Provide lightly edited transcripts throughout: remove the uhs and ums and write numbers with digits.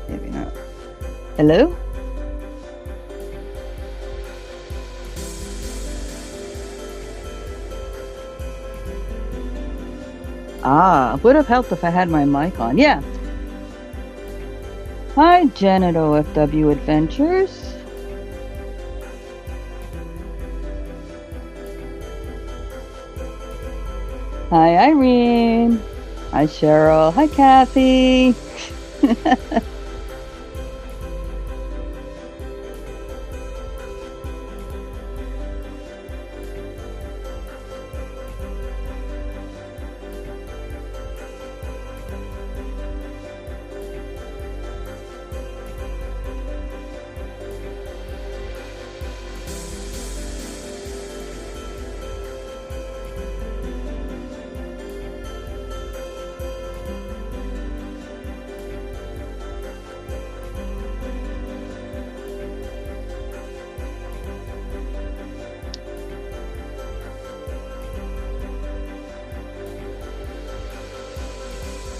Maybe not. Hello? Ah, would have helped if I had my mic on. Yeah. Hi, Jen at OFW Adventures. Hi, Irene. Hi, Cheryl. Hi, Kathy.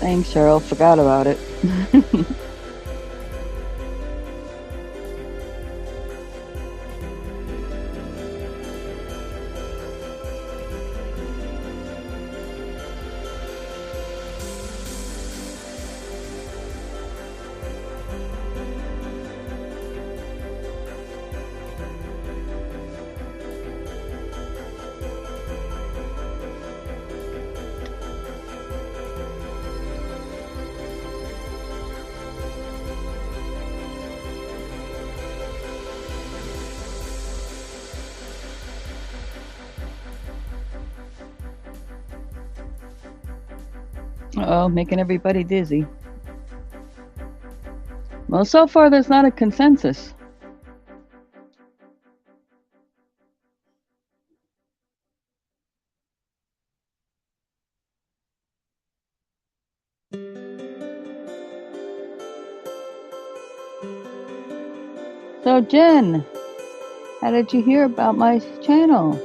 Thanks, Cheryl. Forgot about it. Uh-oh, making everybody dizzy. Well, so far there's not a consensus. So, Jen, how did you hear about my channel?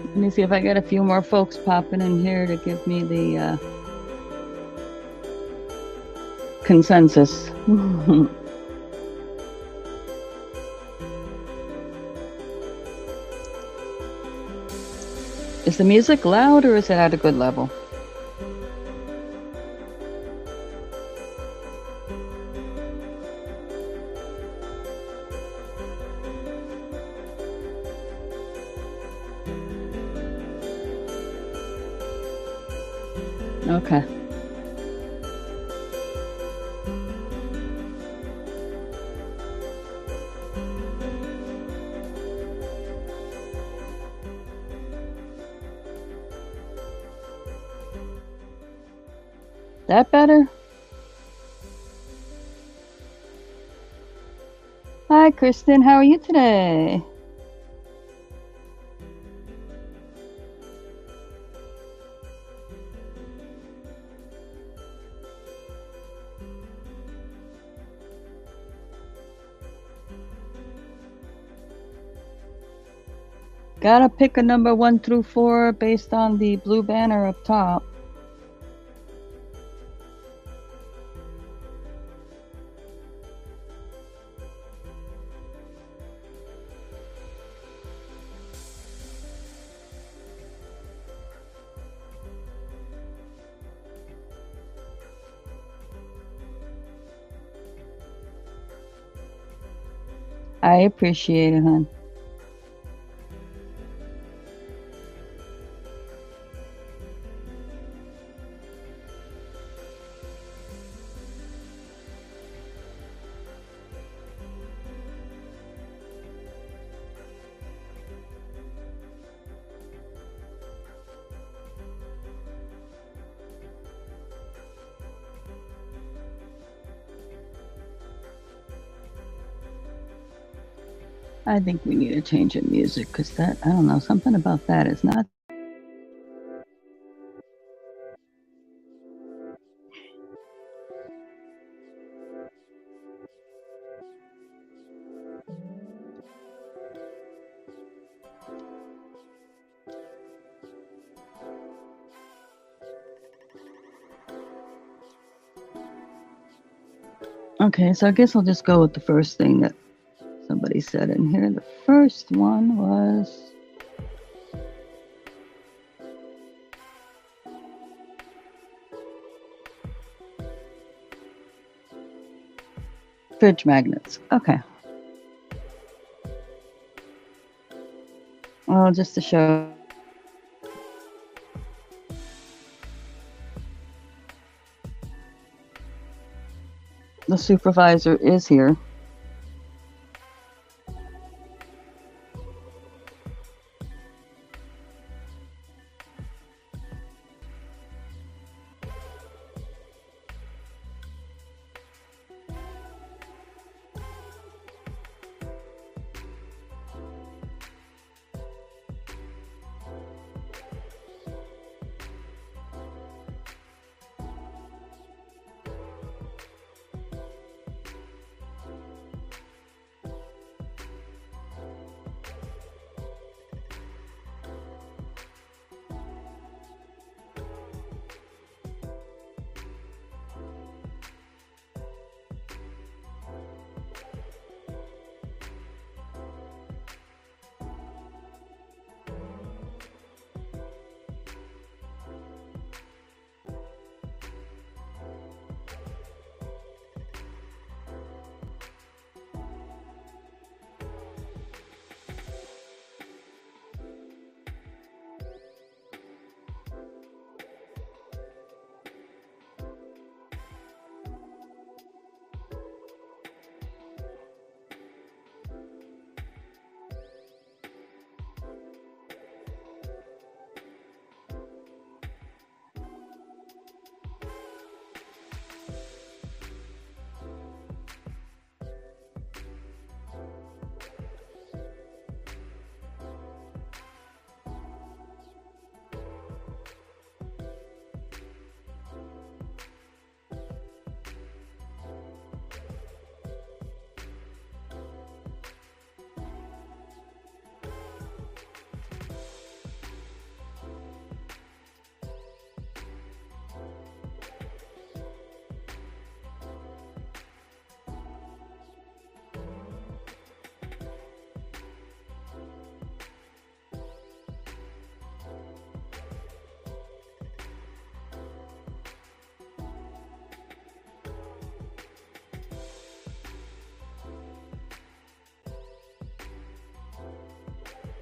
Let me see if I get a few more folks popping in here to give me the consensus. Is the music loud or is it at a good level? Okay. That better? Hi, Kristen. How are you today? Gotta pick a number 1 through 4 based on the blue banner up top. I appreciate it, hon. I think we need a change in music because that, I don't know, something about that is not. Okay, so I guess I'll just go with the first thing that somebody said in here. The first one was fridge magnets. Okay. Well, just to show. The supervisor is here.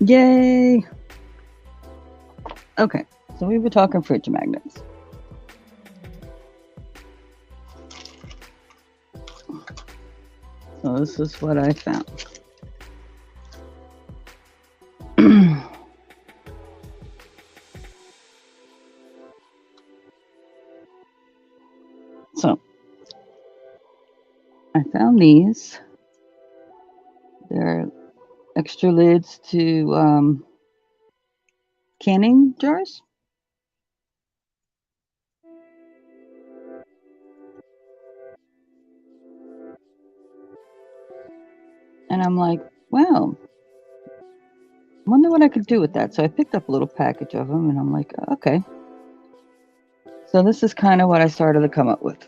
Yay! Okay, so we were talking fridge magnets. So this is what I found. So I found these. They're extra lids to canning jars. And I'm like, wow, wonder what I could do with that. So I picked up a little package of them and I'm like, okay. So this is kind of what I started to come up with.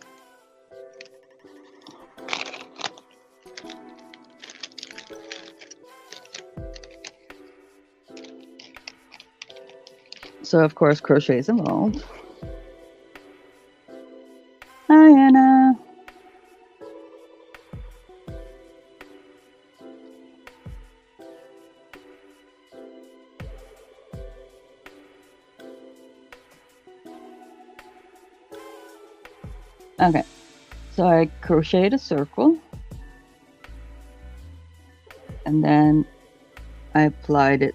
So of course crochet is involved. Hi Anna. Okay, so I crocheted a circle and then I applied it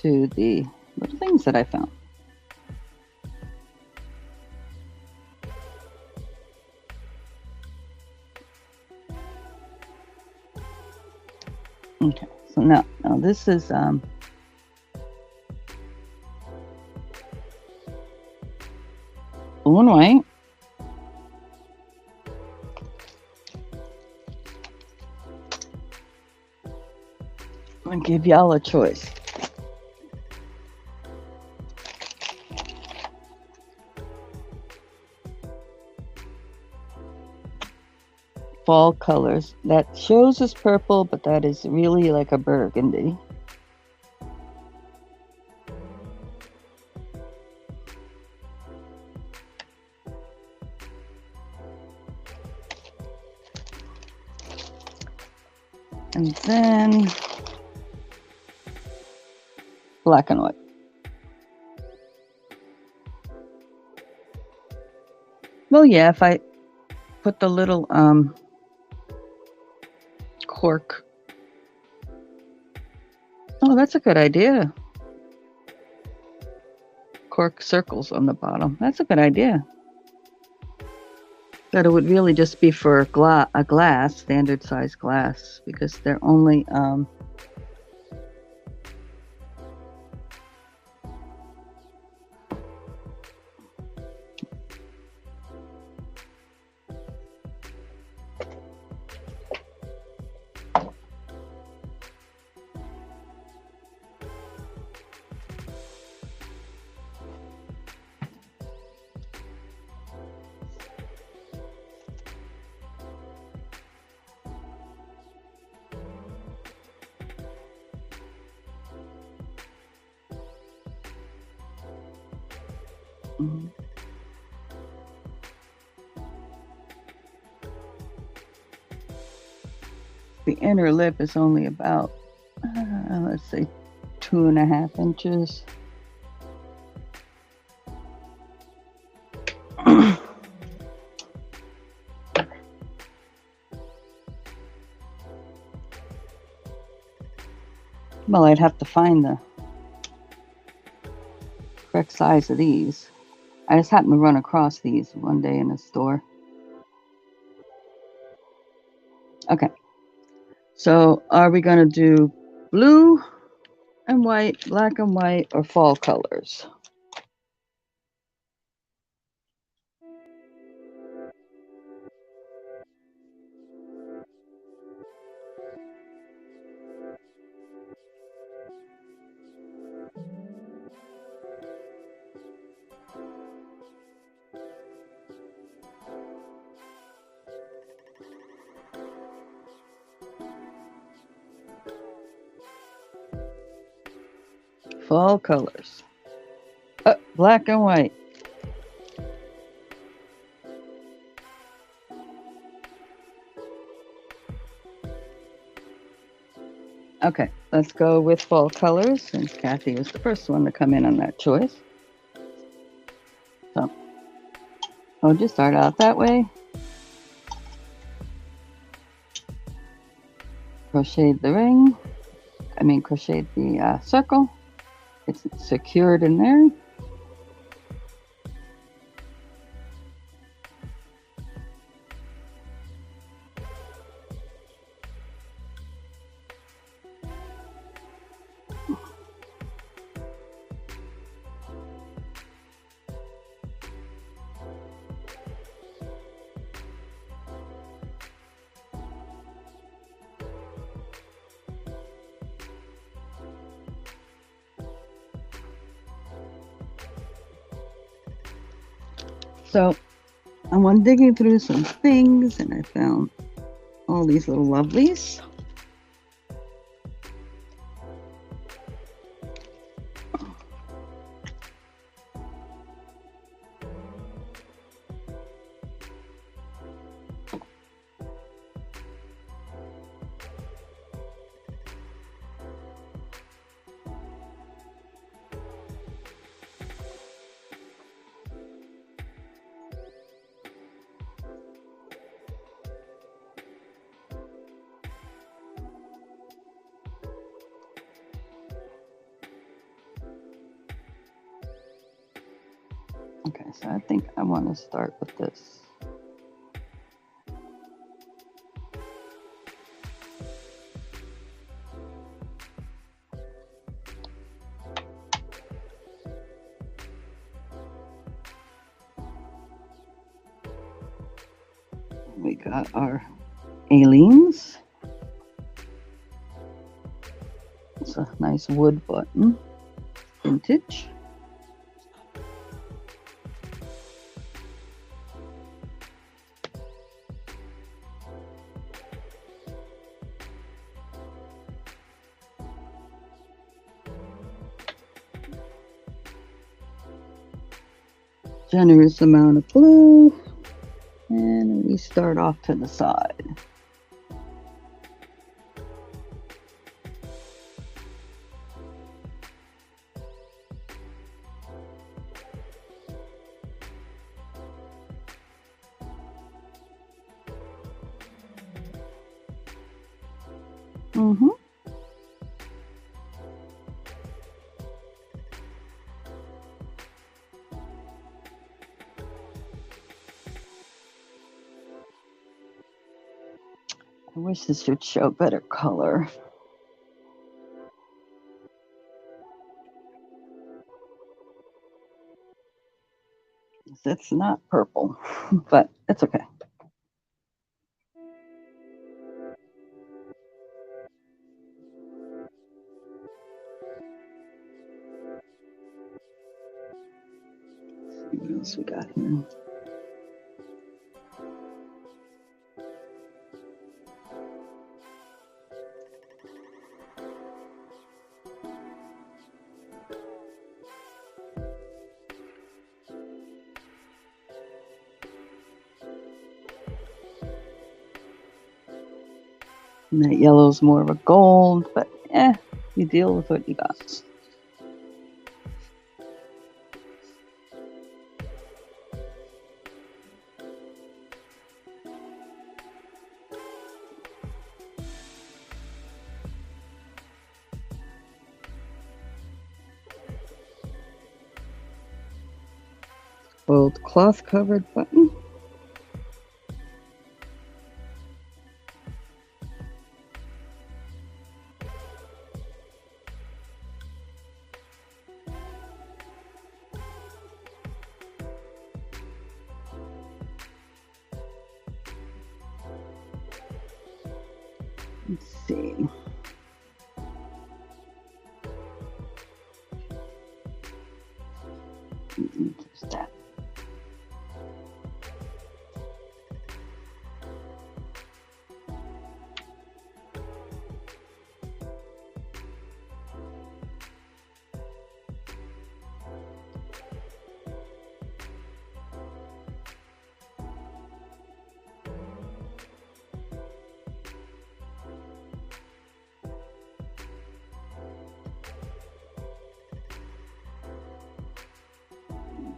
to the little things that I found. Okay, so now this is blue and white. I'm gonna give y'all a choice. Fall colors. That shows as purple, but that is really like a burgundy. And then black and white. Well, yeah, if I put the little cork. Oh, that's a good idea. Cork circles on the bottom. That's a good idea. But it would really just be for a glass, standard size glass, because they're only the inner lip is only about, let's say, 2.5 inches. Well, I'd have to find the correct size of these. I just happened to run across these one day in a store. Okay, so are we going to do blue and white, black and white, or fall colors? Fall colors. Black and white. Okay, let's go with fall colors since Kathy was the first one to come in on that choice. So I'll just start out that way. Crocheted the ring. Crocheted the circle. It's secured in there. So I went digging through some things and I found all these little lovelies. Okay, so I think I want to start with this. We got our aliens. It's a nice wood button, vintage. Generous amount of blue, and we start off to the side. Mm-hmm. I wish this would show better color. It's not purple, but it's okay. Let's see what else we got here. And that yellow's more of a gold, but you deal with what you got. Old cloth covered button. Let's see. There's that.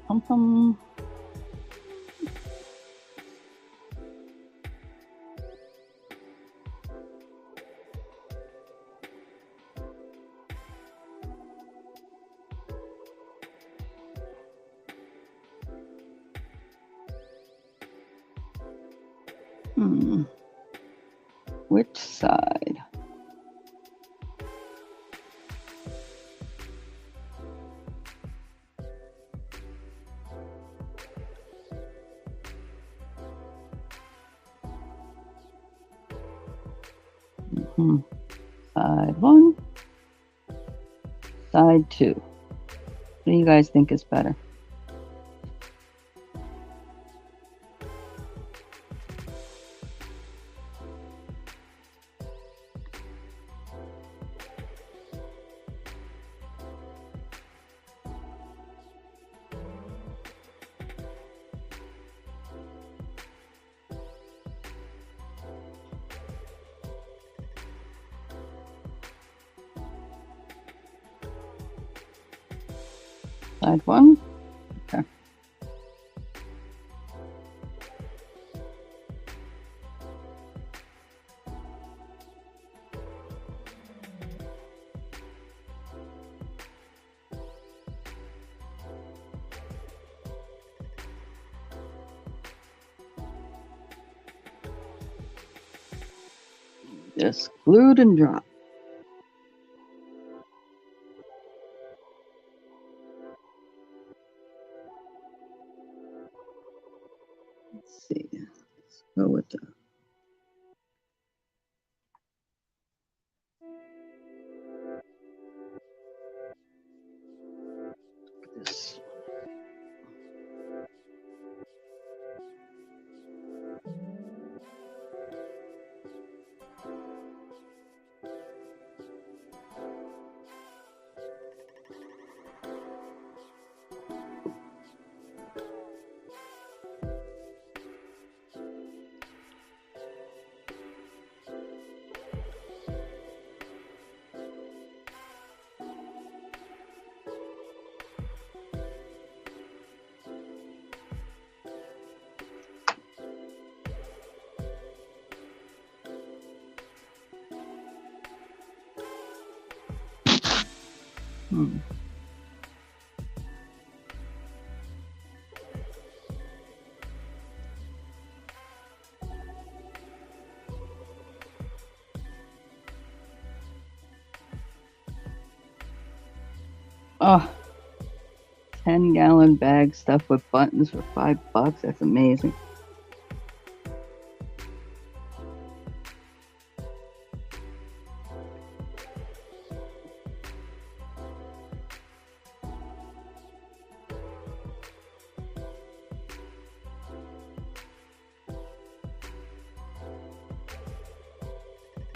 Pum pum. Which side? Side 1, side 2. What do you guys think is better? Side 1? Okay. Just glued and dropped. Let's see. Let's go with this. Oh, 10-gallon bag stuffed with buttons for $5. That's amazing.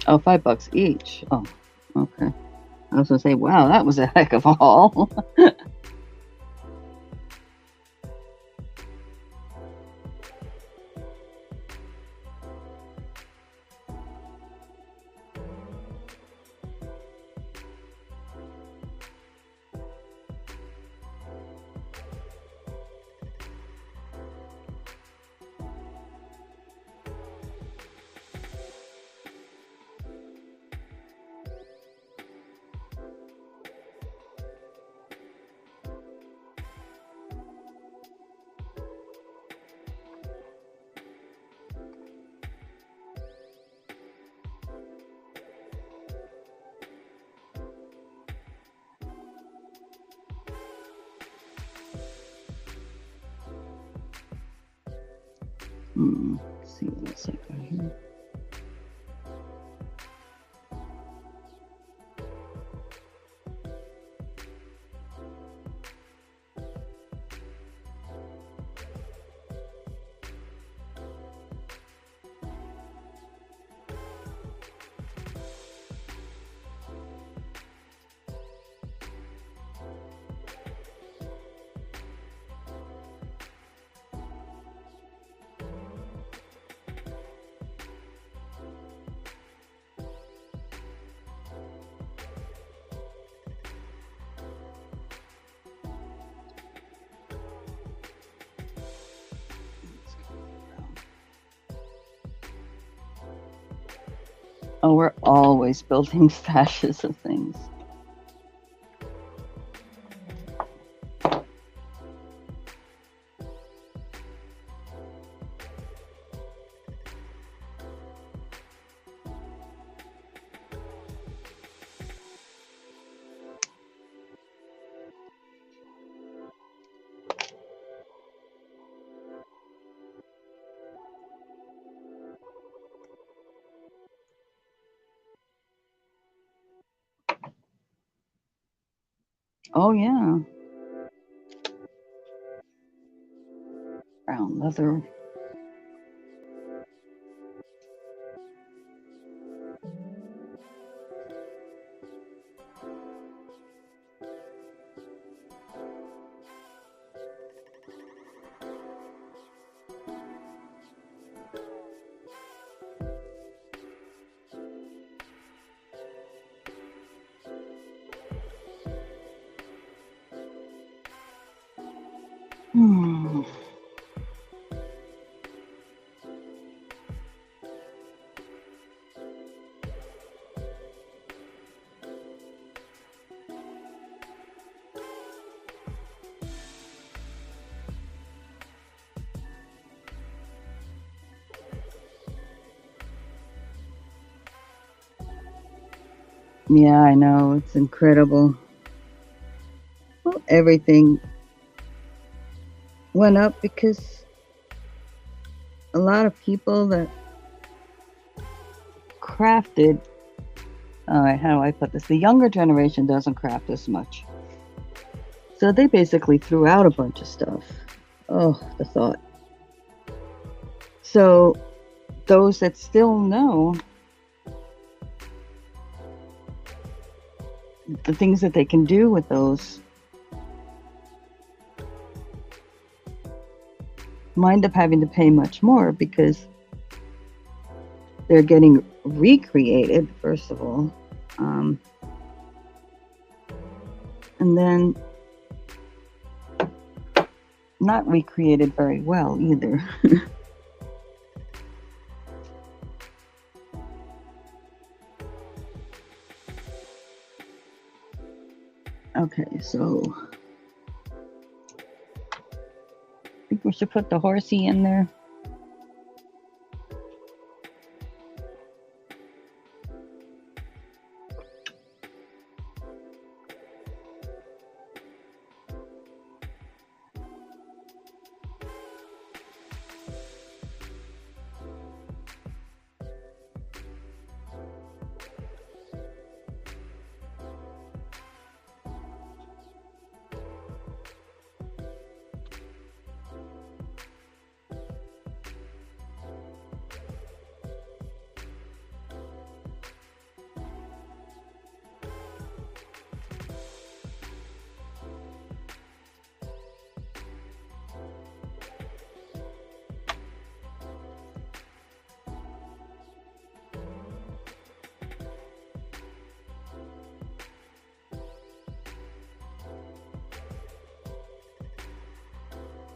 Oh, $5 each. Oh, okay. I was gonna say, wow, that was a heck of a haul. Let's see what else I got here. Oh, we're always building stashes of things. Oh, yeah. Brown leather. Hmm. Yeah, I know. It's incredible. Well, everything went up because a lot of people that crafted, all right, how do I put this? The younger generation doesn't craft as much. So they basically threw out a bunch of stuff. Oh, the thought. So those that still know the things that they can do with those wind up having to pay much more because they're getting recreated, first of all. And then not recreated very well either. Okay, so I think we should put the horsey in there.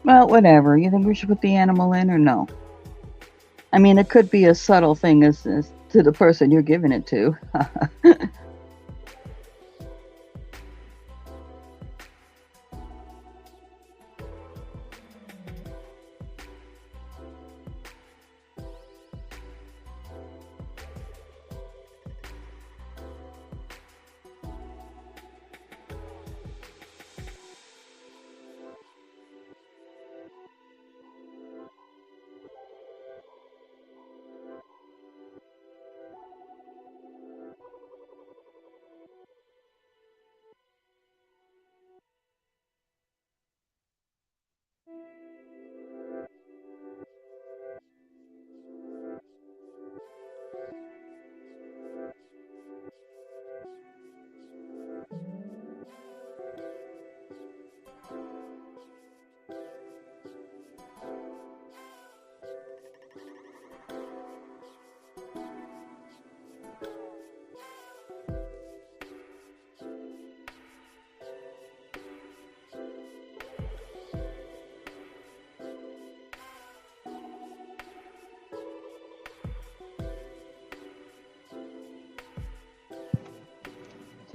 Well, whatever. You think we should put the animal in or no? I mean, it could be a subtle thing as to the person you're giving it to.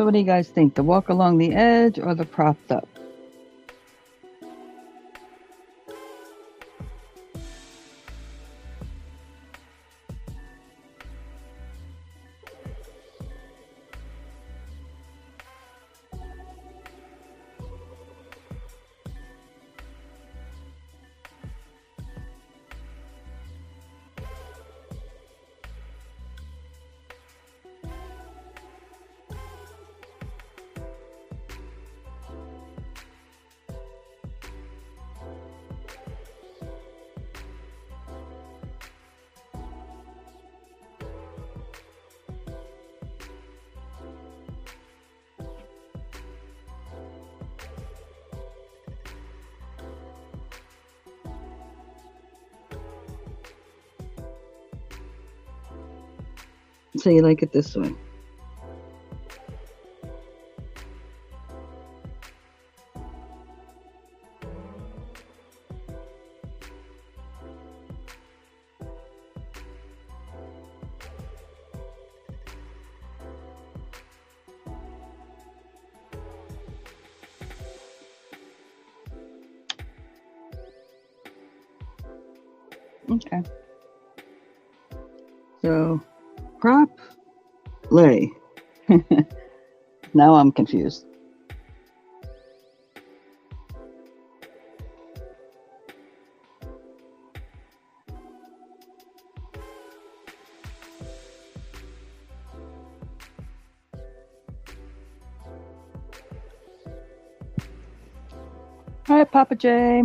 So what do you guys think? The walk along the edge or the propped up? So you like it this way? Okay. So, prop, lay. Now I'm confused. All right, Papa J.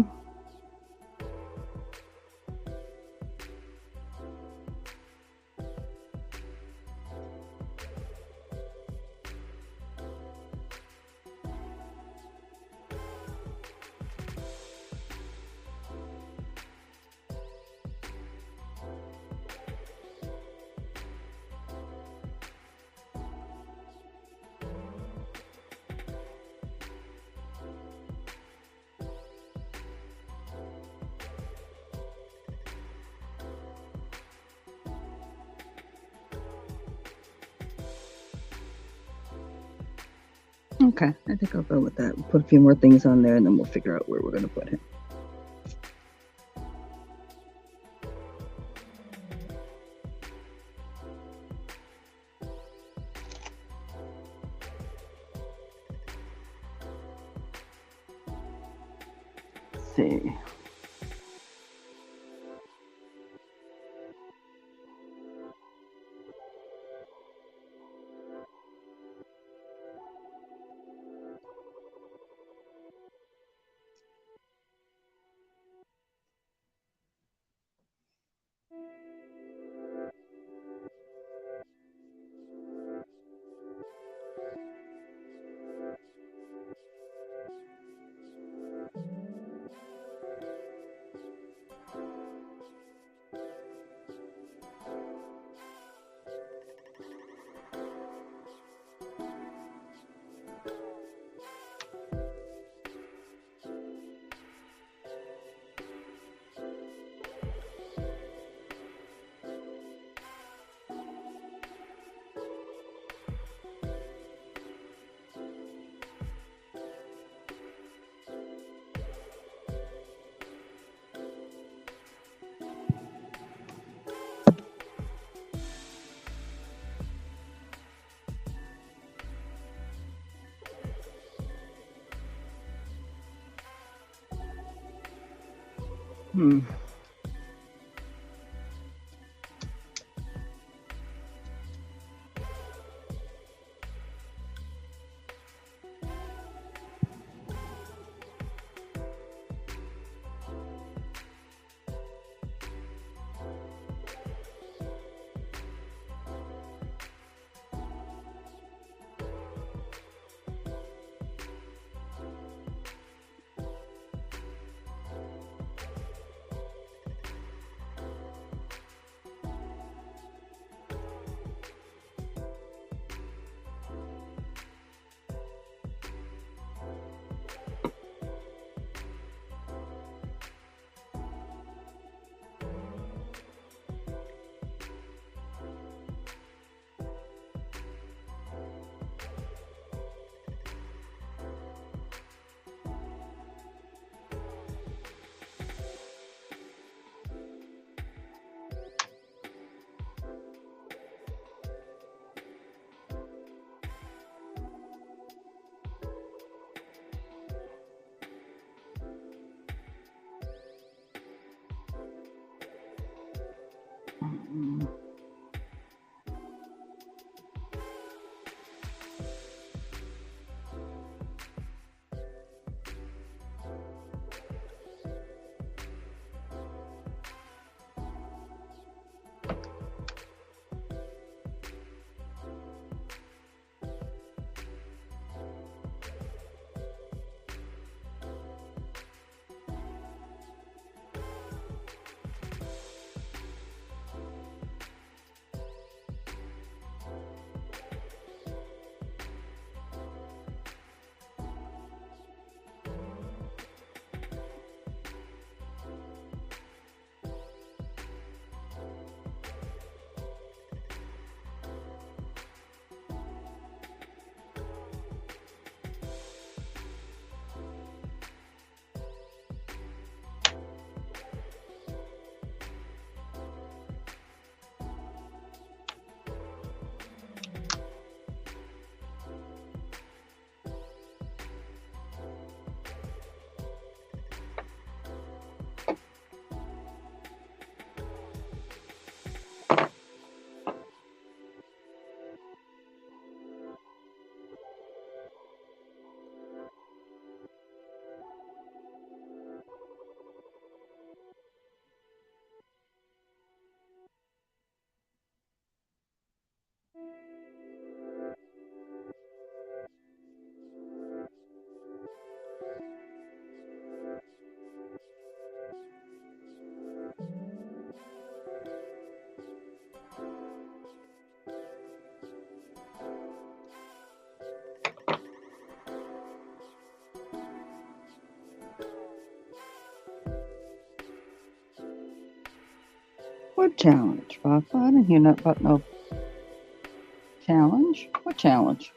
Okay, I think I'll go with that. We'll put a few more things on there and then we'll figure out where we're going to put him. Let's see. Hmm. What challenge, Papa? I didn't hear nothing about no challenge. What challenge?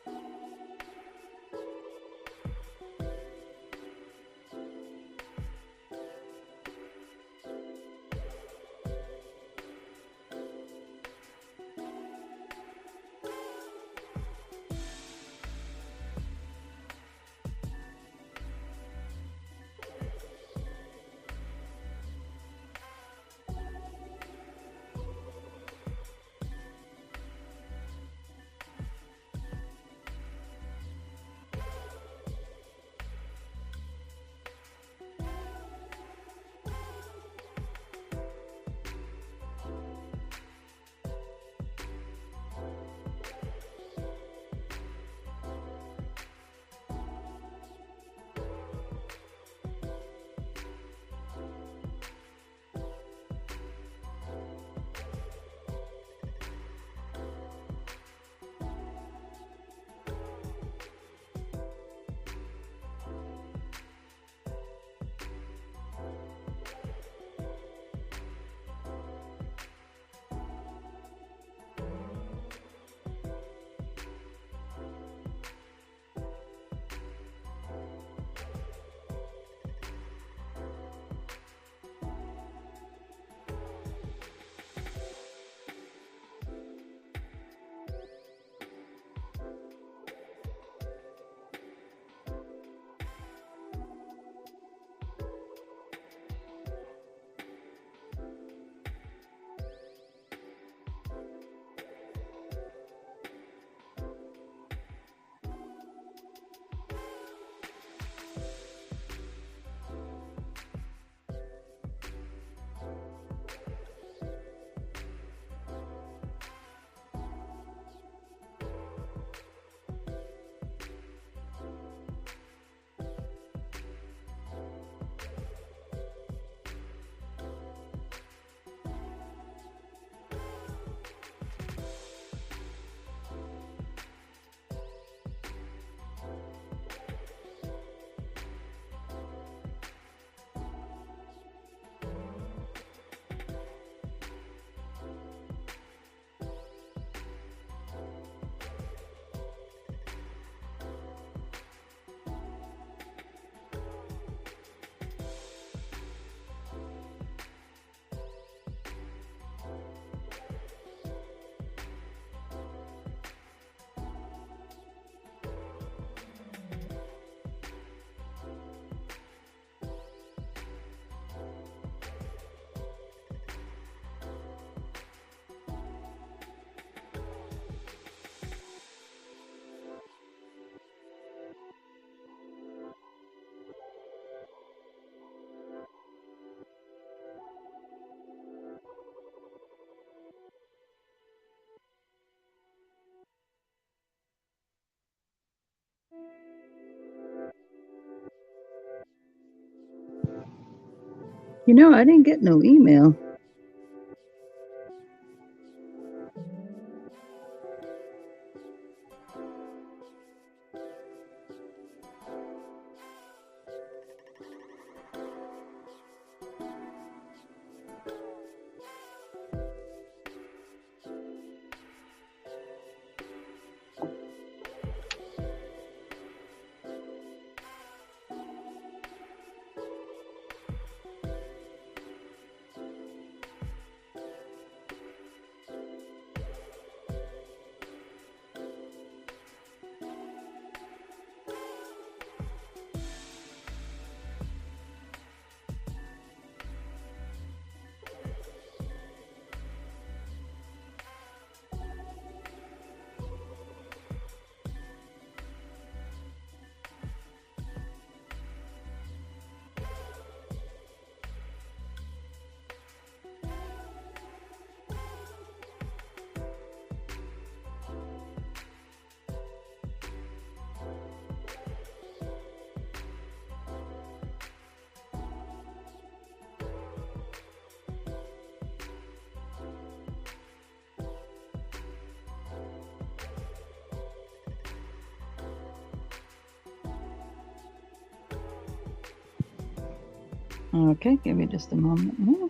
You know, I didn't get no email. Okay, give me just a moment here.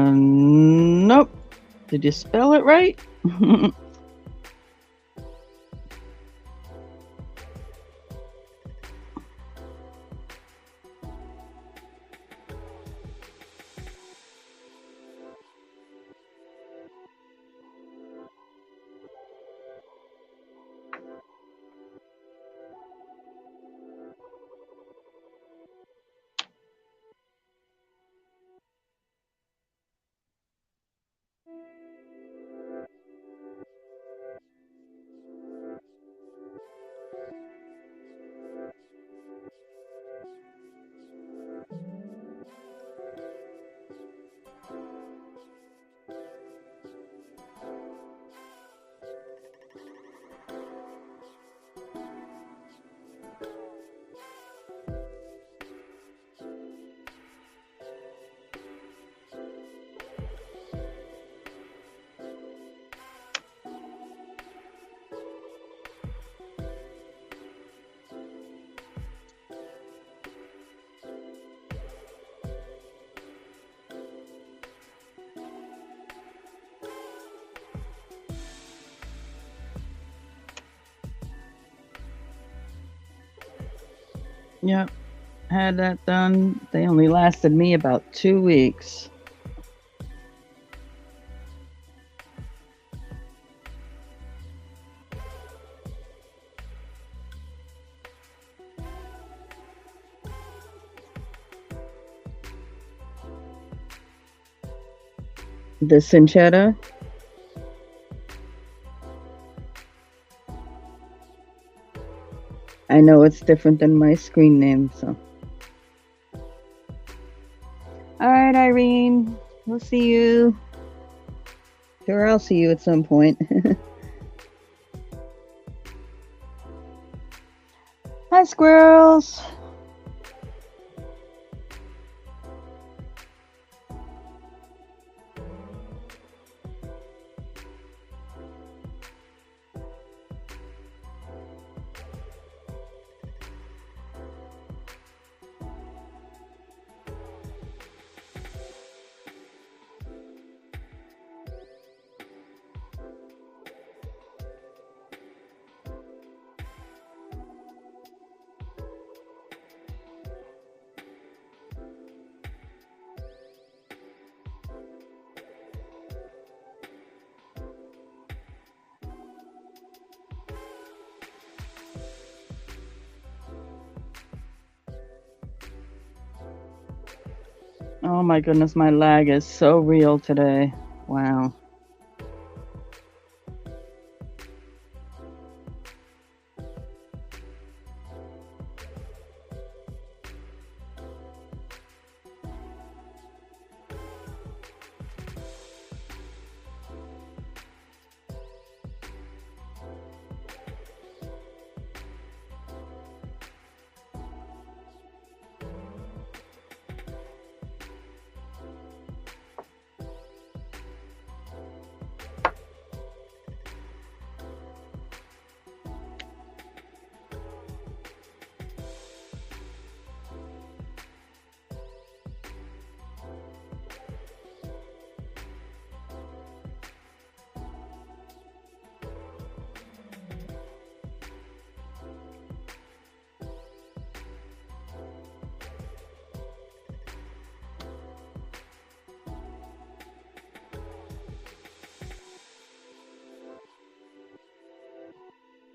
Nope. Did you spell it right? Yep, had that done. They only lasted me about 2 weeks. The cinchetta. I know it's different than my screen name, so. All right, Irene, we'll see you. Sure, I'll see you at some point. Hi, squirrels. Oh my goodness, my lag is so real today. Wow.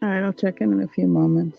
All right, I'll check in a few moments.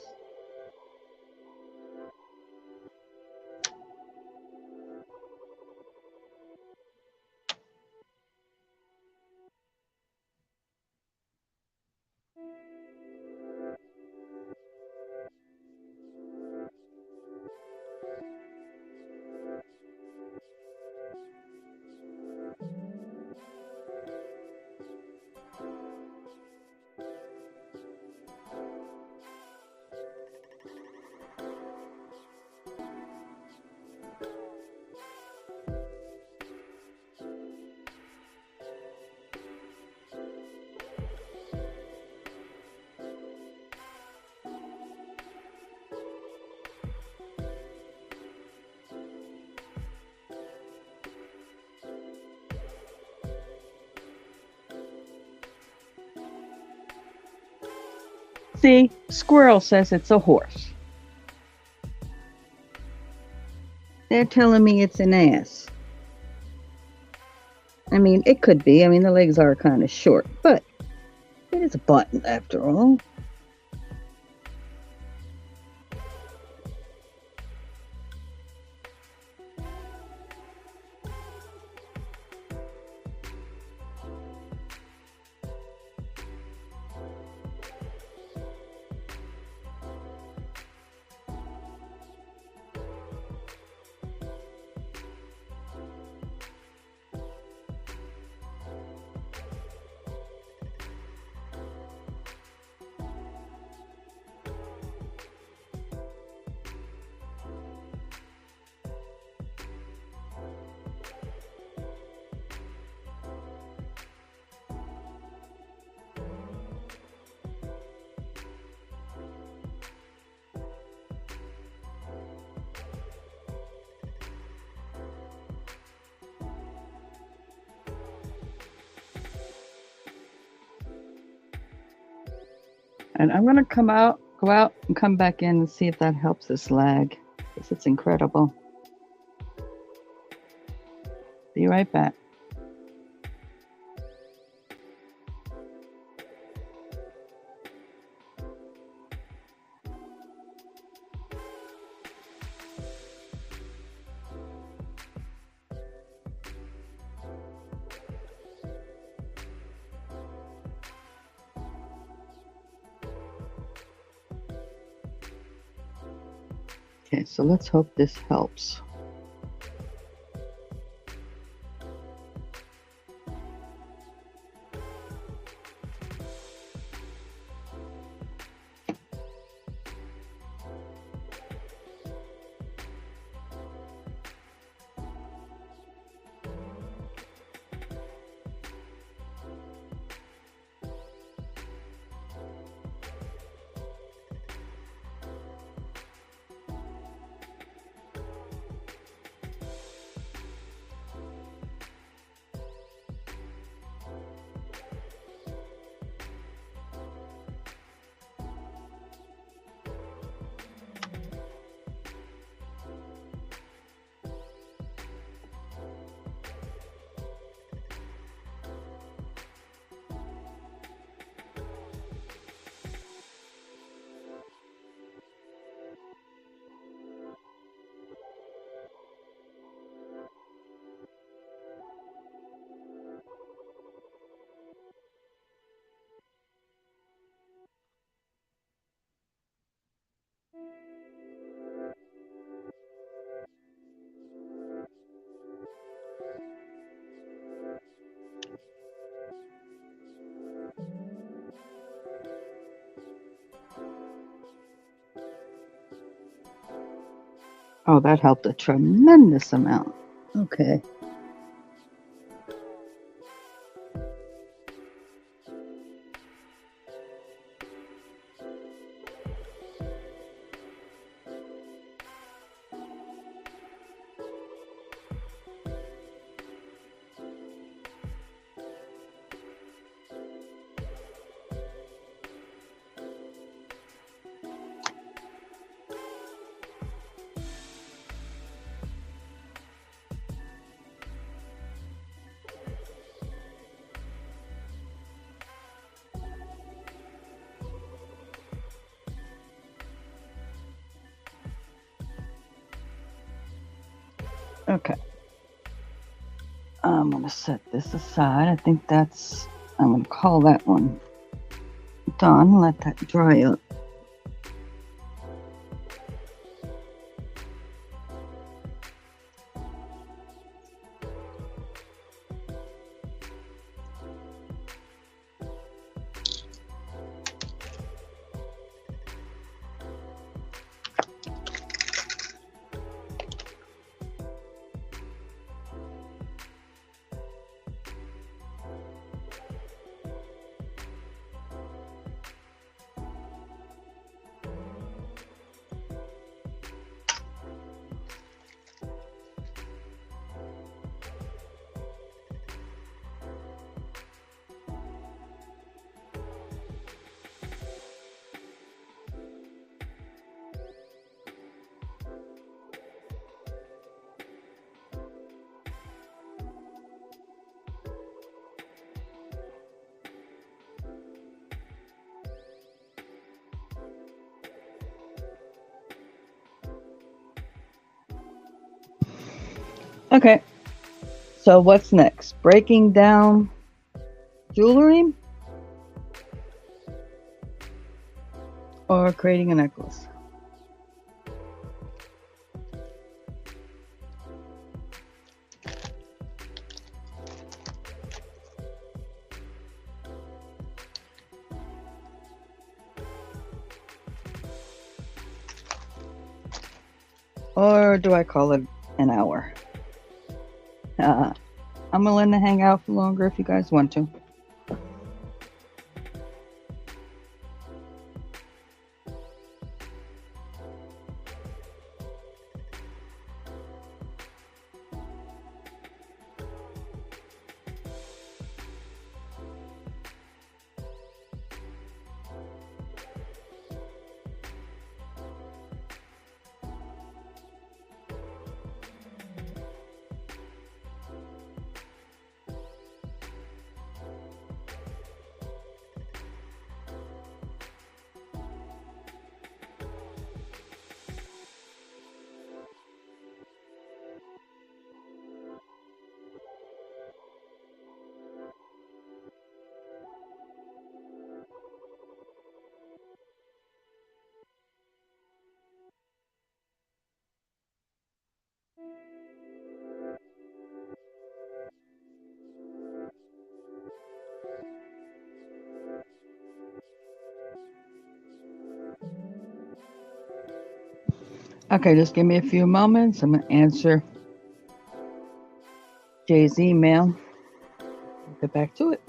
See, squirrel says it's a horse. They're telling me it's an ass. I mean, it could be. I mean, the legs are kind of short, but it is a button after all. And I'm gonna go out and come back in and see if that helps this lag, because it's incredible. Be right back. Okay, so let's hope this helps. Oh, that helped a tremendous amount. Okay. Okay. I'm going to set this aside. I think I'm going to call that one done. Let that dry up. Okay. So what's next? Breaking down jewelry or creating a necklace? Or do I call it an hour? I'm willing to hang out for longer if you guys want to. Okay, just give me a few moments. I'm going to answer Jay's email. We'll get back to it.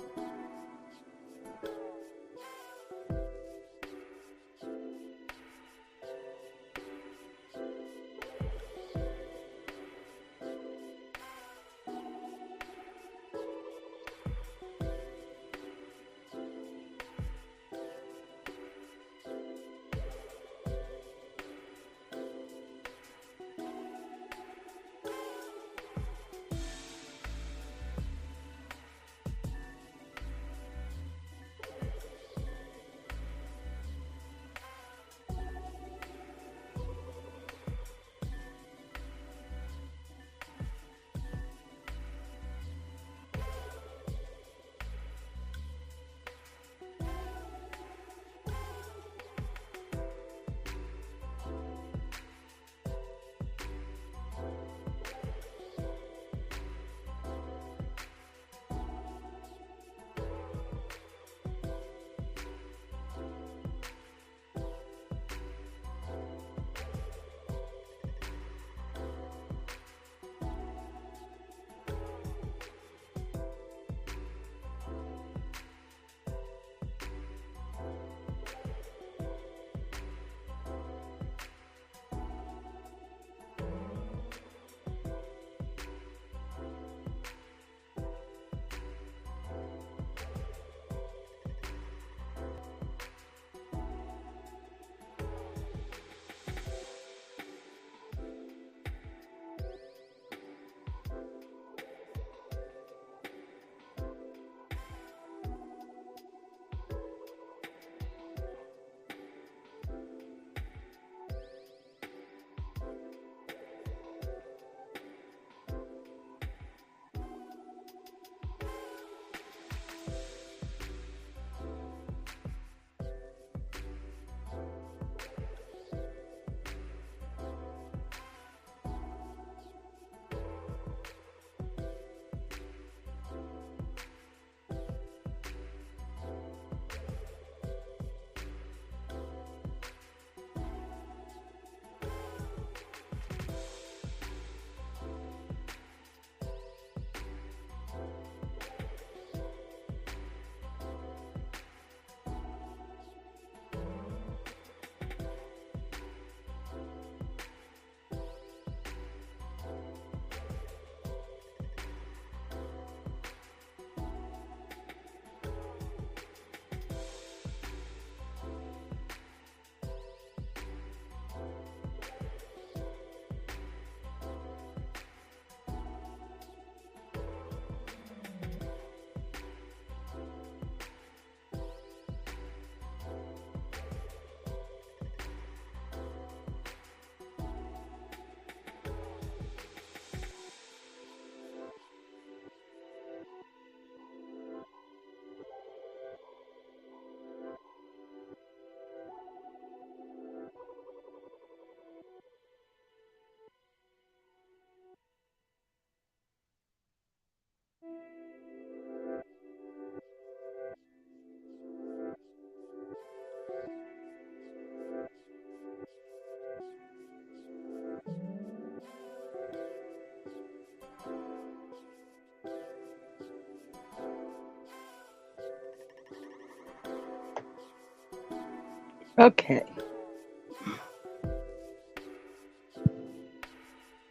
Okay.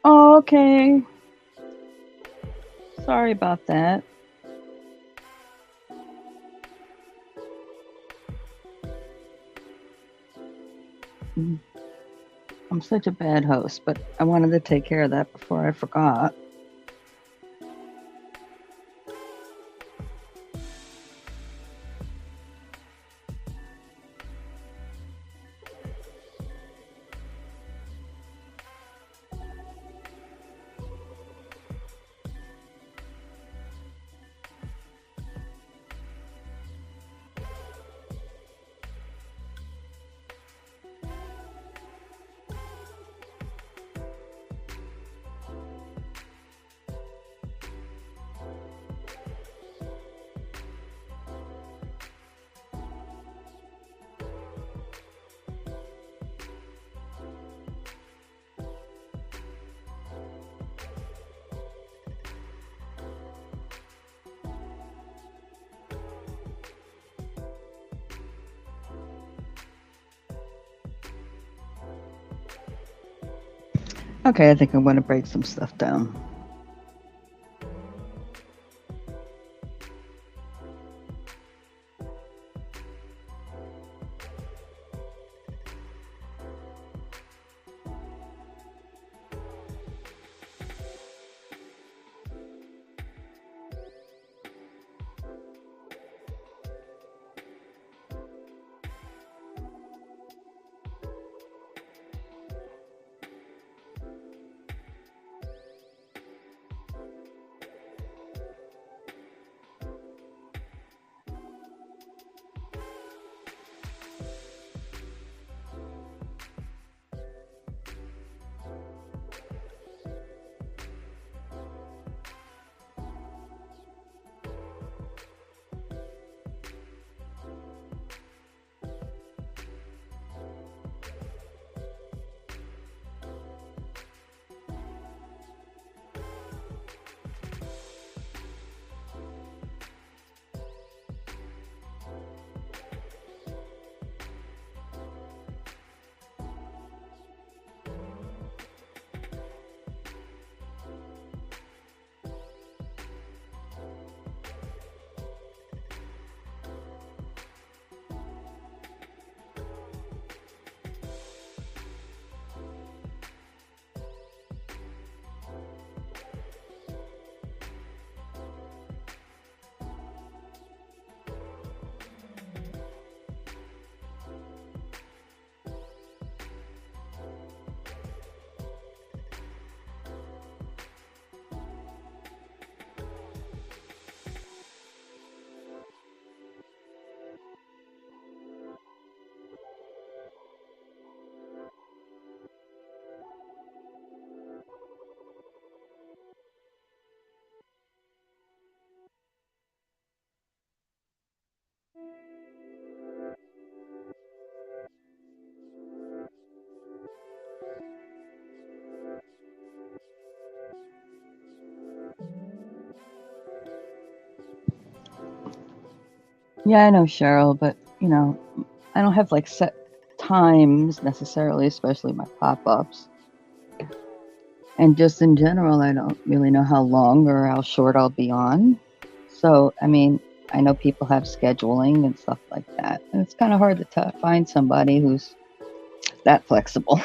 Okay. Sorry about that. I'm such a bad host, but I wanted to take care of that before I forgot. Okay, I think I'm going to break some stuff down. Yeah, I know, Cheryl, but I don't have like set times necessarily, especially my pop-ups. And just in general, I don't really know how long or how short I'll be on. So, I mean, I know people have scheduling and stuff like that. And it's kind of hard to find somebody who's that flexible.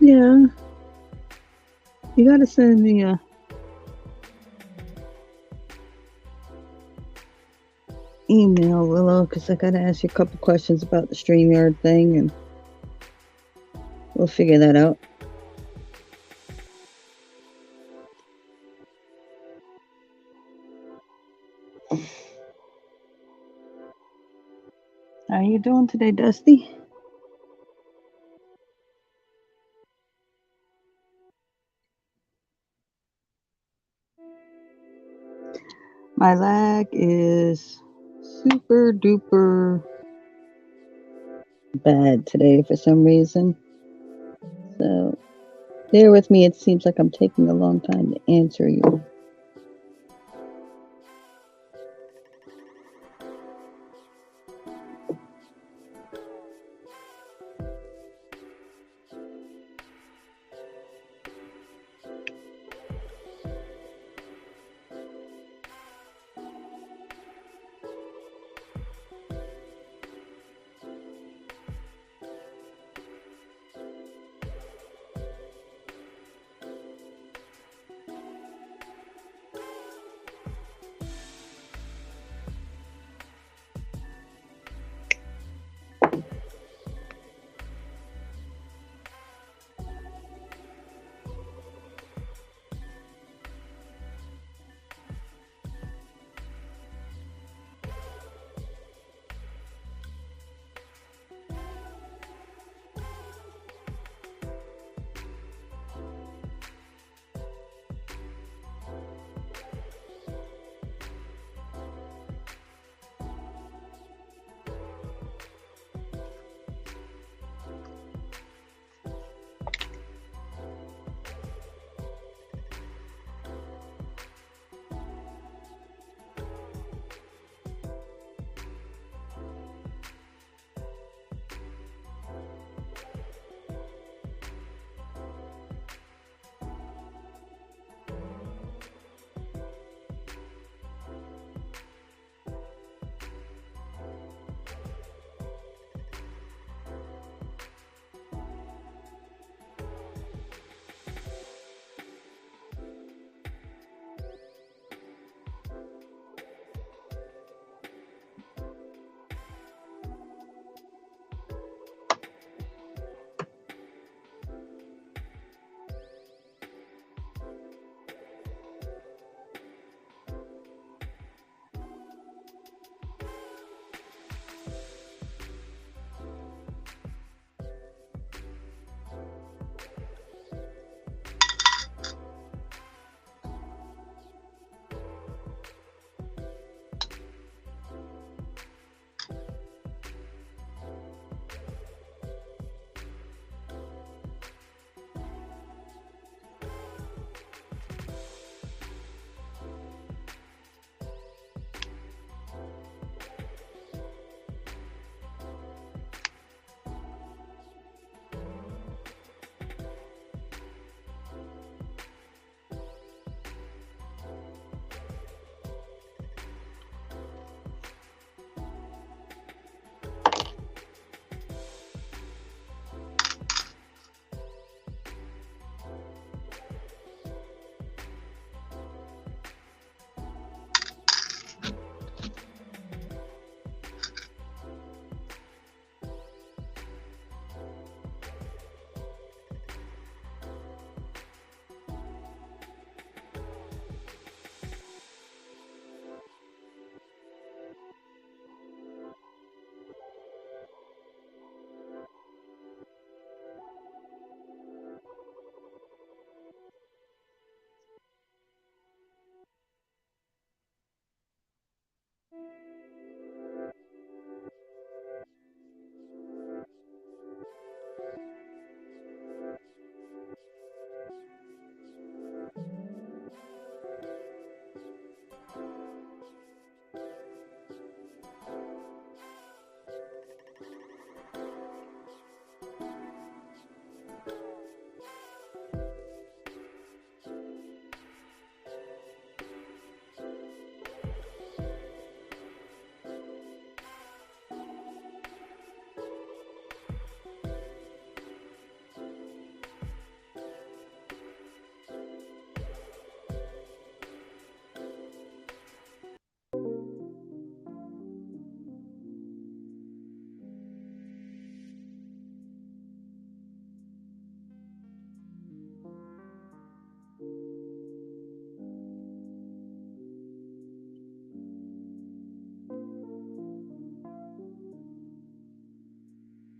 Yeah, you gotta send me a email, Willow, because I gotta ask you a couple questions about the StreamYard thing, and we'll figure that out. How you doing today, Dusty? My lag is super duper bad today for some reason. So bear with me. It seems like I'm taking a long time to answer you.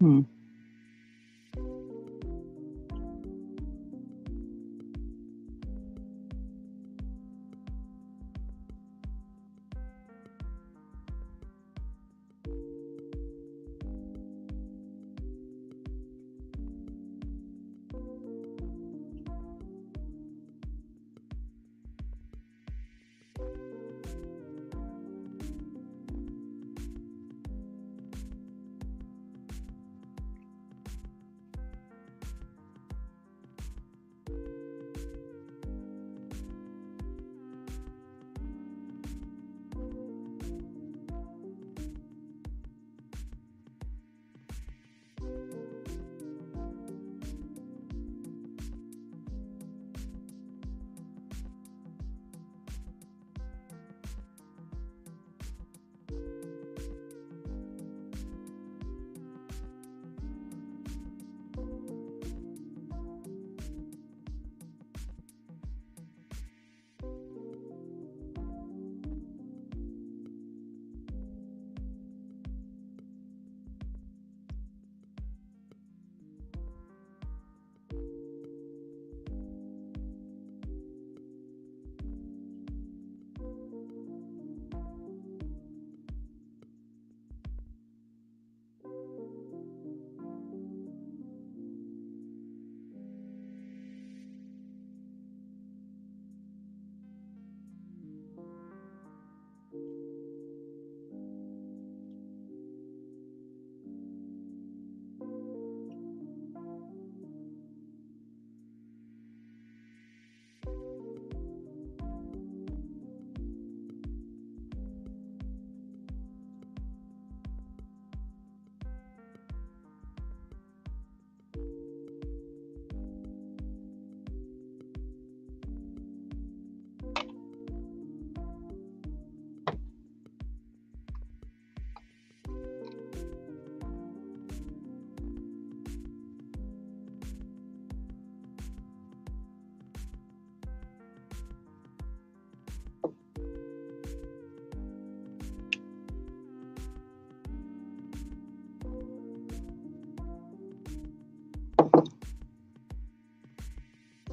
Hmm.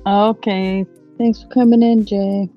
Okay. Thanks for coming in, Jay.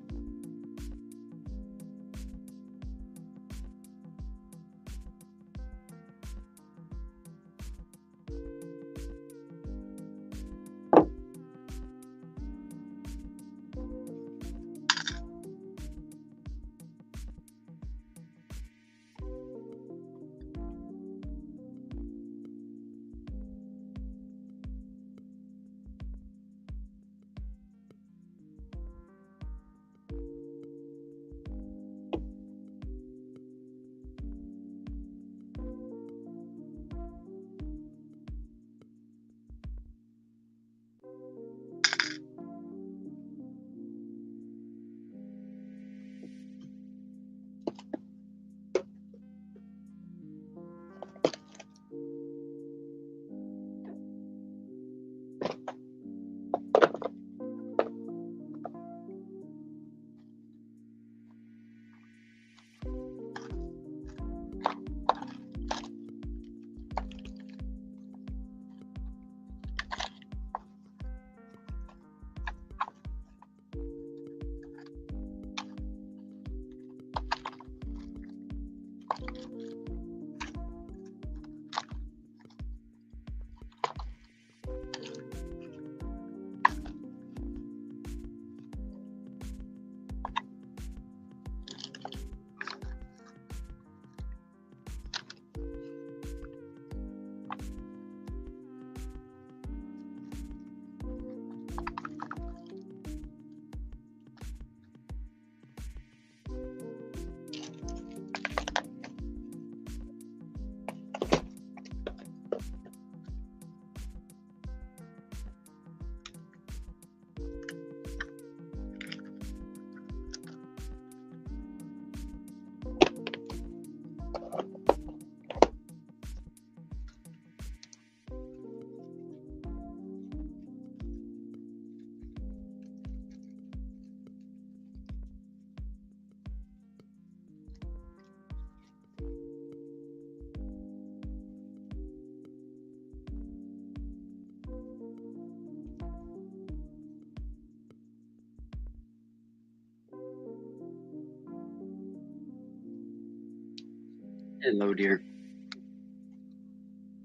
Hello, dear.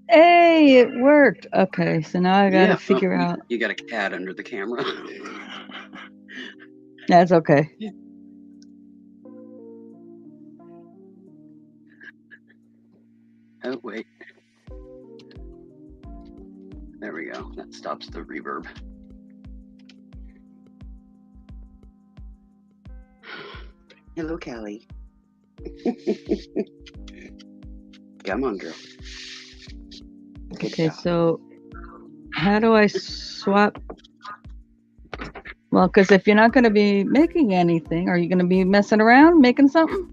Hey, it worked. Okay, so now I gotta Yeah, well, figure out. you got a cat under the camera. That's okay. Oh, wait. There we go. That stops the reverb. Hello, Callie. Come on, girl. Good Okay, job. so how do I swap? Well, because if you're not going to be making anything, are you going to be messing around making something?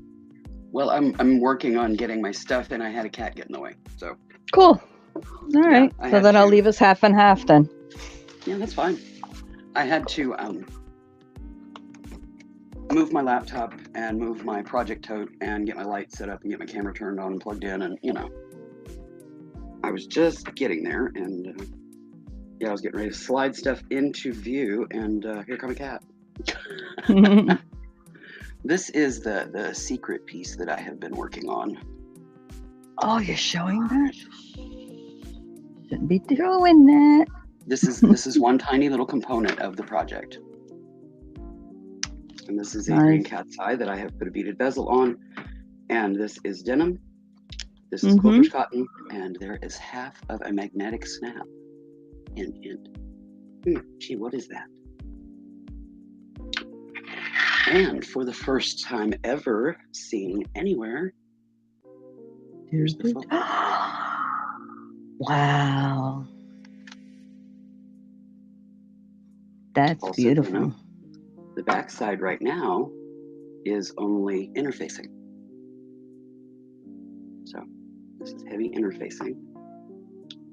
Well, I'm working on getting my stuff, and I had a cat get in the way. So Cool. All right. I So had then I'll to- leave us half and half then. Yeah, that's fine. I had to move my laptop and move my project tote and get my light set up and get my camera turned on and plugged in, and I was just getting there, and I was getting ready to slide stuff into view, and here come a cat. This is the secret piece that I have been working on. Oh, you're showing that? Shouldn't be doing that. This is one tiny little component of the project. And this is Adrian cat's eye that I have put a beaded bezel on. And this is denim. This is quilter's cotton. And there is half of a magnetic snap. Hint. Gee, what is that? And for the first time ever seen anywhere, here's the photo. Wow. That's also beautiful. The back side right now is only interfacing. So this is heavy interfacing,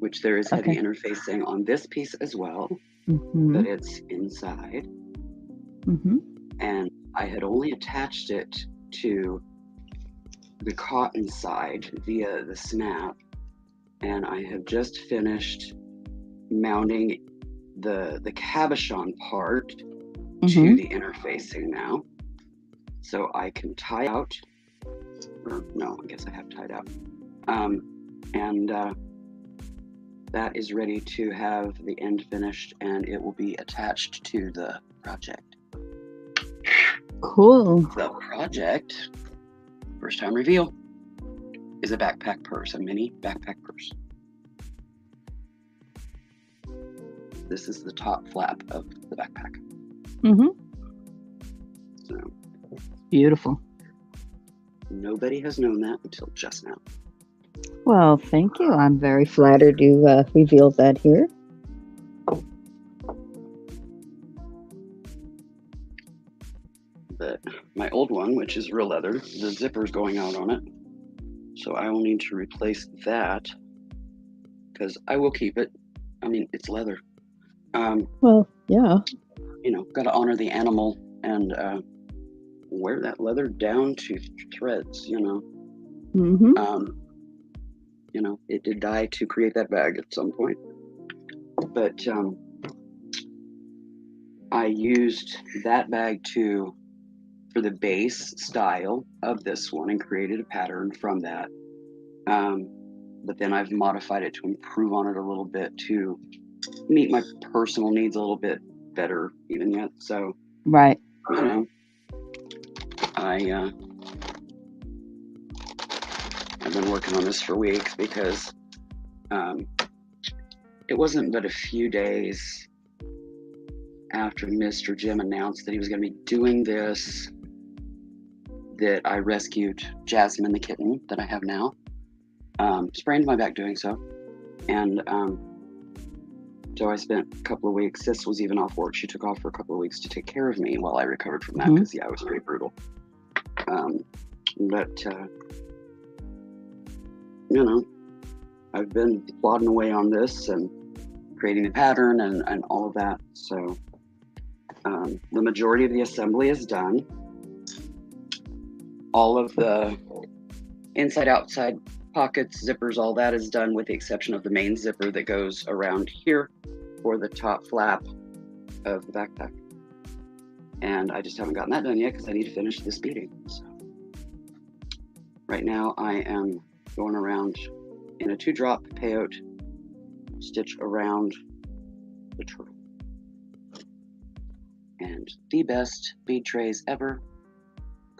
which there is heavy interfacing on this piece as well, but it's inside. And I had only attached it to the cotton side via the snap, and I have just finished mounting the cabochon part to the interfacing now, so I can tie out, or no, I guess I have tied out, and that is ready to have the end finished, and it will be attached to the project. Cool. The project, first time reveal, is a backpack purse, a mini backpack purse. This is the top flap of the backpack. So beautiful. Nobody has known that until just now. Well, thank you. I'm very flattered you revealed that here. But my old one, which is real leather, the zipper's going out on it. So I will need to replace that, because I will keep it. I mean, it's leather. Well, yeah. Got to honor the animal and wear that leather down to threads, it did die to create that bag at some point. But I used that bag for the base style of this one and created a pattern from that. But then I've modified it to improve on it a little bit to meet my personal needs a little bit better even yet. So right. I've been working on this for weeks because it wasn't but a few days after Mr. Jim announced that he was going to be doing this that I rescued Jasmine the kitten that I have now. Sprained my back doing so, and so I spent a couple of weeks. Sis was even off work. She took off for a couple of weeks to take care of me while I recovered from that, because it was pretty brutal. But I've been plodding away on this and creating the pattern and all of that. So the majority of the assembly is done. All of the inside, outside pockets, zippers, all that is done, with the exception of the main zipper that goes around here for the top flap of the backpack. And I just haven't gotten that done yet because I need to finish this beading. So Right now I am going around in a 2-drop peyote stitch around the turtle. And the best bead trays ever,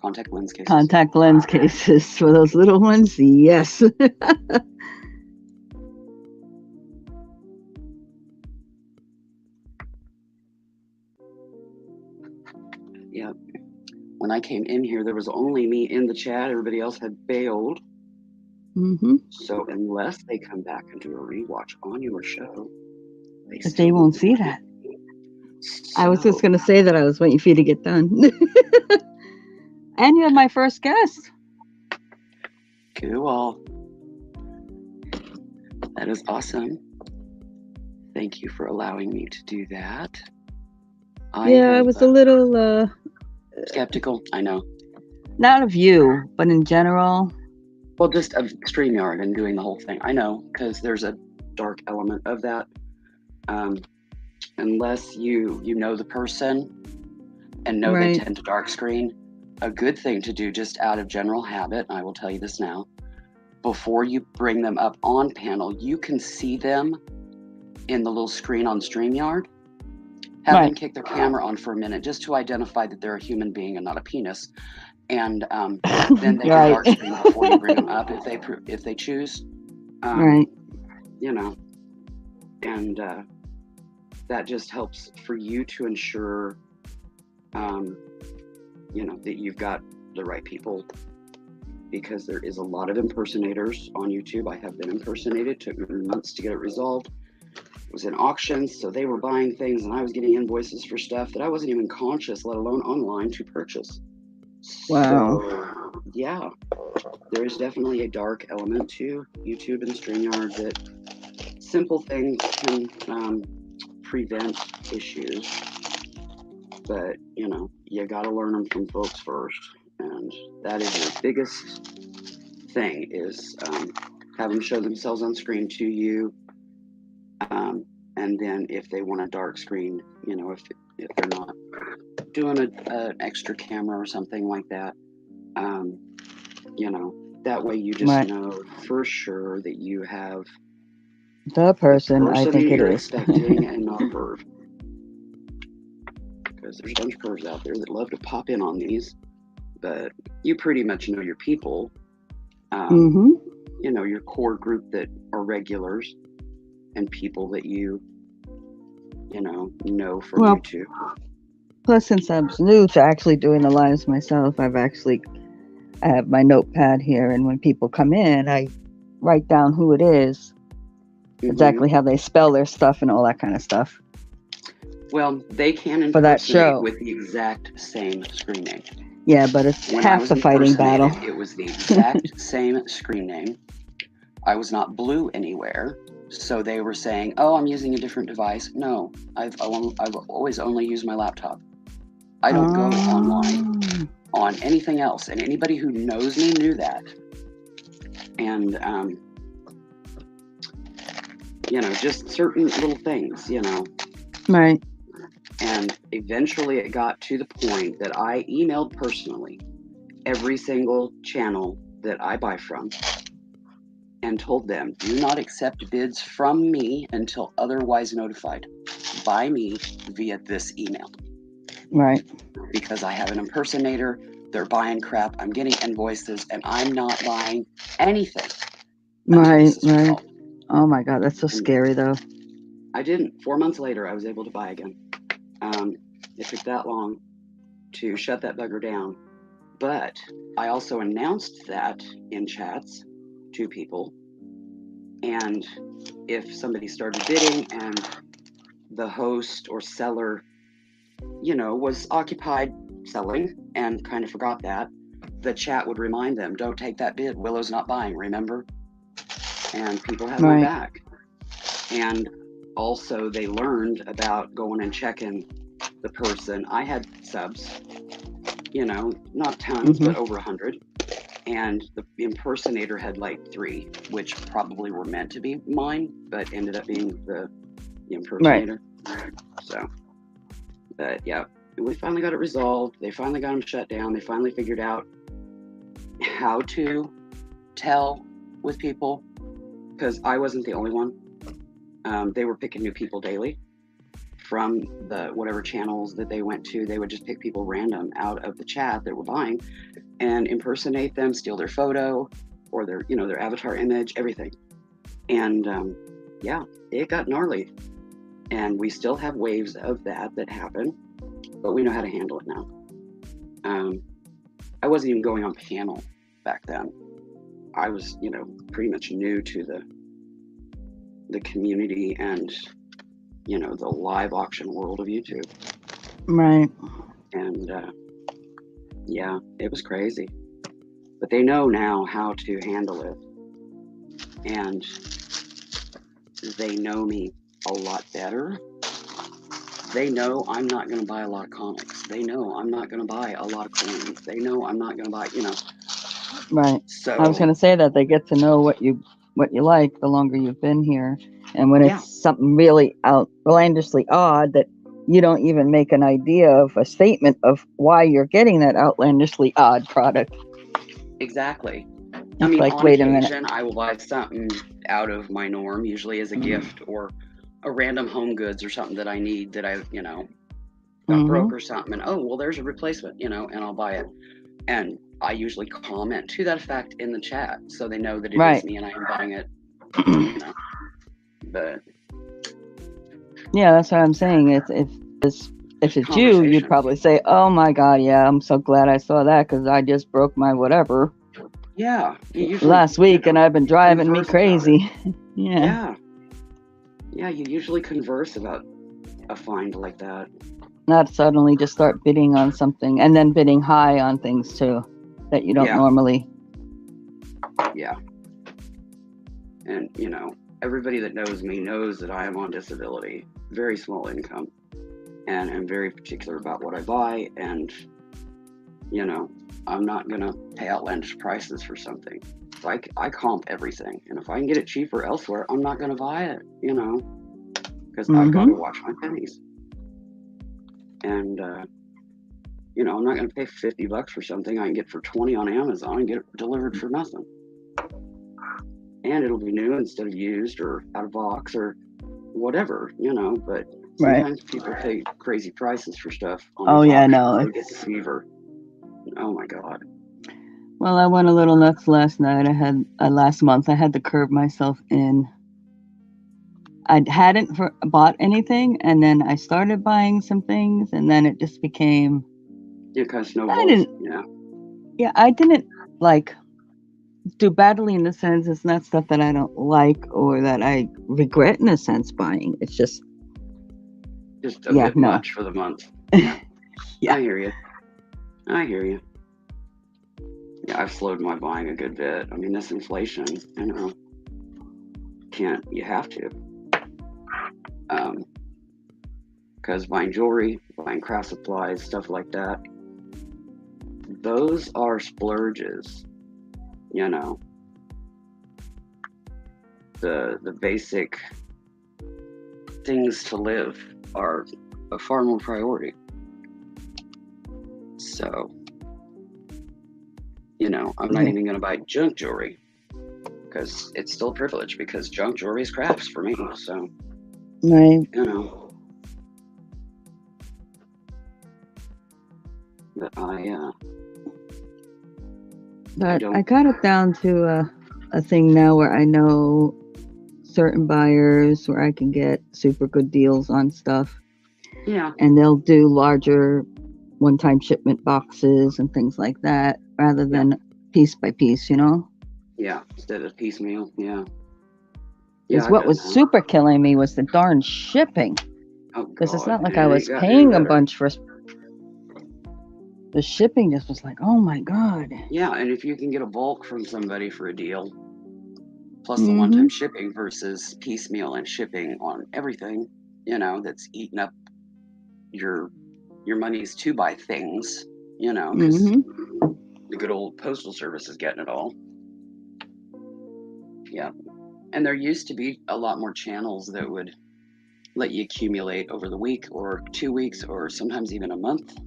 contact lens cases. Contact lens cases for those little ones, yes. Yeah. When I came in here, there was only me in the chat. Everybody else had bailed. Mm-hmm. So unless they come back and do a rewatch on your show, they won't see that. So, I was just going to say that I was waiting for you to get done. And you're my first guest. Cool. That is awesome. Thank you for allowing me to do that. I was a little skeptical. I know. Not of you, but in general. Well, just of StreamYard and doing the whole thing. I know, because there's a dark element of that. Unless you know the person and know they tend to dark screen, a good thing to do just out of general habit, I will tell you this now, before you bring them up on panel, you can see them in the little screen on StreamYard. Have them kick their camera on for a minute just to identify that they're a human being and not a penis. And then they can dark screen before you bring them up if they choose. You know, and that just helps for you to ensure, you know, that you've got the right people, because there is a lot of impersonators on YouTube. I have been impersonated. Took me months to get it resolved. It was in auctions, so they were buying things, and I was getting invoices for stuff that I wasn't even conscious, let alone online, to purchase. Wow. So, yeah, there is definitely a dark element to YouTube and StreamYard that simple things can prevent issues. But, you know, you got to learn them from folks first. And that is your biggest thing, is have them show themselves on screen to you. And then if they want a dark screen, you know, if they're not doing an extra camera or something like that, you know, that way you just know for sure that you have the person I think it you're is expecting and not a perv. Because there's a bunch of pervs out there that love to pop in on these, but you pretty much know your people. You know, your core group that are regulars and people that you know from YouTube. Plus, since I'm new to actually doing the lives myself, I have my notepad here, and when people come in, I write down who it is, exactly how they spell their stuff and all that kind of stuff. Well, they can impersonate for that show with the exact same screen name. Yeah, but it's half the fighting battle. It was the exact same screen name. I was not blue anywhere, so they were saying, "Oh, I'm using a different device." No, I've always only used my laptop. I don't go online on anything else, and anybody who knows me knew that. And you know, just certain little things, you know. Right. And eventually it got to the point that I emailed personally every single channel that I buy from and told them, do not accept bids from me until otherwise notified. Buy me via this email. Right. Because I have an impersonator, they're buying crap, I'm getting invoices, and I'm not buying anything. Right. Oh my God, that's so scary though. I didn't. 4 months later, I was able to buy again. It took that long to shut that bugger down. But I also announced that in chats to people. And if somebody started bidding and the host or seller, you know, was occupied selling and kind of forgot that, the chat would remind them, don't take that bid. Willow's not buying, remember? And people had my back. And also they learned about going and checking the person. I had subs, you know, not tons, but over 100. And the impersonator had like 3, which probably were meant to be mine, but ended up being the impersonator. So, but yeah, we finally got it resolved. They finally got them shut down. They finally figured out how to tell with people, because I wasn't the only one. They were picking new people daily from the whatever channels that they went to. They would just pick people random out of the chat that were buying and impersonate them, steal their photo or their, you know, their avatar image, everything. And yeah, it got gnarly. And we still have waves of that happen, but we know how to handle it now. I wasn't even going on panel back then. I was, you know, pretty much new to the community and, you know, the live auction world of YouTube. Right. And yeah, it was crazy. But they know now how to handle it. And they know me a lot better. They know I'm not going to buy a lot of comics. They know I'm not going to buy a lot of coins. They know I'm not going to buy, you know. Right. So I was going to say that they get to know what you like the longer you've been here. And when it's something really outlandishly odd that you don't even make an idea of a statement of why you're getting that outlandishly odd product. Exactly. It's I mean, like, on wait occasion, a minute. I will buy something out of my norm, usually as a gift or a random home goods or something that I need that I, you know, got broke or something. And, oh, well, there's a replacement, you know, and I'll buy it. And I usually comment to that effect in the chat so they know that it is me and I am buying it, you know. But yeah, that's what I'm saying. If it's you, you'd probably say, "Oh my God, yeah, I'm so glad I saw that because I just broke my whatever." Yeah, last week, you know, and I've been driving me crazy. Yeah, you usually converse about a find like that. Not suddenly just start bidding on something and then bidding high on things too that you don't normally. Yeah. And, you know, everybody that knows me knows that I am on disability, very small income, and I'm very particular about what I buy. And, you know, I'm not going to pay outlandish prices for something. So I comp everything. And if I can get it cheaper elsewhere, I'm not going to buy it, you know, because I've got to watch my pennies. And, you know, I'm not going to pay $50 for something I can get for $20 on Amazon and get it delivered for nothing. And it'll be new instead of used or out of box or whatever, you know. But sometimes people pay crazy prices for stuff. On these auctions. They get fever. Oh my God. Well, I went a little nuts last night. Last month. I had to curb myself in. I hadn't bought anything, and then I started buying some things, and then it just became. It kind of snowballs. Yeah, I didn't like do badly in the sense it's not stuff that I don't like or that I regret in a sense buying. It's just a bit much for the month. Yeah. I hear you. Yeah, I've slowed my buying a good bit. I mean, this inflation, you know, you have to. Because buying jewelry, buying craft supplies, stuff like that, those are splurges, you know. The basic things to live are a far more priority. So, you know, I'm not even going to buy junk jewelry because it's still a privilege because junk jewelry is crafts for me. So, you know. But I got it down to a thing now where I know certain buyers where I can get super good deals on stuff. Yeah. And they'll do larger one-time shipment boxes and things like that rather than piece by piece, you know? Yeah, instead of piecemeal, yeah. Because what was super killing me was the darn shipping. Because it's not like I was paying a bunch for. The shipping just was like, oh my God. Yeah, and if you can get a bulk from somebody for a deal, plus the one-time shipping versus piecemeal and shipping on everything, you know, that's eating up your monies to buy things, you know, because the good old postal service is getting it all. Yeah. And there used to be a lot more channels that would let you accumulate over the week or 2 weeks or sometimes even a month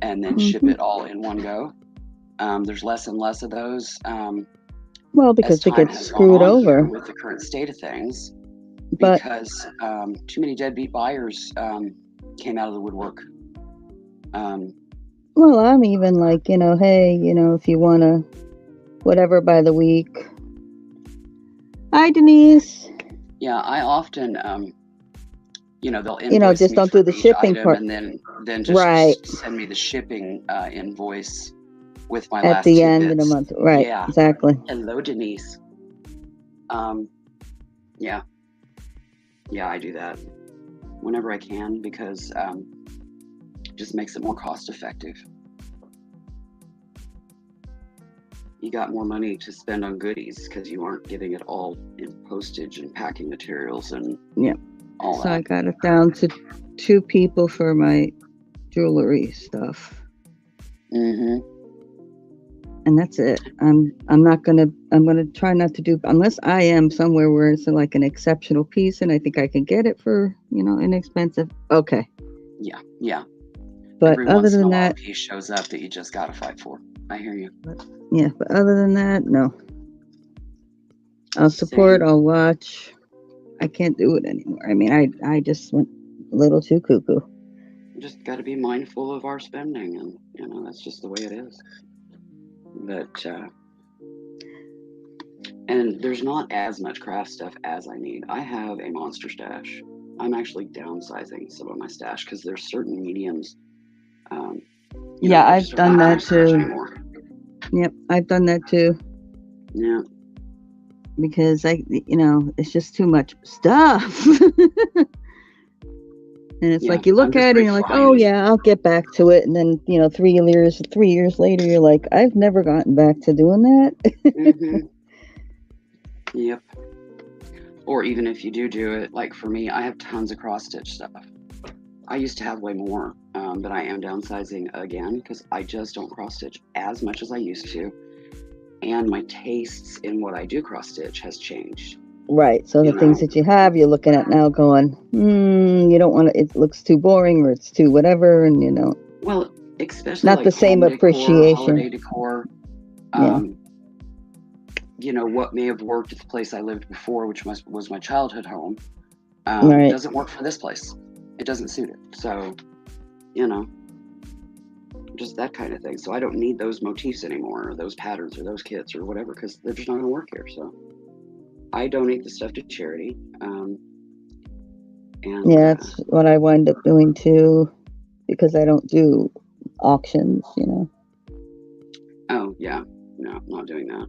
and then ship it all in one go. There's less and less of those. Well, because they get screwed over with the current state of things, because too many deadbeat buyers came out of the woodwork. Well, I'm even like, hey, if you want to, whatever by the week. Hi, Denise. Yeah, I often, they'll invoice just me don't for do the each shipping item, part, and then just send me the shipping invoice with my last at the 2 end bits. of the month. Right. Yeah. Exactly. Hello, Denise. Yeah, I do that whenever I can, because it just makes it more cost effective. You got more money to spend on goodies because you aren't getting it all in postage and packing materials and all that. So I got it down to 2 people for my jewelry stuff. Mm-hmm. And that's it. I'm gonna try not to do, unless I am somewhere where it's like an exceptional piece and I think I can get it for, inexpensive. Okay. Yeah. But every other once in than a while, that, a piece shows up that you just gotta fight for. I hear you. Yeah, but other than that, no. I'll support. Same. I'll watch. I can't do it anymore. I mean, I just went a little too cuckoo. You just got to be mindful of our spending, and that's just the way it is. But and there's not as much craft stuff as I need. I have a monster stash. I'm actually downsizing some of my stash because there's certain mediums. I've done that too. Yep, I've done that too. Yeah. Because it's just too much stuff. And it's like you look at it and you're like, oh yeah, I'll get back to it. And then, 3 years later, you're like, I've never gotten back to doing that. Mm-hmm. Yep. Or even if you do it, like for me, I have tons of cross stitch stuff. I used to have way more, but I am downsizing again because I just don't cross stitch as much as I used to. And my tastes in what I do cross stitch has changed. Right. So the things that you have, you're looking at now going, you don't want to, it looks too boring or it's too whatever. And, well, especially not like the same appreciation. Holiday decor. What may have worked at the place I lived before, which was my childhood home, right. Doesn't work for this place. It doesn't suit it. So, just that kind of thing. So I don't need those motifs anymore, or those patterns, or those kits, or whatever, because they're just not going to work here. So I donate the stuff to charity. That's what I wind up doing too, because I don't do auctions, Oh, yeah. No, I'm not doing that.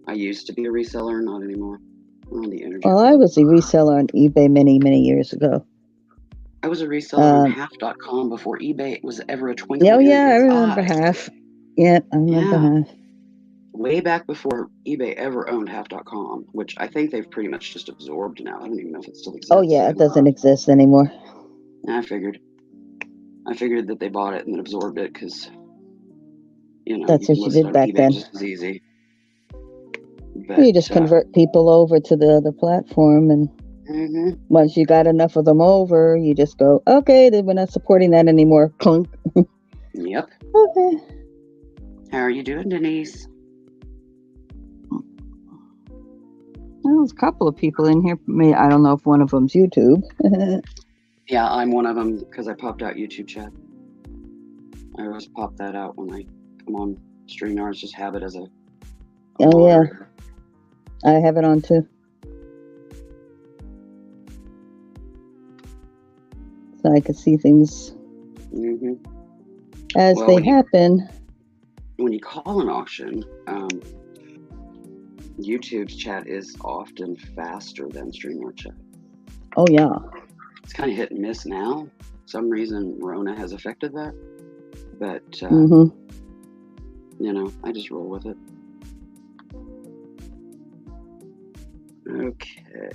I used to be a reseller, not anymore. On the energy. Well, I was a reseller on eBay many, many years ago. I was a reseller on half.com before eBay was ever a twinkle in its eye. I remember half. Yeah, I remember half. Way back before eBay ever owned half.com, which I think they've pretty much just absorbed now. I don't even know if it still exists. Oh, yeah, it doesn't exist anymore. I figured that they bought it and then absorbed it because, that's what you did back eBay then. Just as easy. But, you just convert people over to the other platform, and once you got enough of them over, you just go, okay, then we're not supporting that anymore. Clunk. Yep. Okay. How are you doing, Denise? Well, there's a couple of people in here. I don't know if one of them's YouTube. Yeah, I'm one of them because I popped out YouTube chat. I always pop that out when I come on StreamYards. Just have it as a moderator. Yeah, I have it on too. So I could see things as they happen. When you call an auction, YouTube's chat is often faster than StreamYard chat. Oh, yeah. It's kind of hit and miss now. For some reason, Rona has affected that. But, I just roll with it. Okay.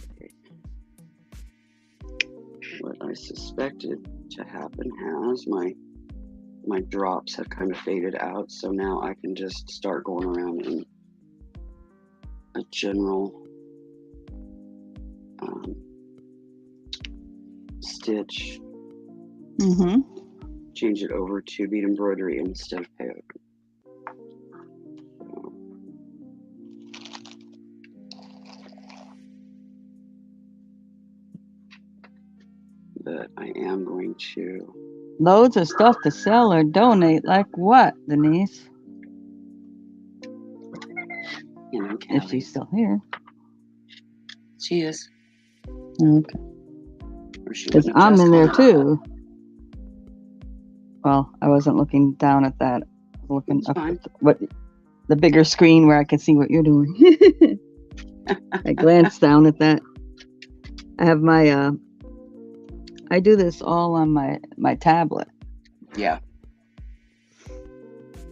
What I suspected to happen has my drops have kind of faded out, so now I can just start going around in a general stitch. Change it over to bead embroidery instead of peyote. but I am going to... Loads of stuff to sell or donate. Like what, Denise? You know, if she's still here. She is. Okay. Because I'm in there too. Well, I wasn't looking down at that. I was looking up at the bigger screen where I can see what you're doing. I glanced down at that. I have my I do this all on my tablet. Yeah.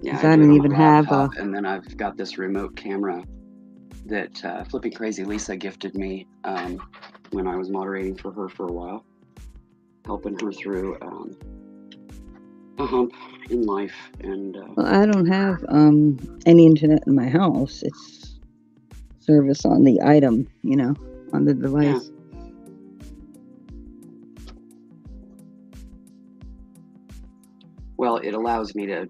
Yeah, I don't even have and then I've got this remote camera that Flippy Crazy Lisa gifted me when I was moderating for her for a while, helping her through a hump in life. And well, I don't have any internet in my house. It's service on the item, you know, on the device. Yeah. Well, it allows me to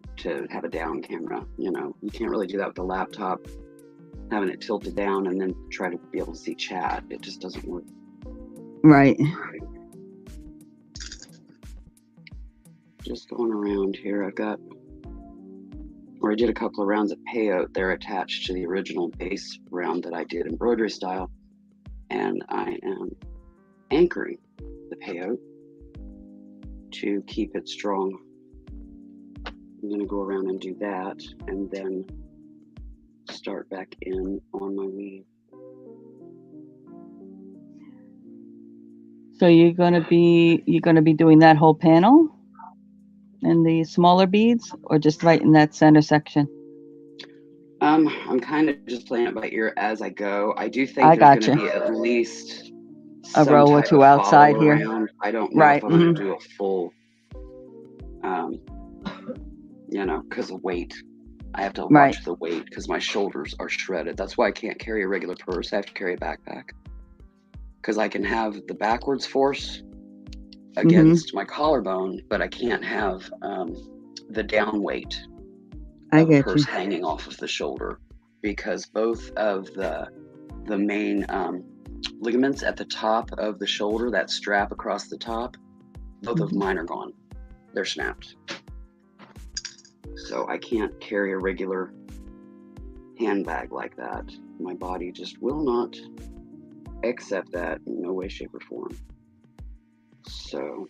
have a down camera. You know, you can't really do that with the laptop, having it tilted down and then try to be able to see chat. It just doesn't work. Right. Just going around here, I did a couple of rounds of payout. They're attached to the original base round that I did embroidery style, and I am anchoring the payout to keep it strong. I'm going to go around and do that, and then start back in on my weave. So you're gonna be doing that whole panel and the smaller beads, or just right in that center section? I'm kind of just playing it by ear as I go. I do think there's going to be at least a row or two outside here. I don't know if I'm going to do a full, you know, because of weight. I have to watch the weight because my shoulders are shredded. That's why I can't carry a regular purse. I have to carry a backpack because I can have the backwards force against my collarbone, but I can't have the down weight of the purse hanging off of the shoulder, because both of the main ligaments at the top of the shoulder, that strap across the top, both of mine are gone. They're snapped. So I can't carry a regular handbag like that. My body just will not accept that in no way, shape, or form. So,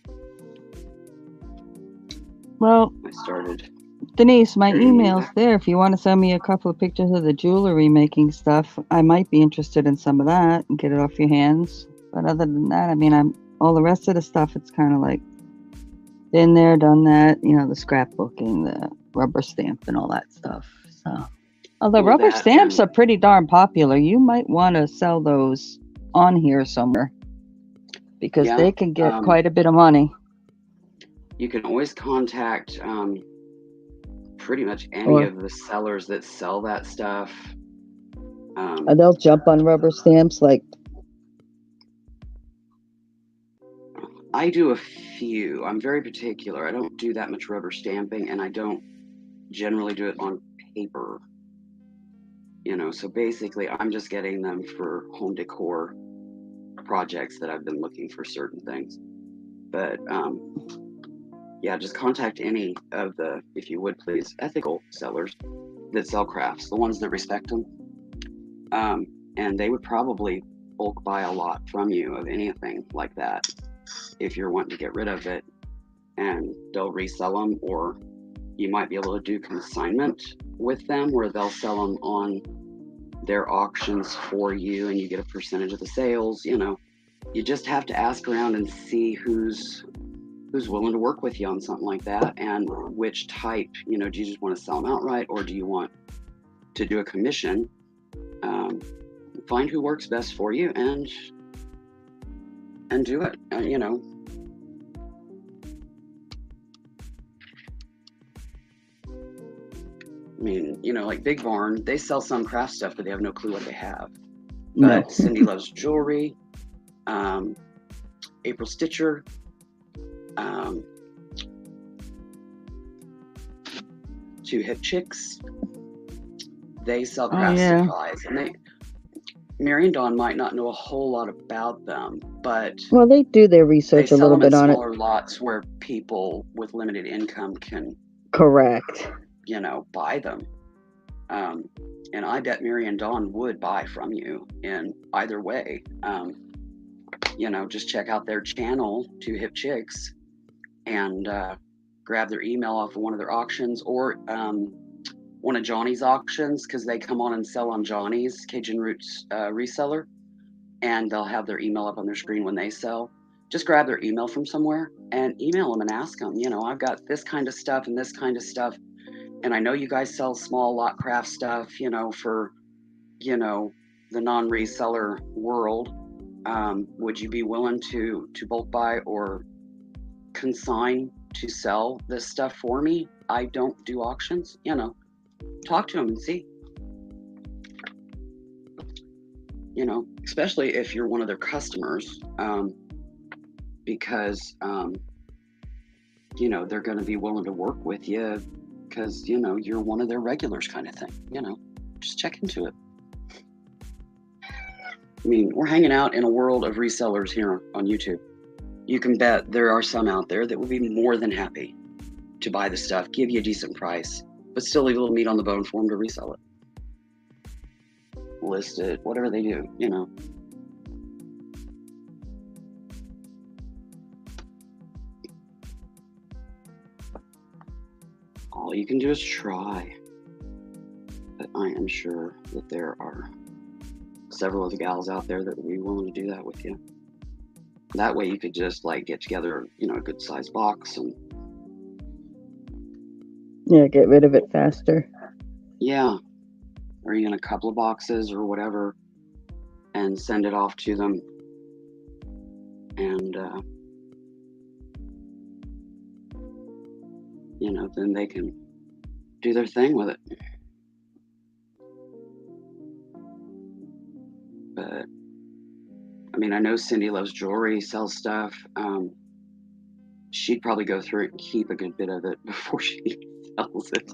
well, I started. Denise, my email's there. If you want to send me a couple of pictures of the jewelry making stuff, I might be interested in some of that and get it off your hands. But other than that, I mean, all the rest of the stuff, it's kind of like been there, done that. You know, the scrapbooking, the rubber stamp, and all that stuff. So, although rubber stamps are pretty darn popular, you might want to sell those on here somewhere, because they can get quite a bit of money. You can always contact pretty much any of the sellers that sell that stuff. They'll jump on rubber stamps. Like, I do a few. I'm very particular. I don't do that much rubber stamping, and I don't generally do it on paper. You know, so basically I'm just getting them for home decor projects that I've been looking for certain things. But yeah, just contact any of the, if you would please, ethical sellers that sell crafts, the ones that respect them. And they would probably bulk buy a lot from you of anything like that if you're wanting to get rid of it, and they'll resell them, or you might be able to do consignment with them where they'll sell them on their auctions for you and you get a percentage of the sales. You know, you just have to ask around and see who's willing to work with you on something like that, and which type. You know, do you just want to sell them outright, or do you want to do a commission? Find who works best for you and do it. You know, I mean, you know, like Big Barn, they sell some craft stuff, but they have no clue what they have. But Cindy Loves Jewelry, April Stitcher, Two Hip Chicks, they sell craft supplies, and Mary and Dawn might not know a whole lot about them, but well, they do their research a little bit on it. They sell them in smaller lots where people with limited income can, correct, buy them. And I bet Mary and Dawn would buy from you in either way. Just check out their channel, Two Hip Chicks, and grab their email off of one of their auctions, or one of Johnny's auctions, because they come on and sell on Johnny's Cajun Roots reseller, and they'll have their email up on their screen when they sell. Just grab their email from somewhere and email them and ask them, I've got this kind of stuff and this kind of stuff, and I know you guys sell small lot craft stuff, for, the non-reseller world. Would you be willing to bulk buy or consign to sell this stuff for me? I don't do auctions. Talk to them and see. Especially if you're one of their customers, because they're going to be willing to work with you because you're one of their regulars, kind of thing. Just check into it. I mean, we're hanging out in a world of resellers here on YouTube. You can bet there are some out there that would be more than happy to buy the stuff, give you a decent price, but still leave a little meat on the bone for them to resell it. List it, whatever they do, All you can do is try. But I am sure that there are several of the gals out there that would be willing to do that with you. That way you could just get together, a good size box and get rid of it faster. Yeah. Or even a couple of boxes or whatever, and send it off to them. And, then they can do their thing with it. But, I mean, I know Cindy Loves Jewelry sells stuff. She'd probably go through it and keep a good bit of it before she sells it,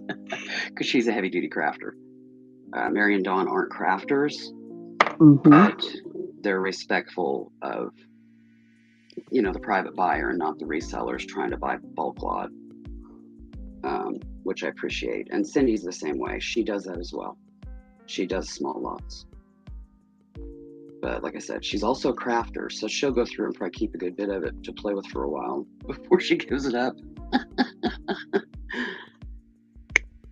because she's a heavy-duty crafter. Mary and Dawn aren't crafters, but they're respectful of, the private buyer and not the resellers trying to buy bulk lot, which I appreciate. And Cindy's the same way. She does that as well. She does small lots. But like I said, she's also a crafter, so she'll go through and probably keep a good bit of it to play with for a while before she gives it up.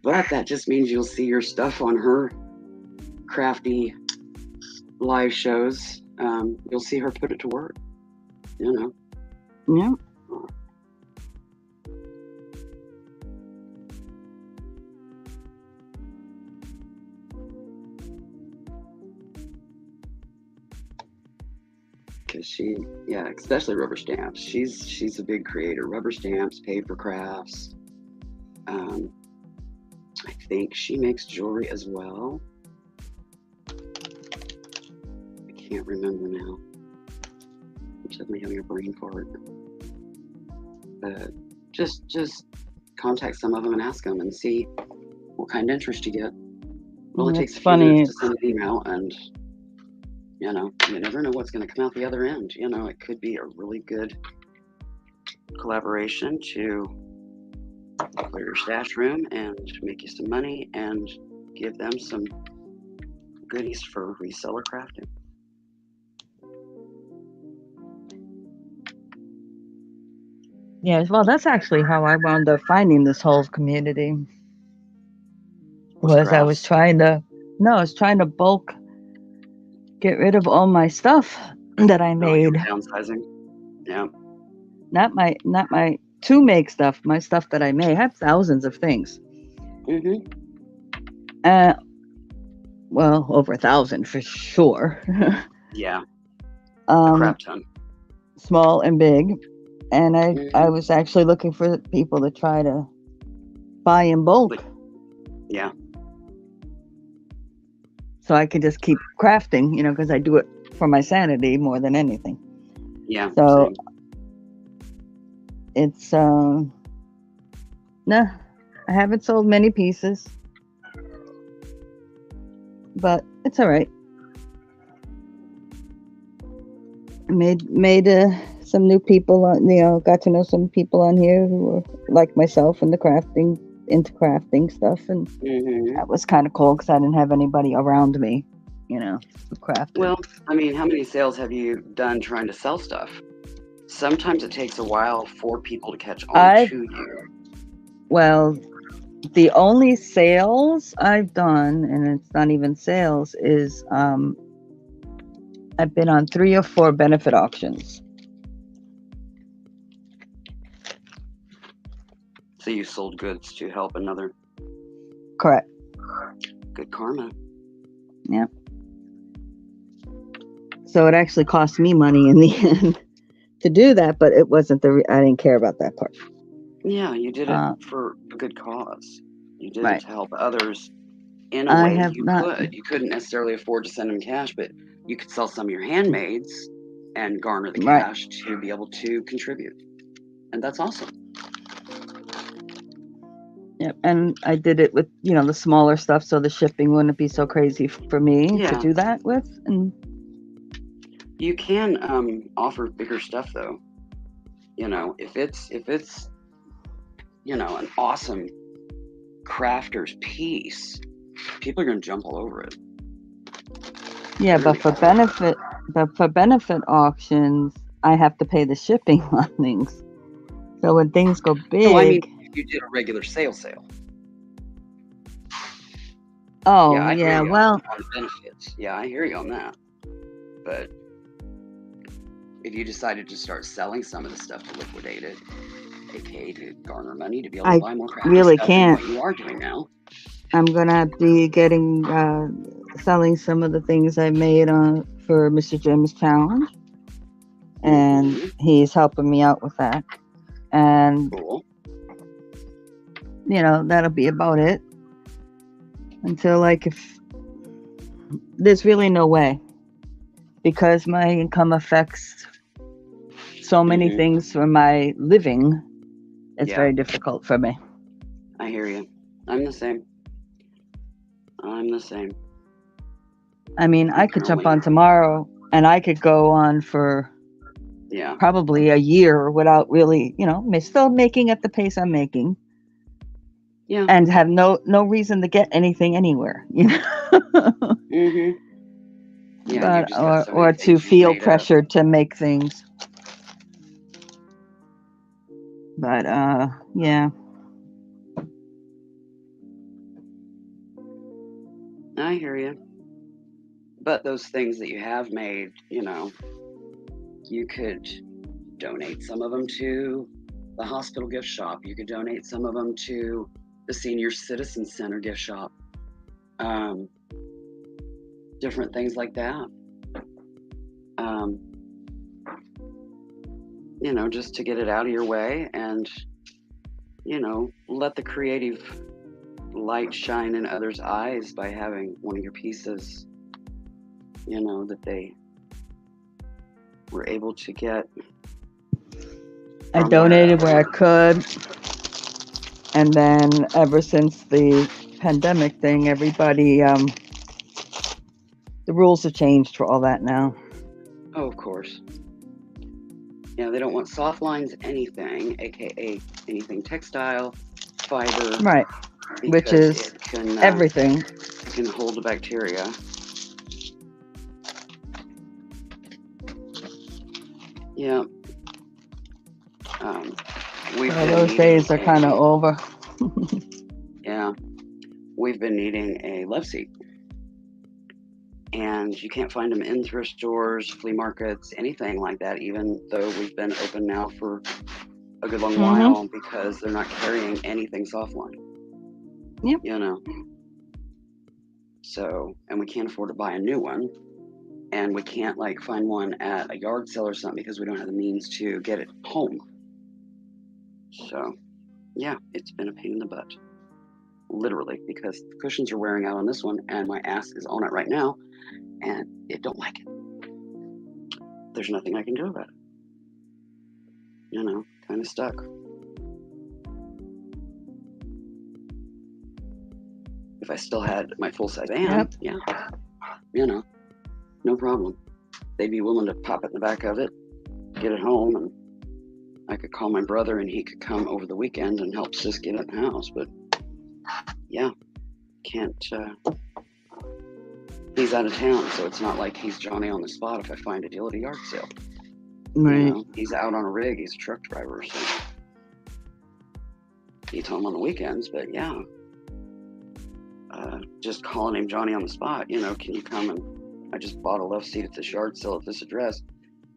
But that just means you'll see your stuff on her crafty live shows. You'll see her put it to work, Yeah. Because especially rubber stamps. She's a big creator. Rubber stamps, paper crafts. I think she makes jewelry as well. I can't remember now. I'm suddenly having a brain fart. But just contact some of them and ask them and see what kind of interest you get. Well, it takes a few minutes to send an email, and you never know what's going to come out the other end. It could be a really good collaboration to clear your stash room and make you some money and give them some goodies for reseller crafting. Yeah, well, that's actually how I wound up finding this whole community. I was trying to bulk get rid of all my stuff that I made. Downsizing. Yeah. Not my to make stuff, my stuff that I made. I have thousands of things. Well, over 1,000 for sure. Yeah. A crap ton. Small and big. And I was actually looking for people to try to buy in bulk. Yeah. So I could just keep crafting, because I do it for my sanity more than anything. Yeah. So same. It's I haven't sold many pieces, but it's all right. made some new people. Got to know some people on here who were like myself into crafting stuff, and that was kind of cool because I didn't have anybody around me, who crafted. Well, I mean, how many sales have you done trying to sell stuff? Sometimes it takes a while for people to catch on to you. Well, the only sales I've done, and it's not even sales, is I've been on 3 or 4 benefit auctions. So you sold goods to help another? Correct. Good karma. Yeah. So it actually cost me money in the end to do that, but it wasn't I didn't care about that part. Yeah, you did it for a good cause. You did it to help others in a way you could. You couldn't necessarily afford to send them cash, but you could sell some of your handmaids and garner the cash to be able to contribute. And that's awesome. Yep, and I did it with, the smaller stuff, so the shipping wouldn't be so crazy for me to do that with. And you can offer bigger stuff, though. If it's an awesome crafter's piece, people are going to jump all over it. Yeah, but for benefit auctions, I have to pay the shipping on things. So when things go big, no, I mean, if you did a regular sale. Oh, well, on the benefits. Yeah, I hear you on that. But if you decided to start selling some of the stuff to liquidate it, aka to garner money to be able to buy more crafty really stuff, can't. What you are doing now. I'm gonna have to be selling some of the things I made for Mr. Jim's challenge, and he's helping me out with that. And cool. That'll be about it until if there's really no way, because my income affects so many things for my living. It's very difficult for me. I hear you. I'm the same. I mean, I could jump on tomorrow and I could go on for probably a year without really, still making at the pace I'm making. Yeah. And have no reason to get anything anywhere, Yeah, but, or to feel pressured to make things. But yeah. I hear you. But those things that you have made, you could donate some of them to the hospital gift shop. You could donate some of them to the Senior Citizen Center gift shop. Different things like that. Just to get it out of your way and, let the creative light shine in others' eyes by having one of your pieces, that they were able to get. I donated where I could. And then ever since the pandemic thing, everybody, the rules have changed for all that now. Oh, of course. Yeah, they don't want soft lines anything, aka anything textile, fiber. Right. Which is everything. It can hold the bacteria. Yeah. Those days are kind of over. Yeah. We've been needing a love seat. And you can't find them in thrift stores, flea markets, anything like that, even though we've been open now for a good long while, because they're not carrying anything softline. Yep. So, and we can't afford to buy a new one. And we can't find one at a yard sale or something because we don't have the means to get it home. So, yeah, it's been a pain in the butt. Literally, because the cushions are wearing out on this one and my ass is on it right now and it don't like it. There's nothing I can do about it. Kind of stuck. If I still had my full-size van, no problem. they'd be willing to pop it in the back of it, get it home, and I could call my brother and he could come over the weekend and help Sis get it in the house. But yeah, can't. He's out of town, so it's not like he's Johnny on the spot if I find a deal at a yard sale. Right. You know, he's out on a rig. He's a truck driver, so he's home on the weekends. But yeah, just calling him Johnny on the spot. You know, can you come and I just bought a love seat at this yard sale at this address.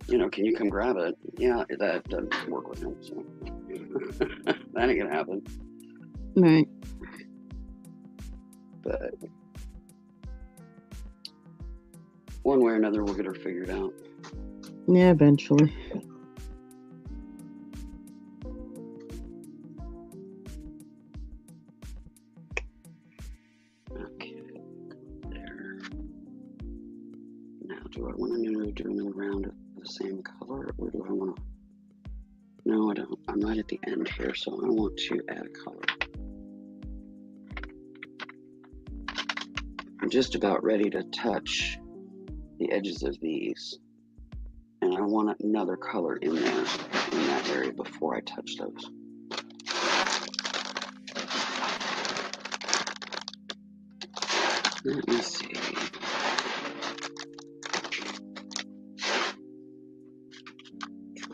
You know, can you come grab it? Yeah, that doesn't work with him. So that ain't gonna happen. Right. But one way or another, we'll get her figured out. Yeah, eventually. Okay, there. Now, do I want to do them around the same color, or do I want to? No, I don't. I'm right at the end here, so I want to add a color. I'm just about ready to touch the edges of these, and I want another color in there, in that area, before I touch those. Let me see.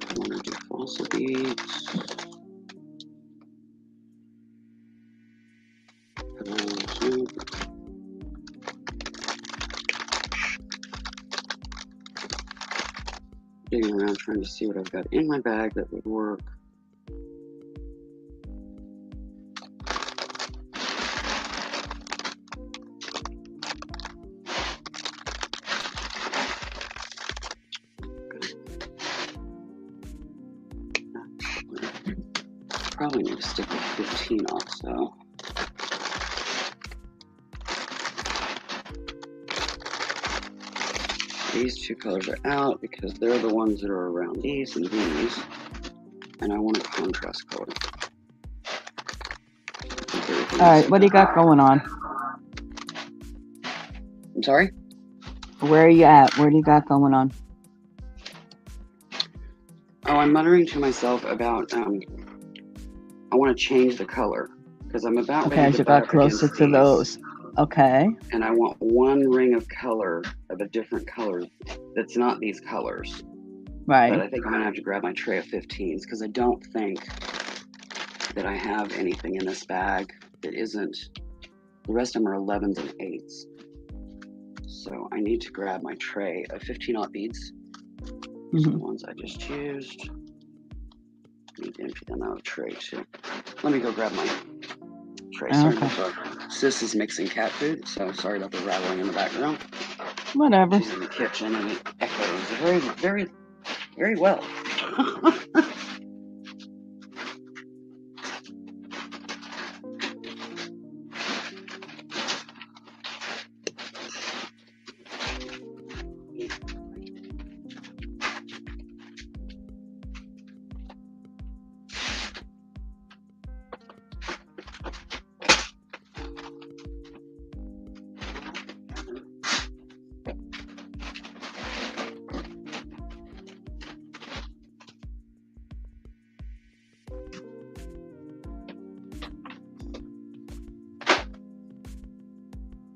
I want to do fossil beads. Digging around trying to see what I've got in my bag that would work. Probably need to stick with 15 also. These two colors are out because they're the ones that are around these and these, and I want a contrast color. All right, what do you got going on? I'm sorry? Where are you at? What do you got going on? Oh, I'm muttering to myself about, I want to change the color because I'm about ready to as you got closer to those. Okay. And I want one ring of color of a different color that's not these colors. Right. But I think I'm going to have to grab my tray of 15s because I don't think that I have anything in this bag that isn't. The rest of them are 11s and 8s. So I need to grab my tray of 15-aught beads. These are the ones I just used. I need to empty them out of the tray too. Let me go grab my tray. Sorry about that. Sis is mixing cat food, so sorry about the rattling in the background. Whatever. She's in the kitchen and it echoes very, very, very well.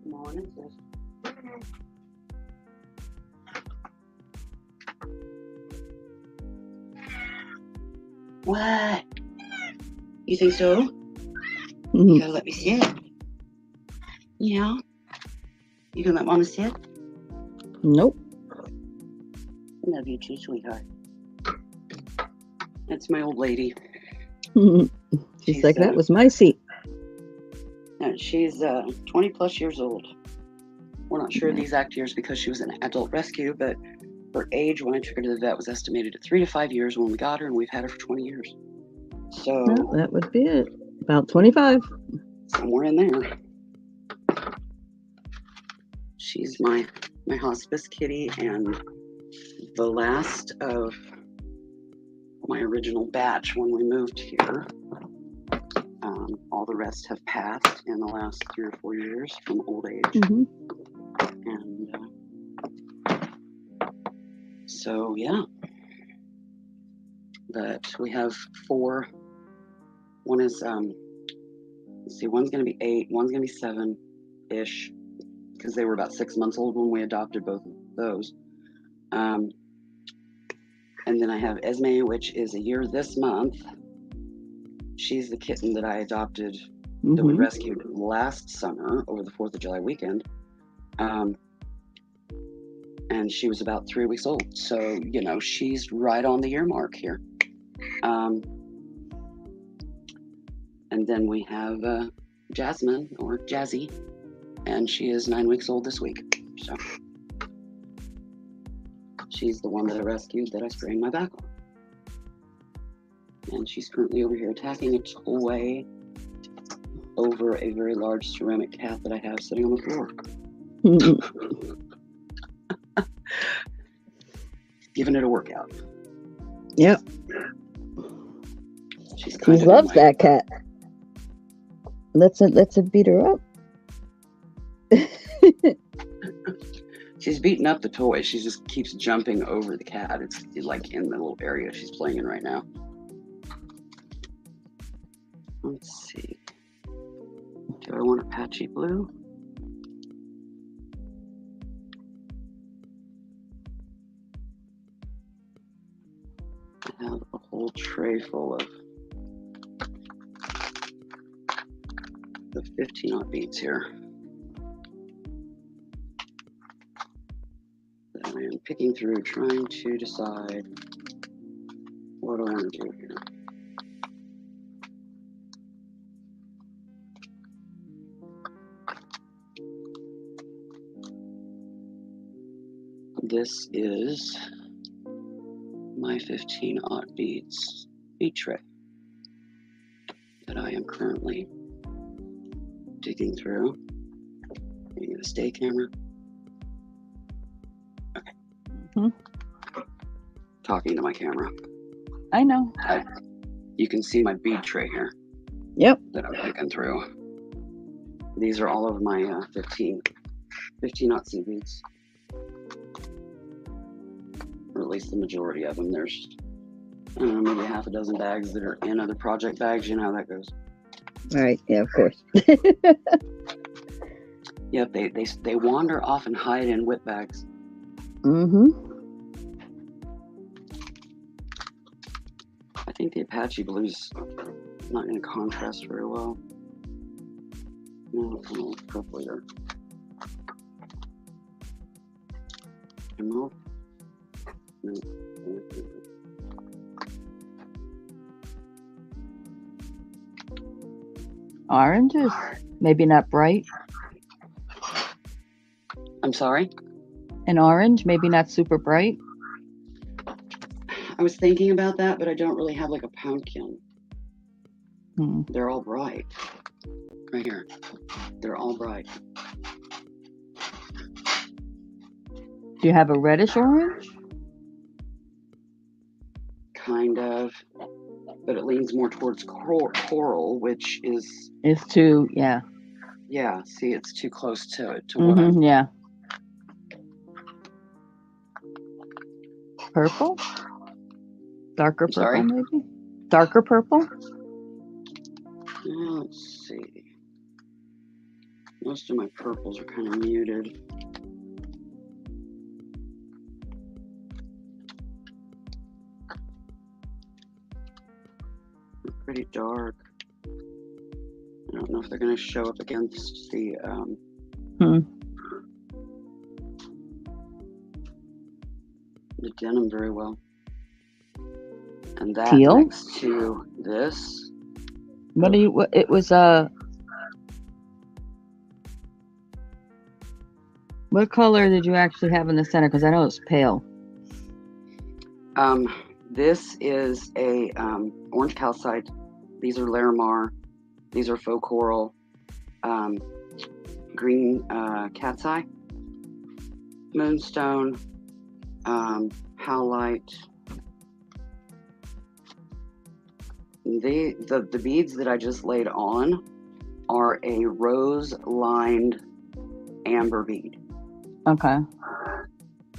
Morning, sis. What? You think so? You gotta let me sit. Yeah. You gonna let Mama sit? Nope. I love you too, sweetheart. That's my old lady. She's like, that was my seat. She's 20 plus years old. We're not sure the exact years because she was an adult rescue, but her age when I took her to the vet was estimated at 3 to 5 years when we got her, and we've had her for 20 years. So well, that would be it. About 25. Somewhere in there. She's my hospice kitty and the last of my original batch when we moved here. All the rest have passed in the last 3 or 4 years from old age. And So yeah, but we have 4. One is let's see, one's going to be 8, one's going to be 7-ish, because they were about 6 months old when we adopted both of those. And then I have Esme, which is a year this month. She's the kitten that I adopted, that we rescued last summer over the 4th of July weekend. And she was about 3 weeks old. So, you know, she's right on the year mark here. And then we have Jasmine, or Jazzy, and she is 9 weeks old this week. So she's the one that I rescued that I sprained my back on. And she's currently over here attacking a toy over a very large ceramic cat that I have sitting on the floor. Giving it a workout. Yep. She loves that cat. Let's beat her up. She's beating up the toy. She just keeps jumping over the cat. It's like in the little area she's playing in right now. Let's see. Do I want a patchy blue? I have a whole tray full of the 15-aught beads here that I am picking through, trying to decide what I want to do here. This is my 15-aught beads bead tray that I am currently digging through. Can you get a stay camera? Okay. Talking to my camera. I know. You can see my bead tray here. Yep. That I'm picking through. These are all of my 15-aught sea beads. Or at least the majority of them. There's, I don't know, maybe half a dozen bags that are in other project bags. You know how that goes. Right. Yeah, of course. Yep, they wander off and hide in whip bags. I think the Apache blue's not going to contrast very well. No, it's a little purplier. Emerald? No. Orange is maybe not bright. I'm sorry? An orange, maybe not super bright. I was thinking about that, but I don't really have like a pumpkin. They're all bright. Right here. They're all bright. Do you have a reddish orange? Kind of. But it leans more towards coral, which is... It's too, yeah. Yeah, see, it's too close to it. To what I'm... Yeah. Purple? Darker purple, sorry? maybe? Darker purple? Let's see. Most of my purples are kind of muted. They're pretty dark. I don't know if they're going to show up against the denim very well. And that teal? Next to this. What do you? It was what color did you actually have in the center? Because I know it's pale. This is a orange calcite. These are Larimar. These are faux coral. Green cat's eye. Moonstone. Howlite. The beads that I just laid on are a rose lined amber bead. Okay.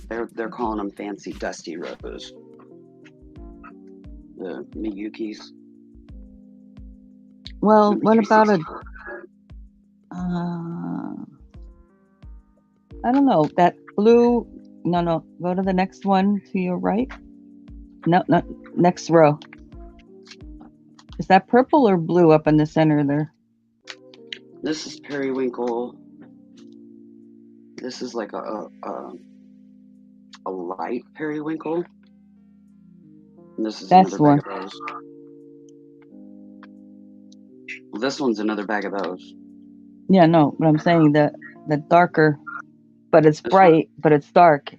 They're calling them fancy dusty rose. The Miyukis. Well, Number what about 364. I don't know, that blue. No, go to the next one to your right. No, next row. Is that purple or blue up in the center there? This is periwinkle. This is like a light periwinkle. And this is That's another bag one. of those. Well, this one's another bag of those. Yeah, no, but I'm saying the darker, but it's bright, but it's dark.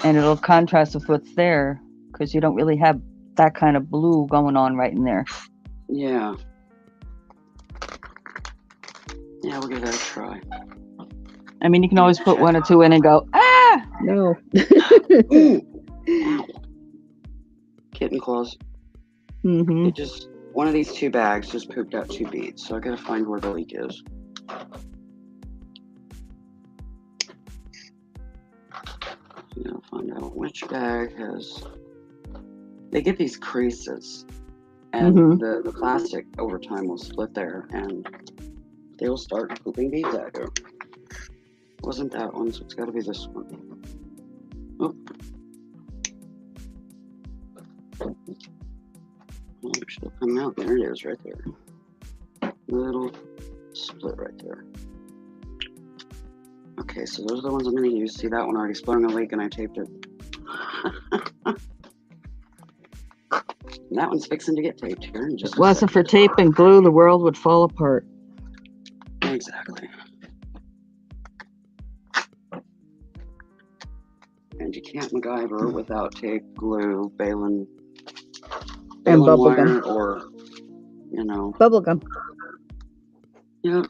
And it'll contrast with what's there, because you don't really have that kind of blue going on right in there. Yeah. Yeah, we'll give that a try. I mean, you can always put 1 or 2 in and go, no. Ow. Kitten claws. Mm-hmm. One of these 2 bags just pooped out 2 beads, so I gotta find where the leak is. I'm gonna find out which bag has. They get these creases, and the plastic over time will split there, and they will start pooping beads out here. Wasn't that one, so it's got to be this one. Oh, they're still coming out. There it is, right there. Little split right there. Okay, so those are the ones I'm going to use. See, that one already split on a leak, and I taped it. And that one's fixing to get taped here in just a Wasn't second. for tape and glue, the world would fall apart. Exactly. And you can't MacGyver without tape, glue, balun And bubble wire, gum. or, you know. Bubble gum. Yeah.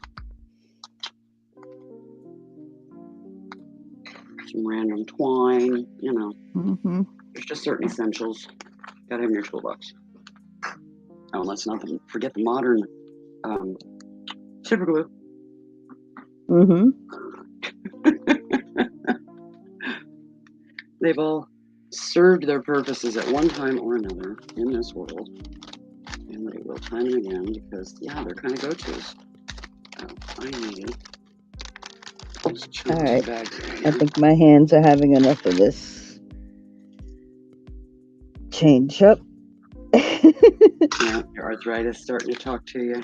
Some random twine, you know. Mm-hmm. There's just certain essentials. Gotta have in your toolbox. Oh, and let's not forget the modern super glue. Mm-hmm. They've all served their purposes at one time or another in this world. And they will time and again because, yeah, they're kind of go-tos. Oh, I need it. All right. I think my hands are having enough of this. Change up. Yeah, your arthritis starting to talk to you.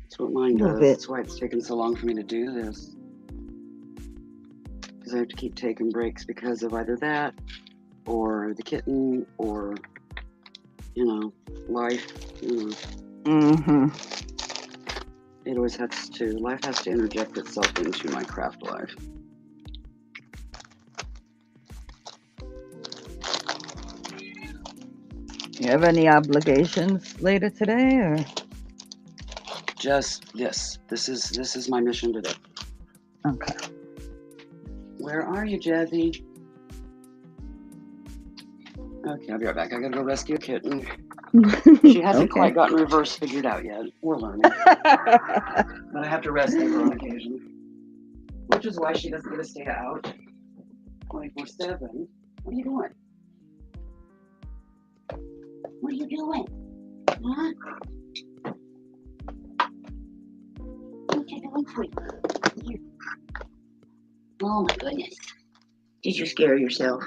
That's what mine does. That's why it's taken so long for me to do this. Because I have to keep taking breaks because of either that, or the kitten, or, you know, life. You know. Mm-hmm. It always has to, life has to interject itself into my craft life. You have any obligations later today, or? Just this. This is my mission today. Okay. Where are you, Jazzy? Okay, I'll be right back. I gotta go rescue a kitten. She hasn't quite gotten reverse figured out yet. We're learning. But I have to rescue her on occasion. Which is why she doesn't get to stay out 24/7. What are you doing? What are you doing? Huh? What you doing, sweetie? Oh my goodness. Did you scare yourself?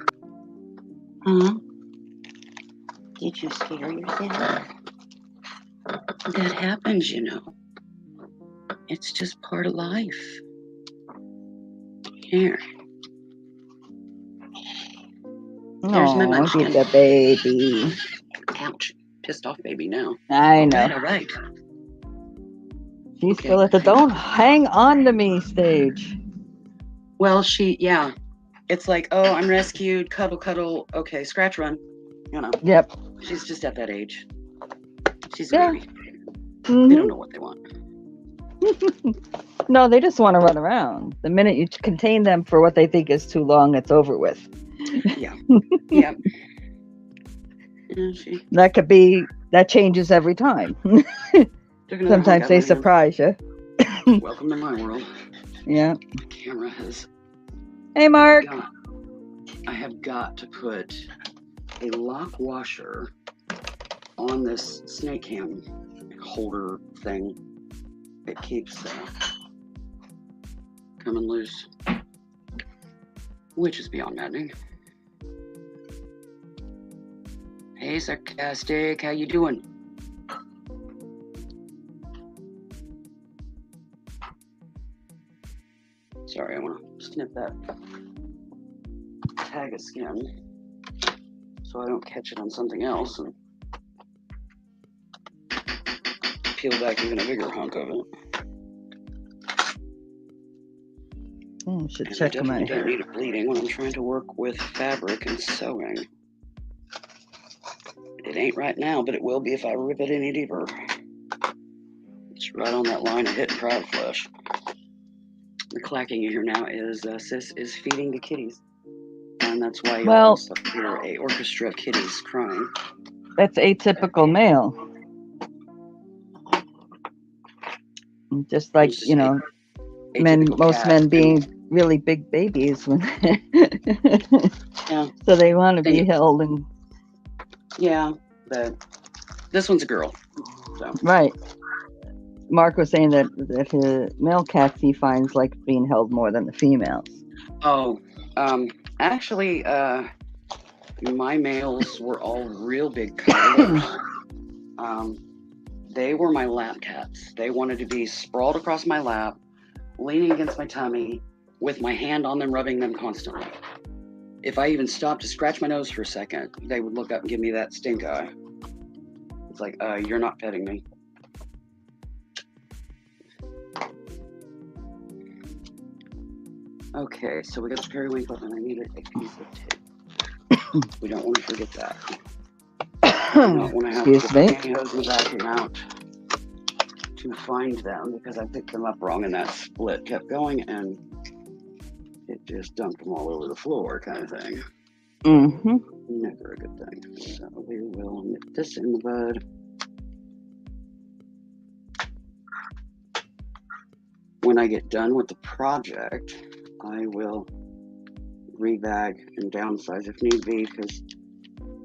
Huh? Did you scare yourself? That happens, you know. It's just part of life. Here. There's my munchkin. The baby. Ouch. Pissed off baby now. I know. All right. She's still at the don't hang on to me stage. Well, yeah. It's like, oh, I'm rescued, cuddle, okay, scratch run. You know. Yep. She's just at that age. She's a baby. Mm-hmm. They don't know what they want. No, they just want to run around. The minute you contain them for what they think is too long, it's over with. Yeah. Yeah. That changes every time. Sometimes they surprise you. Welcome to my world. Yeah. The camera has... Hey, Mark. I have got to put a lock washer on this snake ham holder thing. It keeps coming loose, which is beyond maddening. Hey, Sarcastic, how you doing? Sorry, I want to snip that tag of skin so I don't catch it on something else and peel back even a bigger hunk of it. Oh, should check my... I don't need it bleeding when I'm trying to work with fabric and sewing. It ain't right now, but it will be if I rip it any deeper. It's right on that line of hitting crowd flesh. The clacking you hear now is Sis is feeding the kitties. And that's why you also hear a orchestra of kitties crying. That's atypical male. Just like, you know, most men being really big babies when yeah. So they want to be held and... Yeah, but this one's a girl. So. Right. Mark was saying that his male cats he finds like being held more than the females. Oh, actually, my males were all real big cuddlers. They were my lap cats. They wanted to be sprawled across my lap, leaning against my tummy, with my hand on them, rubbing them constantly. If I even stopped to scratch my nose for a second, they would look up and give me that stink eye. It's like, you're not petting me. Okay, so we got the periwinkle, and I needed a piece of tape. We don't want to forget that. We don't want to have to get the pantyhose and vacuum out to find them because I picked them up wrong and that split kept going and it just dumped them all over the floor kind of thing. Mm-hmm. Never a good thing. So we will nip this in the bud. When I get done with the project, I will rebag and downsize if need be, because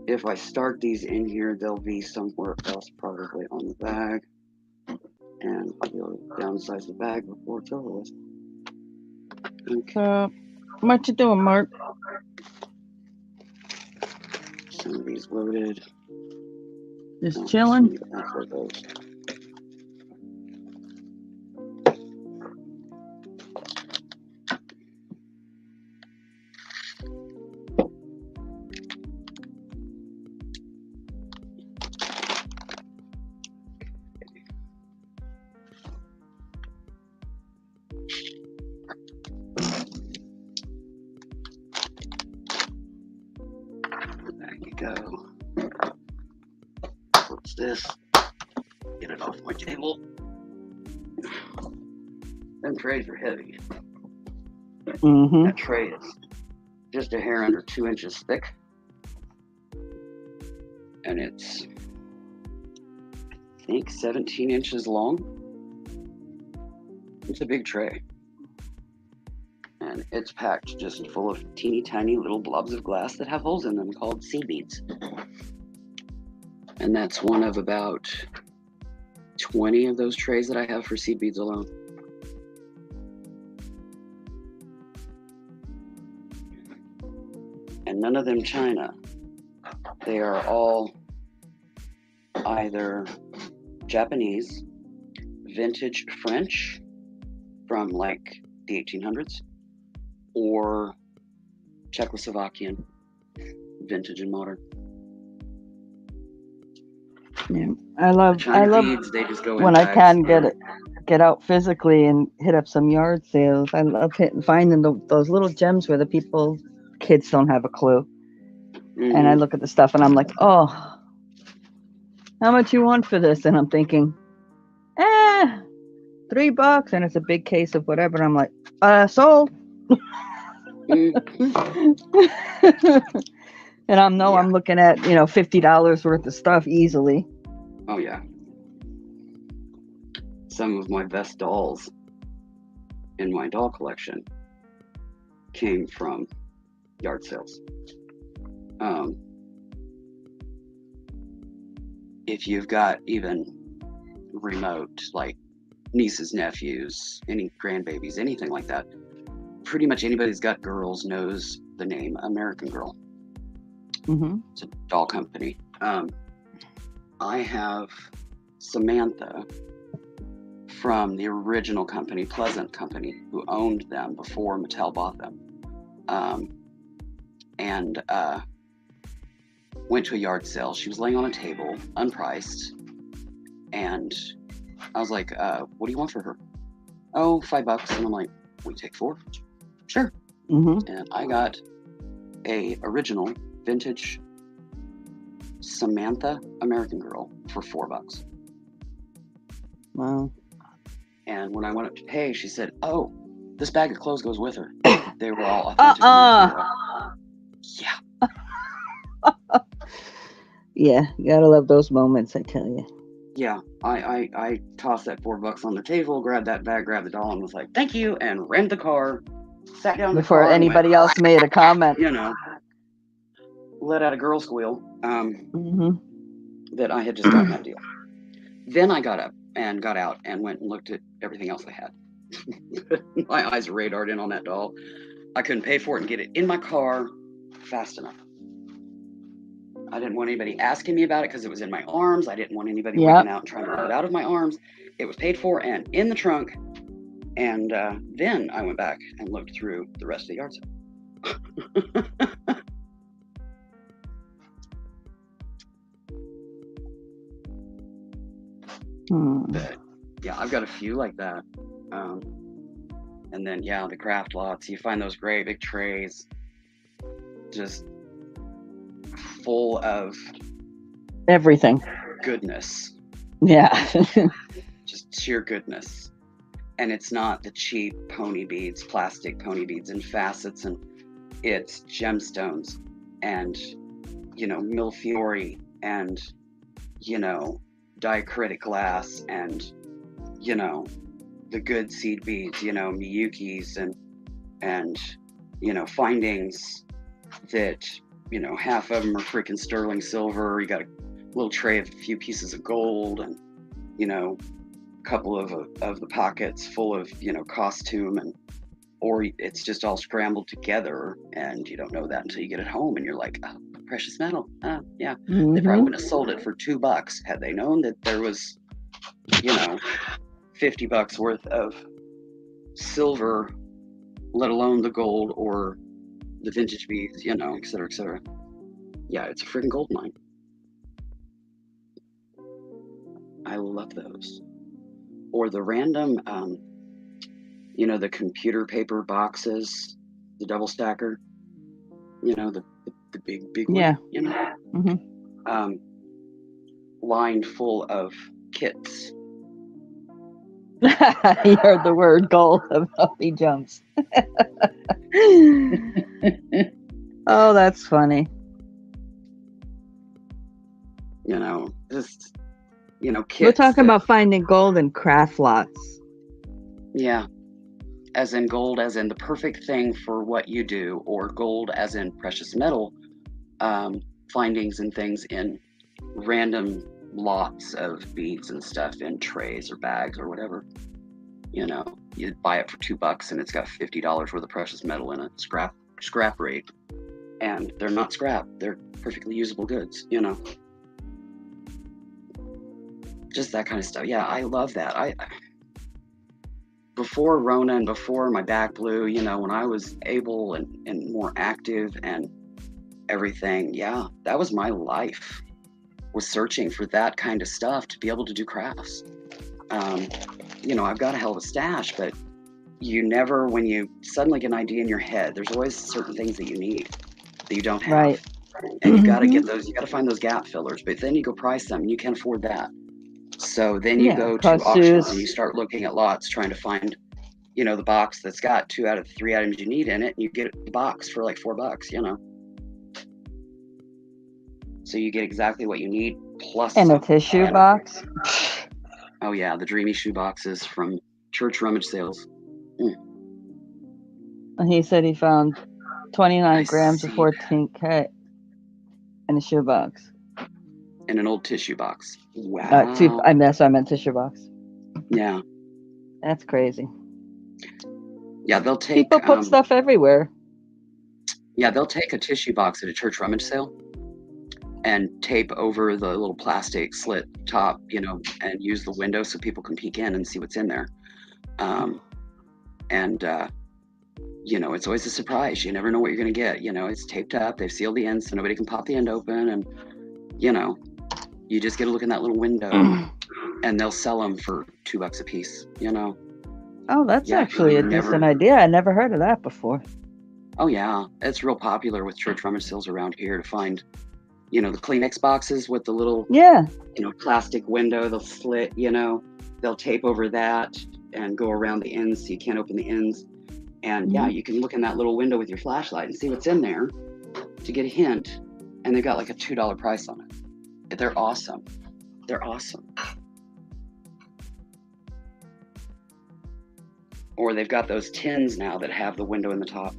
if I start these in here, they'll be somewhere else, probably on the bag, and we'll downsize the bag before it's over with. Okay. What you doing, Mark? Some of these loaded. Just chilling. Go. What's this? Get it off my table. Them trays are heavy. Mm-hmm. That tray is just a hair under 2 inches thick. And it's, I think, 17 inches long. It's a big tray. And it's packed just full of teeny tiny little blobs of glass that have holes in them called seed beads. And that's one of about 20 of those trays that I have for seed beads alone. And none of them China. They are all either Japanese, vintage French from like the 1800s, or Czechoslovakian, vintage and modern. Yeah, I love beads, they just go when I can get out physically and hit up some yard sales. I love finding those little gems where the kids don't have a clue. Mm-hmm. And I look at the stuff and I'm like, oh, how much you want for this? And I'm thinking, $3, and it's a big case of whatever. And I'm like, sold. And I'm looking at, $50 worth of stuff easily. Oh yeah. Some of my best dolls in my doll collection came from yard sales. If you've got even remote, like nieces, nephews, any grandbabies, anything like that, pretty much anybody who's got girls knows the name American Girl. Mm-hmm. It's a doll company. I have Samantha from the original company, Pleasant Company, who owned them before Mattel bought them. And went to a yard sale. She was laying on a table, unpriced. And I was like, what do you want for her? Oh, $5. And I'm like, we take 4? Sure. Mm-hmm. And I got a original vintage Samantha American Girl for $4. Wow. And when I went up to pay, she said, oh, this bag of clothes goes with her. They were all authentic American Girl. Yeah. Yeah, you gotta love those moments, I tell you. Yeah, I tossed that $4 on the table, grabbed that bag, grabbed the doll, and was like, thank you, and ran the car, sat down before the car anybody else made a comment. You know, let out a girl squeal that I had just gotten that deal. Then I got up and got out and went and looked at everything else I had. My eyes radared in on that doll. I couldn't pay for it and get it in my car fast enough. I didn't want anybody asking me about it because it was in my arms. I didn't want anybody wigging out and trying to rip it out of my arms. It was paid for and in the trunk. And then I went back and looked through the rest of the yard sale. But, yeah, I've got a few like that. And then, yeah, the craft lots. You find those great big trays just full of everything. Goodness. Yeah. Just sheer goodness. And it's not the cheap pony beads, plastic pony beads and facets, and it's gemstones and, millefiori and, diacritic glass and, the good seed beads, Miyukis and, findings that, half of them are freaking sterling silver. You got a little tray of a few pieces of gold and, a couple of the pockets full of, costume or it's just all scrambled together and you don't know that until you get it home and you're like, oh, precious metal. Yeah. They probably wouldn't have sold it for $2 had they known that there was, $50 worth of silver, let alone the gold or the vintage beads, et cetera, et cetera. Yeah, it's a freaking gold mine. I love those. Or the random, the computer paper boxes, the double stacker, the big one, lined full of kits. You heard the word gold of Huffy Jumps. Oh, that's funny. Kits. We're talking about finding gold in craft lots. Yeah. As in gold, as in the perfect thing for what you do, or gold as in precious metal findings and things in random lots of beads and stuff in trays or bags or whatever. You buy it for $2 and it's got $50 worth of precious metal in it, scrap rate. And they're not scrap, they're perfectly usable goods, Just that kind of stuff. Yeah, I love that. Before Rona and before my back blew, when I was able and more active and everything, yeah, that was my life, was searching for that kind of stuff to be able to do crafts. I've got a hell of a stash, but you never, when you suddenly get an idea in your head, there's always certain things that you need that you don't have. Right. And you got to get those, you got to find those gap fillers, but then you go price them and you can't afford that. So then you go to auctions and you start looking at lots, trying to find, the box that's got 2 out of the 3 items you need in it, and you get the box for like $4, So you get exactly what you need plus and a tissue box. Oh yeah, the dreamy shoe boxes from church rummage sales. And he said he found 29 grams of 14K in a shoebox. In an old tissue box. Wow. That's what I meant, tissue box. Yeah. That's crazy. Yeah, they'll take... People put stuff everywhere. Yeah, they'll take a tissue box at a church rummage sale and tape over the little plastic slit top, and use the window so people can peek in and see what's in there. It's always a surprise. You never know what you're going to get. It's taped up. They've sealed the end so nobody can pop the end open. And, you just get a look in that little window and they'll sell them for $2 a piece, Oh, that's actually a decent idea. I never heard of that before. Oh, yeah. It's real popular with church rummage sales around here to find, the Kleenex boxes with the little, plastic window, they'll slit, they'll tape over that and go around the ends so you can't open the ends. And you can look in that little window with your flashlight and see what's in there to get a hint. And they've got like a $2 price on it. They're awesome. They're awesome. Or they've got those tins now that have the window in the top,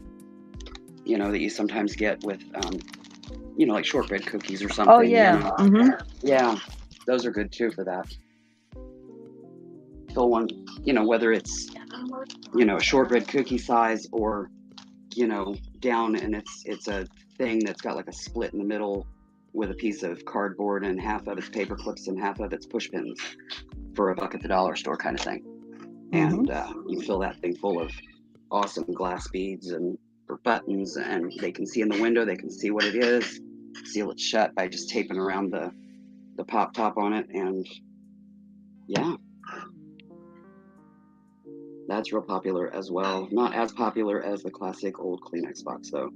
that you sometimes get with, like shortbread cookies or something. Oh, yeah. Yeah, those are good too for that. Fill one, whether it's, a shortbread cookie size or, down and it's a thing that's got like a split in the middle with a piece of cardboard and half of it's paper clips and half of it's push pins for $1 at the dollar store kind of thing. And you fill that thing full of awesome glass beads and or buttons, and they can see in the window, they can see what it is, seal it shut by just taping around the pop top on it. And that's real popular as well. Not as popular as the classic old Kleenex box though.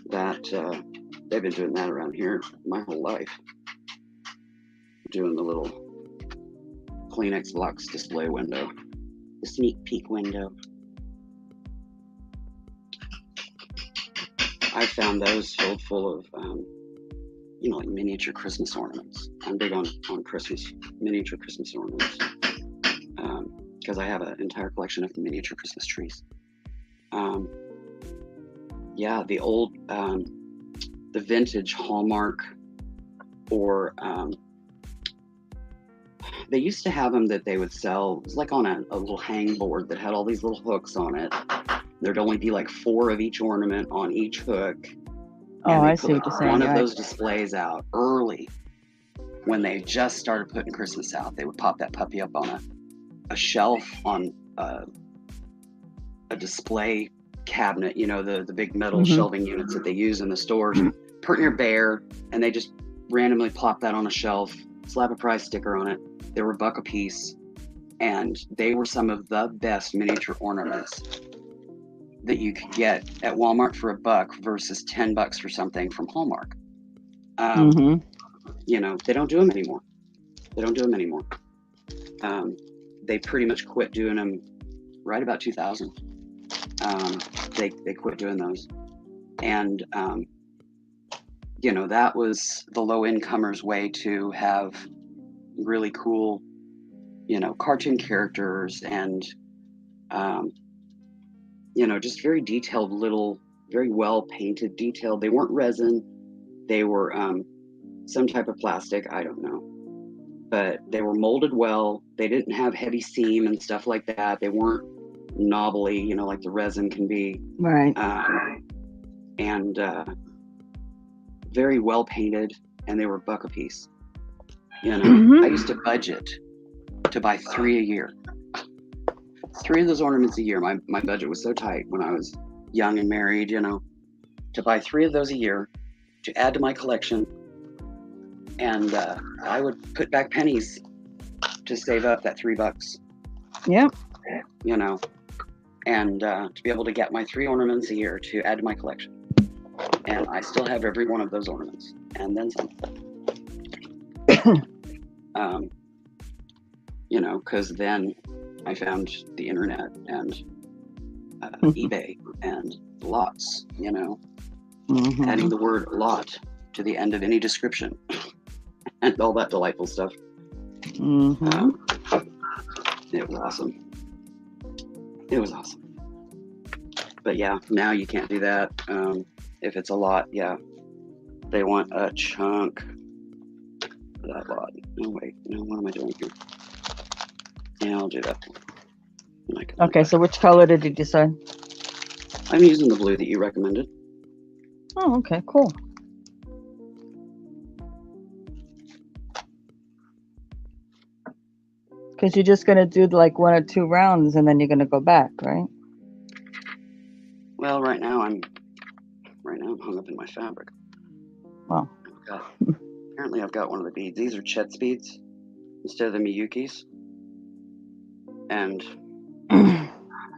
That they've been doing that around here my whole life, doing the little Kleenex box display window, the sneak peek window. I found those filled full of like miniature Christmas ornaments. I'm big on Christmas, miniature Christmas ornaments, because I have an entire collection of miniature Christmas trees. The old, the vintage Hallmark, or they used to have them that they would sell. It was like on a little hang board that had all these little hooks on it. There'd only be like 4 of each ornament on each hook. Oh, I see what you're saying. One of those displays out early when they just started putting Christmas out. They would pop that puppy up on a shelf on a display cabinet, the big metal shelving units that they use in the stores, pretty near bare, and they just randomly plop that on a shelf, slap a price sticker on it. They were $1 a piece, and they were some of the best miniature ornaments that you could get at Walmart for $1 versus $10 for something from Hallmark. They don't do them anymore. They pretty much quit doing them right about 2000. They quit doing those. And, that was the low incomers' way to have really cool, cartoon characters and, just very detailed little, very well painted, detailed. They weren't resin. They were some type of plastic. I don't know. But they were molded well. They didn't have heavy seam and stuff like that. They weren't knobbly, like the resin can be. Right. And very well painted, and they were $1 a piece. I used to budget to buy 3 a year. 3 of those ornaments a year. My budget was so tight when I was young and married, to buy 3 of those a year to add to my collection. And I would put back pennies to save up that $3. Yep. And to be able to get my 3 ornaments a year to add to my collection. And I still have every one of those ornaments, and then some. Because then I found the internet and eBay and lots, adding the word lot to the end of any description and all that delightful stuff. It was awesome. But yeah, now you can't do that. If it's a lot, yeah, they want a chunk for that lot. No, wait, no, what am I doing here? Yeah, I'll do that. Okay, so which color did you decide? I'm using the blue that you recommended. Oh, okay, cool. Because you're just going to do like 1 or 2 rounds and then you're going to go back, right? Well, right now I'm hung up in my fabric. Wow. Apparently I've got one of the beads. These are Chet's beads instead of the Miyuki's. And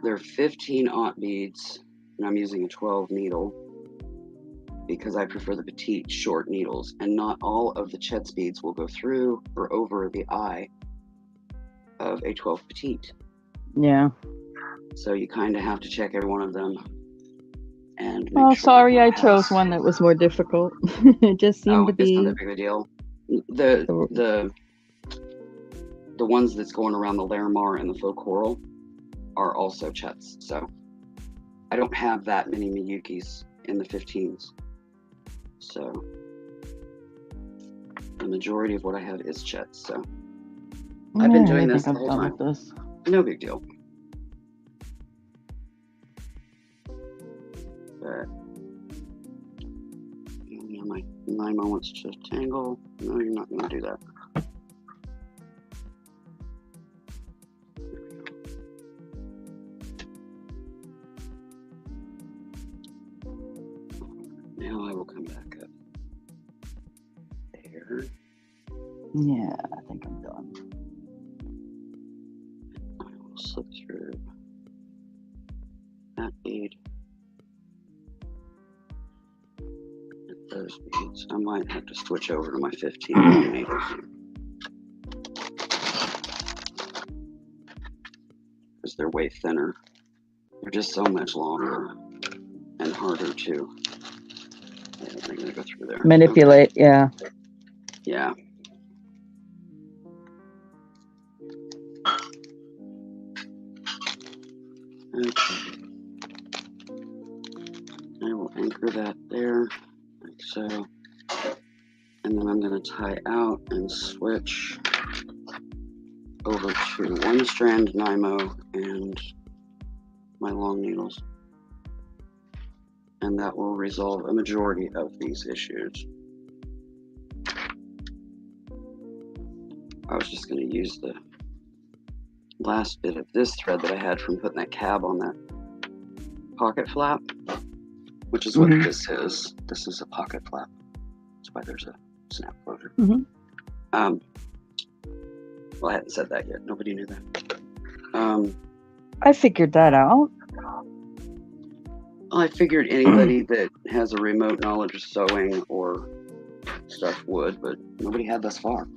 they're 15-aught beads, and I'm using a 12 needle because I prefer the petite short needles, and not all of the Chet's beads will go through or over the eye of a 12 petite. Yeah. So you kind of have to check every one of them and make sure. Sorry, I pass. chose one that was more difficult. It just seemed to be. It's not that big of a deal. The ones that's going around the Larimar and the faux coral are also Chet's. So I don't have that many Miyuki's in the 15s. So the majority of what I have is Chet's. So I've been doing this the whole time. No big deal. But my Nima wants to tangle. No, you're not going to do that. Now I will come back up there. Yeah, I think I'm done. I will slip through that bead and those beads. I might have to switch over to my 15 needles because they're way thinner. They're just so much longer and harder to. They're going to go through there. Manipulate, okay. Yeah. Yeah. Okay. I will anchor that there, like so. And then I'm going to tie out and switch over to 1 strand Nymo and my long needles. And that will resolve a majority of these issues. I was just going to use the last bit of this thread that I had from putting that cab on that pocket flap, which is what this is. This is a pocket flap. That's why there's a snap closure. Well, I hadn't said that yet. Nobody knew that. I figured that out. I figured anybody that has a remote knowledge of sewing or stuff would, but nobody had thus far.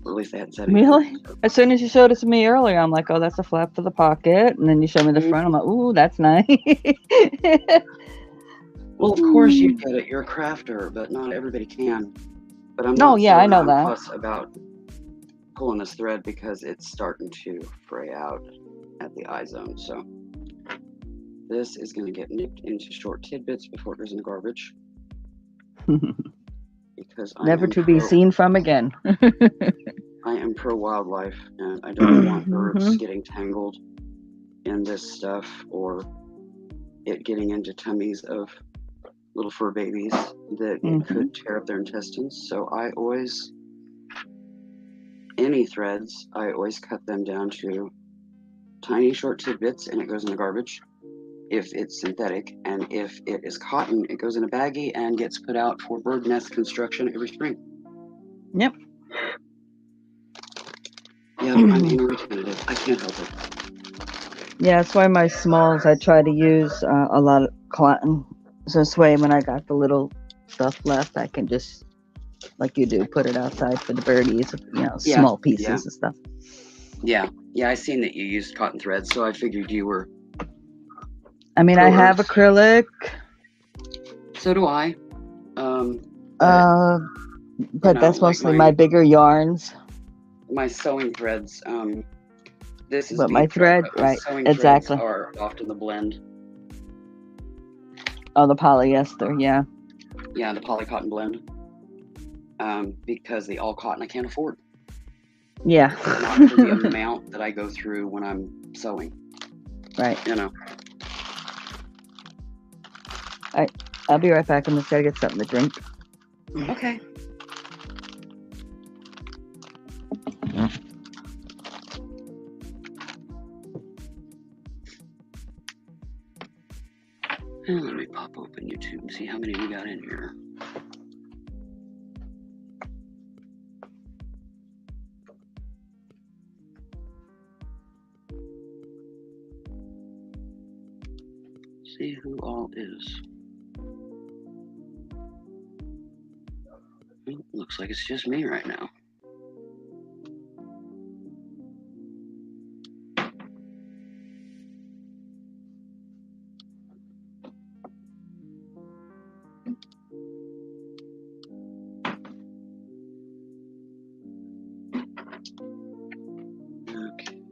Or at least they hadn't said anything. Really? As soon as you showed it to me earlier, I'm like, oh, that's a flap for the pocket. And then you showed me the front. I'm like, ooh, that's nice. Well, of course you get it. You're a crafter, but not everybody can. But I'm I know that. Fuss about pulling this thread because it's starting to fray out at the eye zone. So this is going to get nipped into short tidbits before it goes in the garbage. Because never to be seen from again. I am pro wildlife, and I don't want birds getting tangled in this stuff or it getting into tummies of little fur babies that it could tear up their intestines. So I always, any threads, I always cut them down to tiny short tidbits and it goes in the garbage if it's synthetic, and if it is cotton, it goes in a baggie and gets put out for bird nest construction every spring. Yep. Yeah, I'm being repetitive. I can't help it. Yeah, that's why my smalls, I try to use a lot of cotton. So this way, when I got the little stuff left, I can just, like you do, put it outside for the birdies, small pieces and stuff. Yeah, I seen that you used cotton thread, so I figured you were. I mean, I have acrylic. So do I. But that's mostly my bigger yarns. My sewing threads. This is. But my thread, right? Sewing exactly. Threads are often the blend. Oh, the polyester, yeah. Yeah, the poly cotton blend. Because the all cotton I can't afford. Yeah. Not for the amount that I go through when I'm sewing. Right. You know. I'll be right back. I'm just gotta get something to drink. Okay. Let me pop open YouTube and see how many we got in here. See who all is. Looks like it's just me right now. Okay.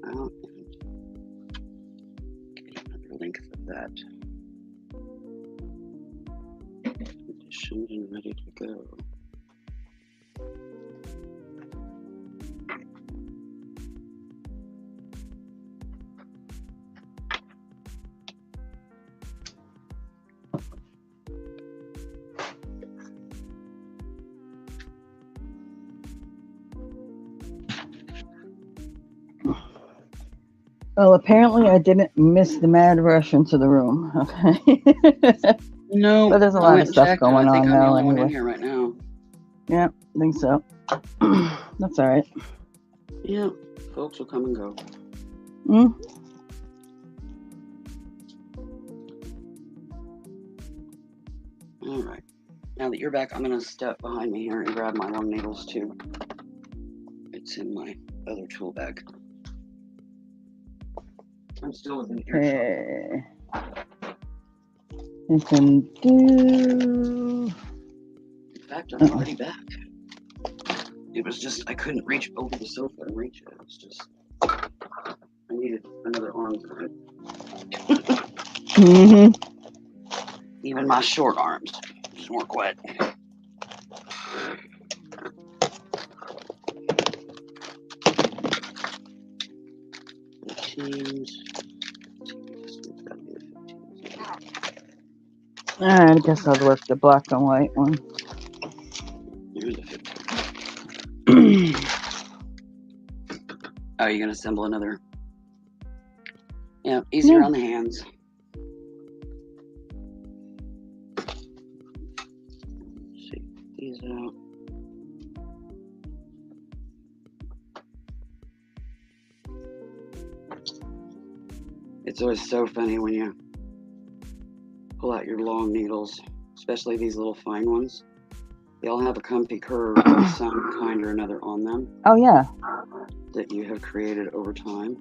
Out and get another link for that. Conditioned and ready to go. Well, apparently I didn't miss the mad rush into the room. Okay. No, but there's a lot of stuff going I think on I'm the now. only one Anyway, in here right now. Yeah, I think so. That's all right. Yeah, folks will come and go. All right. Now that you're back, I'm going to step behind me here and grab my long needles too. It's in my other tool bag. I'm still within earshot. You can do. In fact, I'm already back. It was just I couldn't reach over the sofa and reach it. It was just I needed another arm for it. Even my short arms just weren't quite. Alright, I guess I'll work the black and white one. Here's the 15. Oh, you're gonna assemble another. Yeah, easier on the hands. Shake these out. It's always so funny when you pull out your long needles, especially these little fine ones. They all have a comfy curve of some kind or another on them. Oh, yeah. That you have created over time.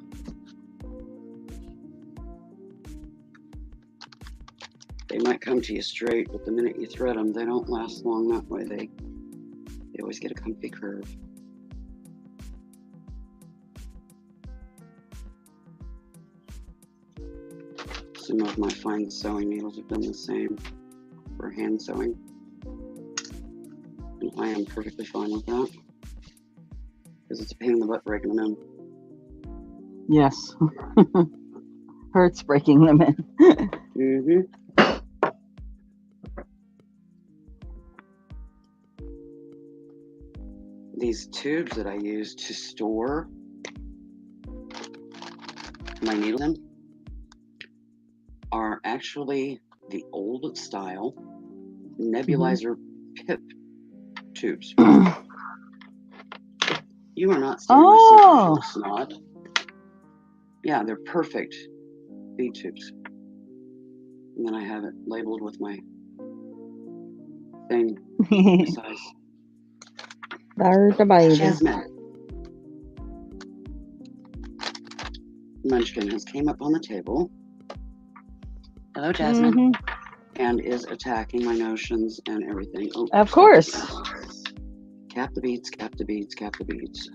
They might come to you straight, but the minute you thread them, they don't last long that way. They always get a comfy curve. Some of my fine sewing needles have been the same for hand sewing. And I am perfectly fine with that. Because it's a pain in the butt breaking them in. Yes. Hurts breaking them in. These tubes that I use to store my needle in are actually the old style nebulizer pip tubes. You are not stealing my secret, snot. Yeah, they're perfect bead tubes. And then I have it labeled with my thing size. There's a baby. Jasmine. Munchkin has came up on the table. Hello, Jasmine. and is attacking my notions and everything. Oh, of course. Cap the beads, cap the beads, cap the beads.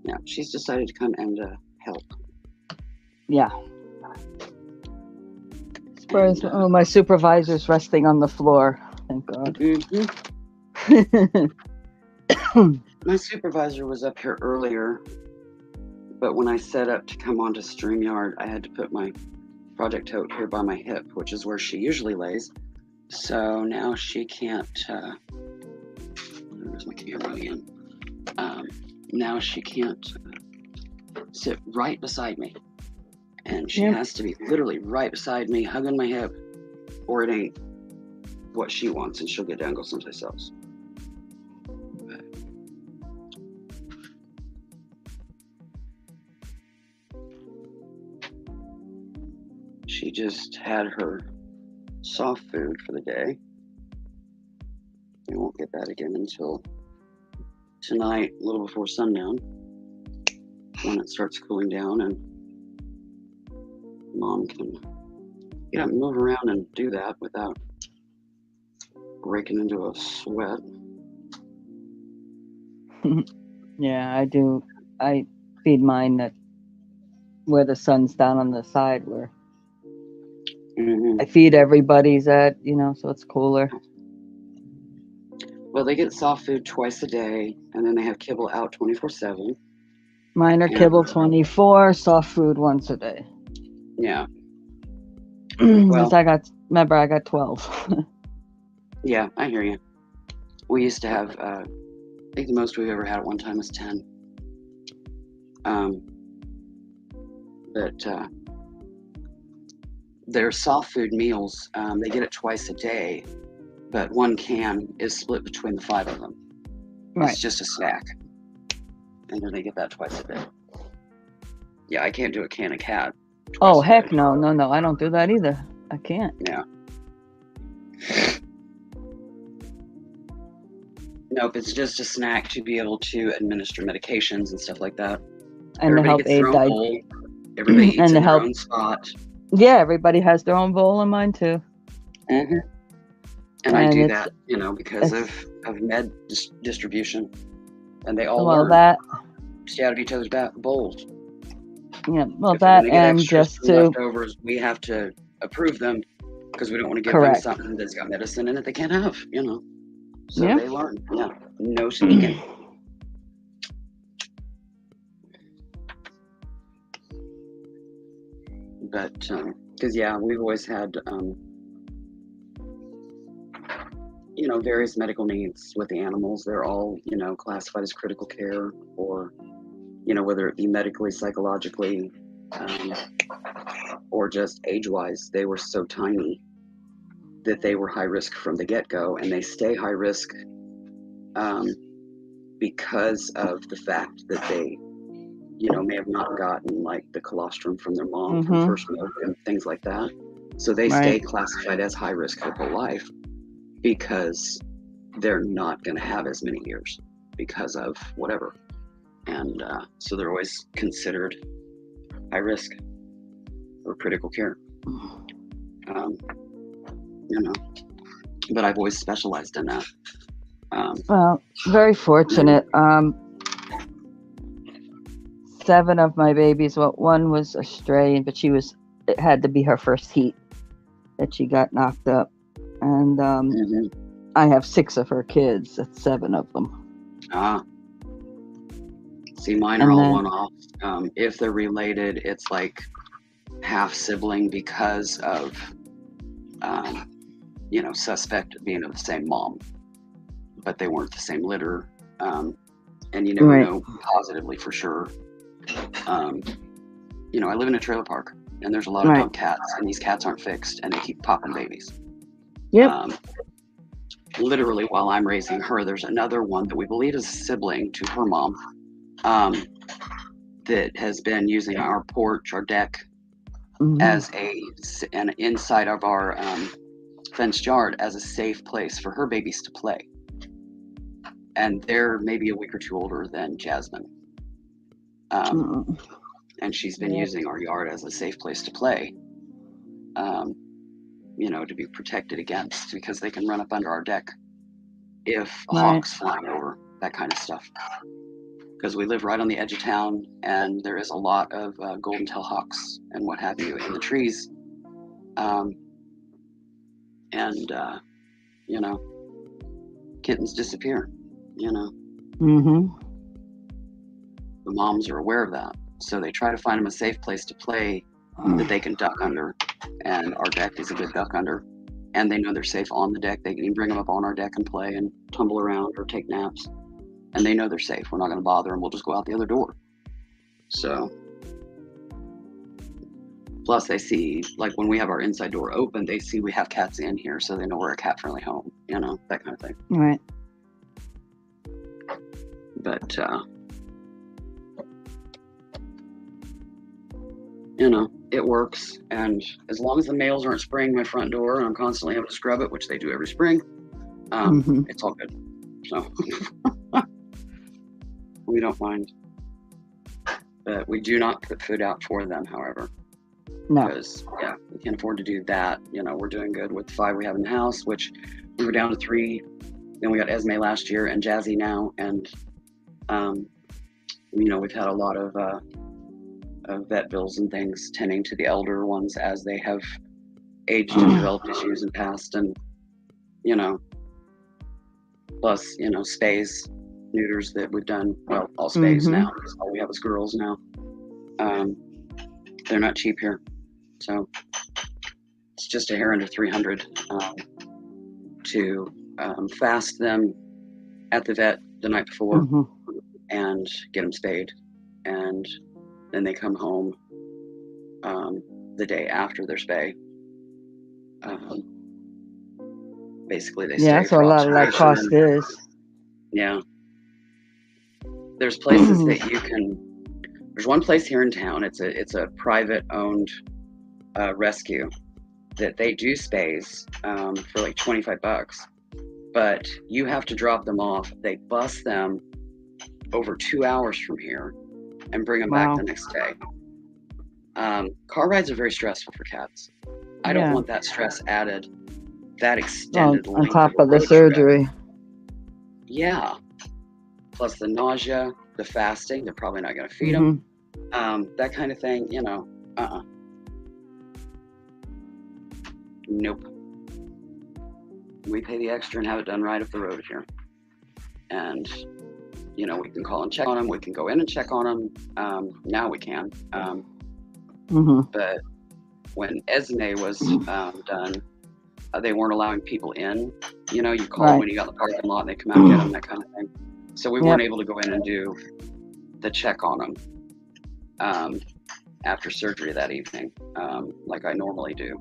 Yeah, she's decided to come and help. Yeah. Oh, my supervisor's resting on the floor. Thank God. My supervisor was up here earlier, but when I set up to come onto StreamYard, I had to put my project tote here by my hip, which is where she usually lays. So now she can't. Where's my camera again? Now she can't sit right beside me, and she has to be literally right beside me, hugging my hip, or it ain't what she wants, and she'll get down and go someplace else. She just had her soft food for the day. We won't get that again until tonight, a little before sundown, when it starts cooling down and Mom can get up and move around and do that without breaking into a sweat. Yeah, I do. I feed mine that where the sun's down on the side where I feed everybody's at, so it's cooler. Well, they get soft food twice a day, and then they have kibble out 24/7. Mine are kibble 24, soft food once a day. Yeah. Well, I got 12. Yeah, I hear you. We used to have, I think the most we've ever had at one time was 10. But their soft food meals, they get it twice a day, but one can is split between the 5 of them. Right. It's just a snack. And then they get that twice a day. Yeah, I can't do a can of cat. Oh, heck no. I don't do that either. I can't. Yeah. Nope, it's just a snack to be able to administer medications and stuff like that. And to help aid digestion. Everybody eats in their own spot. Yeah, everybody has their own bowl in mine too. Mm-hmm. And I do that, because of med distribution. And they all learn stay out of each other's bowls. Yeah, well, that and just to leftovers, we have to approve them because we don't want to give them something that's got medicine in it they can't have, So they learn. Yeah, no sneaking. But because we've always had various medical needs with the animals. They're all classified as critical care, or whether it be medically, psychologically, or just age-wise. They were so tiny that they were high risk from the get-go, and they stay high risk because of the fact that they may have not gotten like the colostrum from their mom from first milk and things like that. So they stay classified as high risk their whole life because they're not going to have as many years because of whatever. And so they're always considered high risk or critical care. But I've always specialized in that. Well, very fortunate. 7 of my babies, one was a stray, but it had to be her first heat that she got knocked up. And I have 6 of her kids. That's 7 of them. See, mine are all one-offs. If they're related, it's like half sibling because of, suspect being of the same mom, but they weren't the same litter. And you never know positively for sure. I live in a trailer park, and there's a lot of dog cats, and these cats aren't fixed, and they keep popping babies. Yep. Literally, while I'm raising her, there's another one that we believe is a sibling to her mom, that has been using our porch, our deck, as and inside of our fenced yard as a safe place for her babies to play. And they're maybe a week or 2 older than Jasmine. And she's been using our yard as a safe place to play. to be protected against, because they can run up under our deck if a Right. hawk's flying over, that kind of stuff. Because we live right on the edge of town, and there is a lot of golden-tailed hawks and what have you in the trees. Kittens disappear, Mm-hmm. The moms are aware of that, so they try to find them a safe place to play that they can duck under, and our deck is a good duck under, and they know they're safe on the deck. They can bring them up on our deck and play and tumble around or take naps, and they know they're safe. We're not going to bother them. We'll just go out the other door. So, plus they see, like when we have our inside door open, they see we have cats in here, so they know we're a cat-friendly home, that kind of thing. Right. But, it works. And as long as the males aren't spraying my front door and I'm constantly having to scrub it, which they do every spring, it's all good. So we don't mind. But we do not put food out for them, however. No. Because, we can't afford to do that. We're doing good with the 5 we have in the house, which we were down to 3. Then we got Esme last year and Jazzy now. And, we've had a lot of vet bills and things tending to the elder ones as they have aged and developed issues and passed. And, plus, spays, neuters that we've done. Well, all spays now, because all we have is girls now. They're not cheap here. So it's just a hair under 300 to fast them at the vet the night before and get them spayed. And then they come home the day after their spay. Basically, they stay that's for what a lot of that cost is. Yeah. There's places that you can. There's one place here in town. It's a private owned rescue that they do spays for like $25, but you have to drop them off. They bus them over 2 hours from here and bring them back the next day. Car rides are very stressful for cats. I don't want that stress added, that extended on top of the surgery. Yeah. Plus the nausea, the fasting, they're probably not going to feed them. That kind of thing, Nope. We pay the extra and have it done right up the road here. And, we can call and check on them. We can go in and check on them. Now we can. But when Esme was done, they weren't allowing people in. You call when you got in the parking lot and they come out and get them, that kind of thing. So we weren't able to go in and do the check on them after surgery that evening, like I normally do.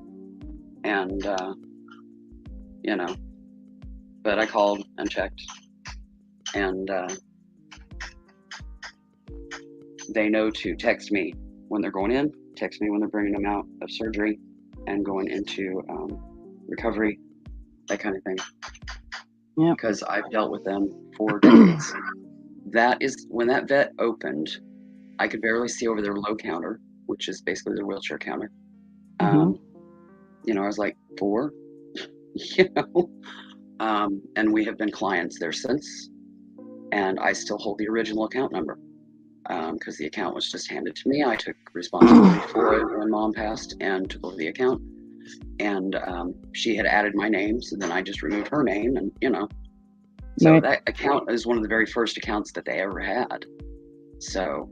And, but I called and checked, and they know to text me when they're going in, text me when they're bringing them out of surgery and going into recovery, that kind of thing. Yeah. Because I've dealt with them for decades. That is, when that vet opened, I could barely see over their low counter, which is basically their wheelchair counter. I was like, 4, and we have been clients there since, and I still hold the original account number because the account was just handed to me. I took responsibility for it when Mom passed and took over the account, and she had added my name, so then I just removed her name, and so that account is one of the very first accounts that they ever had. So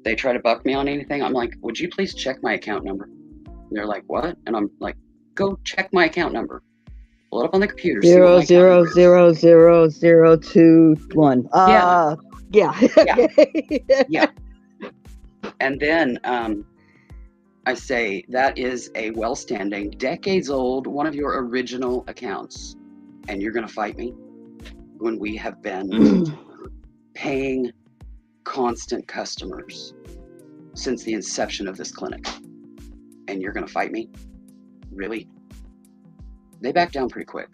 they try to buck me on anything. I'm like, would you please check my account number? And they're like, what? And I'm like, go check my account number. Pull it up on the computer. 0000021. Yeah. And then I say, that is a well-standing, decades-old, one of your original accounts, and you're going to fight me when we have been paying constant customers since the inception of this clinic, and you're going to fight me? Really? They back down pretty quick.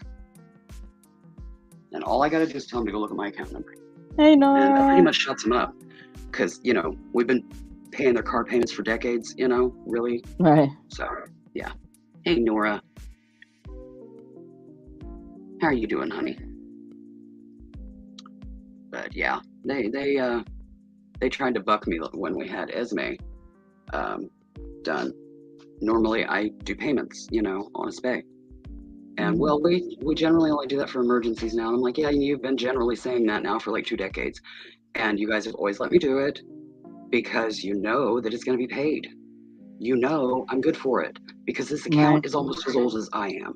And all I got to do is tell them to go look at my account number. Hey, no. And that pretty much shuts them up, because, we've been paying their car payments for decades, you know, really. Right. So, yeah. Hey, Nora. How are you doing, honey? But yeah, they tried to buck me when we had Esme done. Normally, I do payments, you know, on a spay. And well, we generally only do that for emergencies now. And I'm like, yeah, you've been generally saying that now for like 2 decades. And you guys have always let me do it because you know that it's going to be paid. You know I'm good for it because this account is almost as old as I am.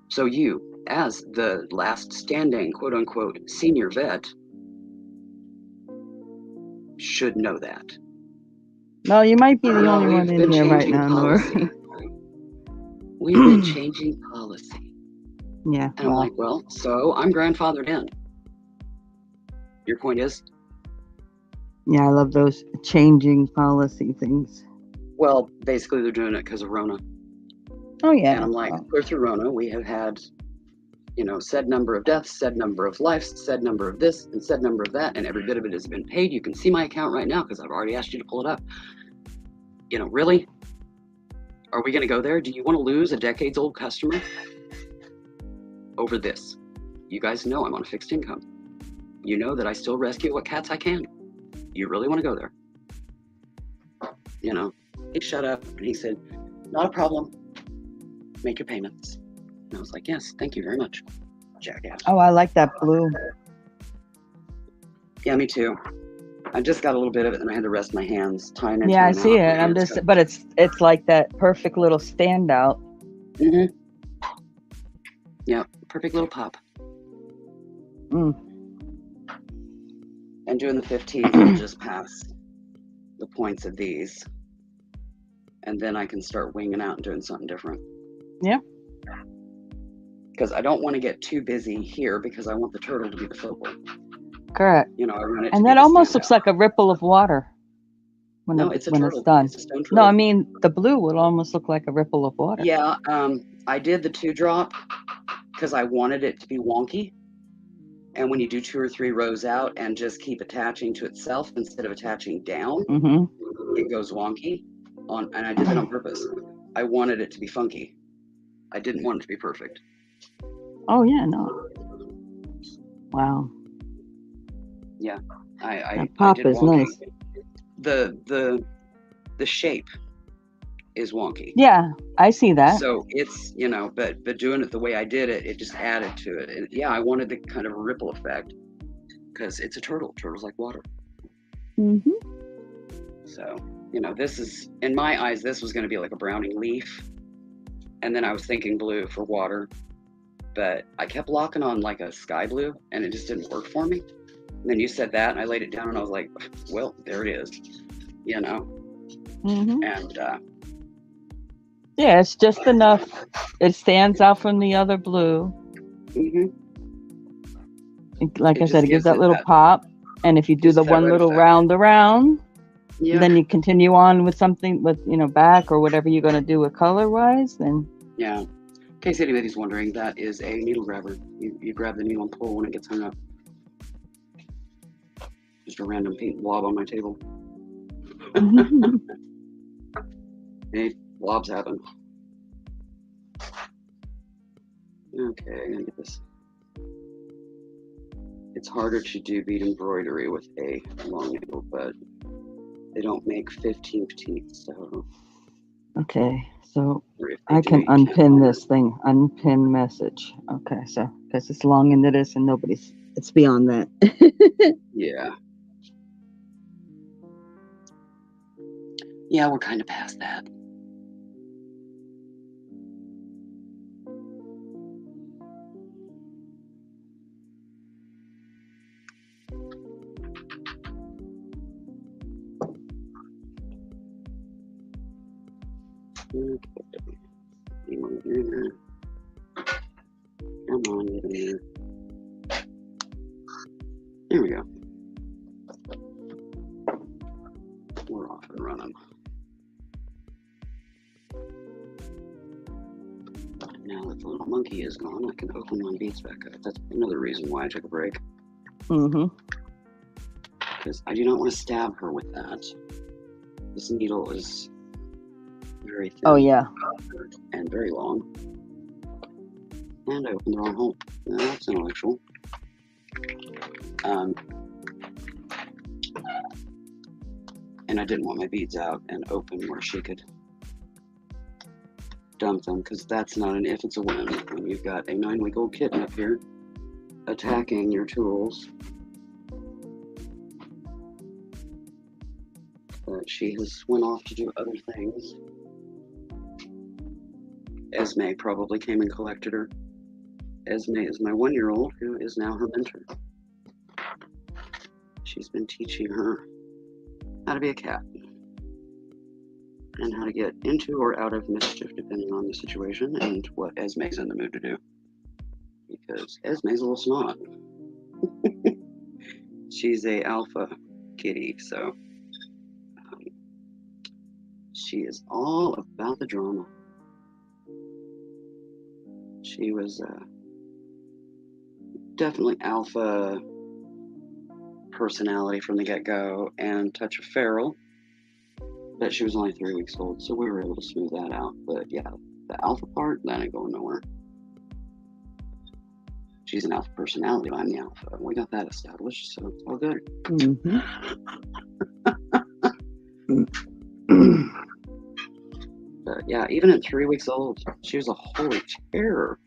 So you, as the last standing, quote unquote, senior vet, should know that. Well, you might be the only one in here right now, Nora. We've been changing policy. Yeah. And I'm like, well, so I'm grandfathered in. Your point is? Yeah, I love those changing policy things. Well, basically they're doing it because of Rona. Oh, yeah. And I'm like, clear through Rona, we have had, you know, said number of deaths, said number of lives, said number of this, and said number of that, and every bit of it has been paid. You can see my account right now because I've already asked you to pull it up. You know, really? Are we going to go there? Do you want to lose a decades-old customer over this? You guys know I'm on a fixed income. You know that I still rescue what cats I can. You really want to go there? You know, he shut up and he said, not a problem. Make your payments. And I was like, yes, thank you very much, jackass. Oh, I like that blue. Yeah, me too. I just got a little bit of it and I had to rest my hands, tying it. Yeah, I see it. I'm just, but it's like that perfect little standout. Mm-hmm. Yeah, perfect little pop. And doing the 15th will just pass the points of these. And then I can start winging out and doing something different. Yeah. Because I don't want to get too busy here because I want the turtle to be the focal. Correct. You know, I want it and to that be almost looks like a ripple of water when, it's when turtle. it's done. It's a stone turtle. No, I mean, the blue would almost look like a ripple of water. Yeah, I did the 2-drop because I wanted it to be wonky. And when you do 2 or 3 rows out and just keep attaching to itself instead of attaching down, it goes wonky. And I did that on purpose. I wanted it to be funky. I didn't want it to be perfect. Oh yeah, no. Wow. Yeah, that pop I did is wonky. nice. The shape is wonky. Yeah, I see that. So it's, you know, but doing it the way I did it, it just added to it. And yeah, I wanted the kind of a ripple effect because it's a turtle. Turtles like water. So, you know, this is, in my eyes, this was going to be like a browning leaf. And then I was thinking blue for water, but I kept locking on like a sky blue and it just didn't work for me. And then you said that and I laid it down and I was like, well, there it is, you know? And, yeah, it's just enough. It stands out from the other blue. Like I said, it gives that little pop. And if you do the one little round around, then you continue on with something with, you know, back or whatever you're going to do with color wise, then. Yeah. In case anybody's wondering, that is a needle grabber. You grab the needle and pull when it gets hung up. Just a random paint blob on my table. Hey, blobs happen. Okay, I'm gonna get this. It's harder to do bead embroidery with a long needle, but they don't make 15 petite, so. Okay, so I can unpin this thing. Unpin message. Okay, so because it's long into this and it's beyond that. Yeah. Yeah, we're kind of past that. Okay. Come on, get in there. There we go. We're off and running. Now that the little monkey is gone, I can open my beads back up. That's another reason why I took a break. because I do not want to stab her with that. This needle is very thin. Oh, yeah. And very long. And I opened the wrong hole. That's intellectual. And I didn't want my beads out and open where she could dump them, because that's not an if, it's a when. When you've got a 9-week-old kitten up here attacking your tools. But she has went off to do other things. Esme probably came and collected her. Esme is my 1-year-old who is now her mentor. She's been teaching her how to be a cat and how to get into or out of mischief depending on the situation and what Esme's in the mood to do. Because Esme's a little snot. She's a alpha kitty, so she is all about the drama. She was definitely alpha personality from the get-go and touch of feral, but she was only 3 weeks old, so we were able to smooth that out. But yeah, the alpha part, that ain't going nowhere. She's an alpha personality, I'm the alpha. We got that established, so it's all good. Mm-hmm. But yeah, even at 3 weeks old, she was a holy terror.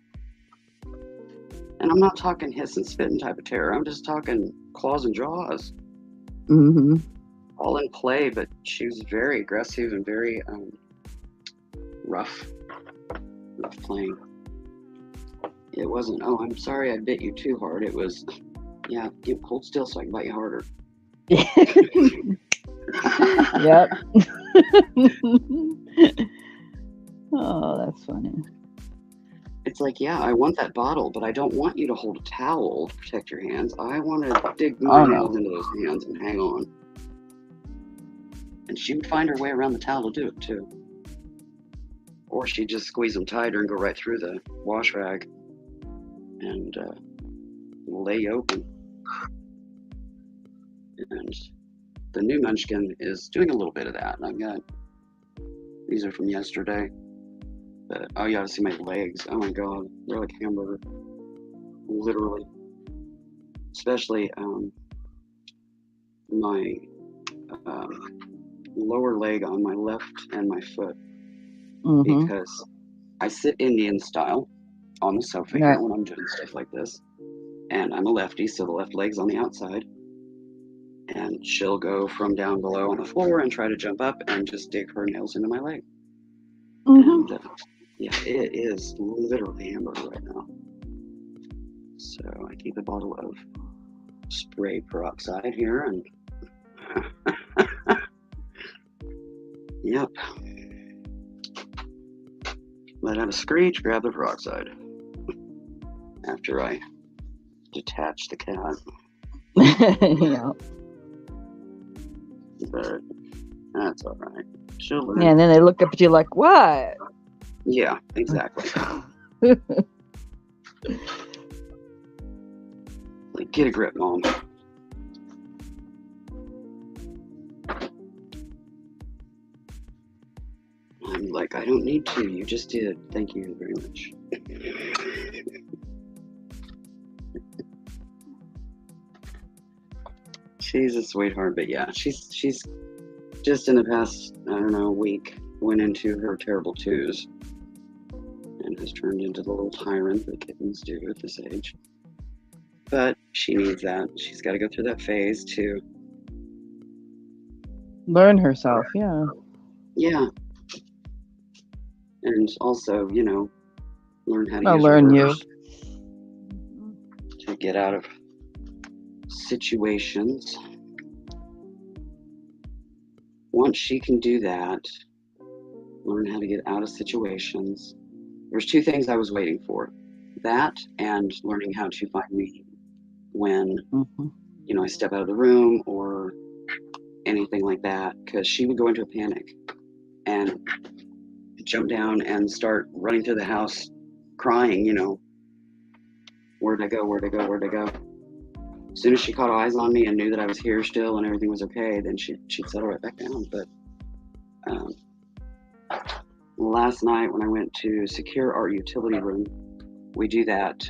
And I'm not talking hiss and spitting type of terror. I'm just talking claws and jaws. Mm-hmm. All in play, but she was very aggressive and very rough playing. It wasn't, oh, I'm sorry I bit you too hard. It was, yeah, hold still so I can bite you harder. Yep. Oh, that's funny. It's like, yeah, I want that bottle, but I don't want you to hold a towel to protect your hands. I want to dig my nails into those hands and hang on. And she would find her way around the towel to do it, too. Or she'd just squeeze them tighter and go right through the wash rag and lay you open. And the new Munchkin is doing a little bit of that. And I've got, these are from yesterday. But, oh, you ought to see my legs. Oh my God, they're like hamburger. Literally. Especially my lower leg on my left and my foot. Mm-hmm. Because I sit Indian style on the sofa here when I'm doing stuff like this. And I'm a lefty, so the left leg's on the outside. And she'll go from down below on the floor and try to jump up and just dig her nails into my leg. Mm-hmm. And yeah, it is literally hamburger right now. So I keep a bottle of spray peroxide here and yep. Let out a screech, grab the peroxide. After I detach the cat. Yeah. But that's all right. She'll learn. Yeah, and then they look up at you like, what? Yeah, exactly. Like, get a grip, Mom. I'm like, I don't need to. You just did. Thank you very much. She's a sweetheart, but yeah, she's just in the past, I don't know, week, went into her terrible twos. And has turned into the little tyrant that kittens do at this age. But she needs that. She's got to go through that phase to learn herself, yeah. Yeah. And also, you know, learn how to I'll learn you to get out of situations. Once she can do that, learn how to get out of situations. There's two things I was waiting for. That and learning how to find me when, you know, I step out of the room or anything like that. Because she would go into a panic and jump down and start running through the house crying, you know, where'd I go, where'd I go, where'd I go? as soon as she caught eyes on me and knew that I was here still and everything was okay, then she'd settle right back down. But last night when I went to secure our utility room, we do that.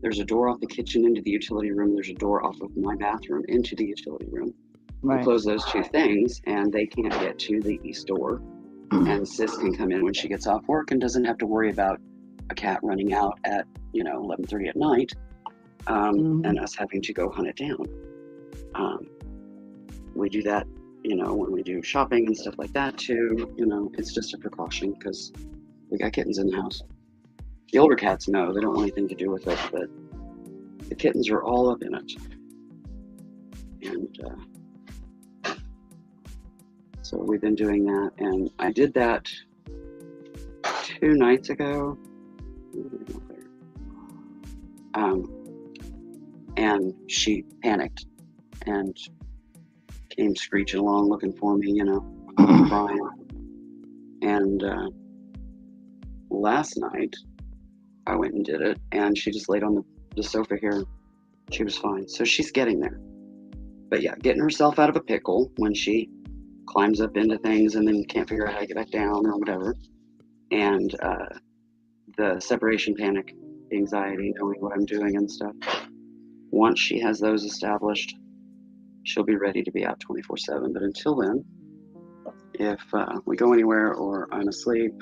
There's a door off the kitchen into the utility room. There's a door off of my bathroom into the utility room. Right. We close those two things, and they can't get to the east door. And Sis can come in when she gets off work and doesn't have to worry about a cat running out at 11:30 at night, and us having to go hunt it down. We do that, when we do shopping and stuff like that too. It's just a precaution because we got kittens in the house. The older cats know they don't want anything to do with it, but the kittens are all up in it. And so we've been doing that, and I did that 2 nights ago. And she panicked and came screeching along looking for me, crying. And last night I went and did it, and she just laid on the sofa here. She was fine. So she's getting there. But yeah, getting herself out of a pickle when she climbs up into things and then can't figure out how to get back down or whatever. And the separation panic, anxiety, knowing what I'm doing and stuff. Once she has those established, she'll be ready to be out 24/7. But until then, if we go anywhere or I'm asleep,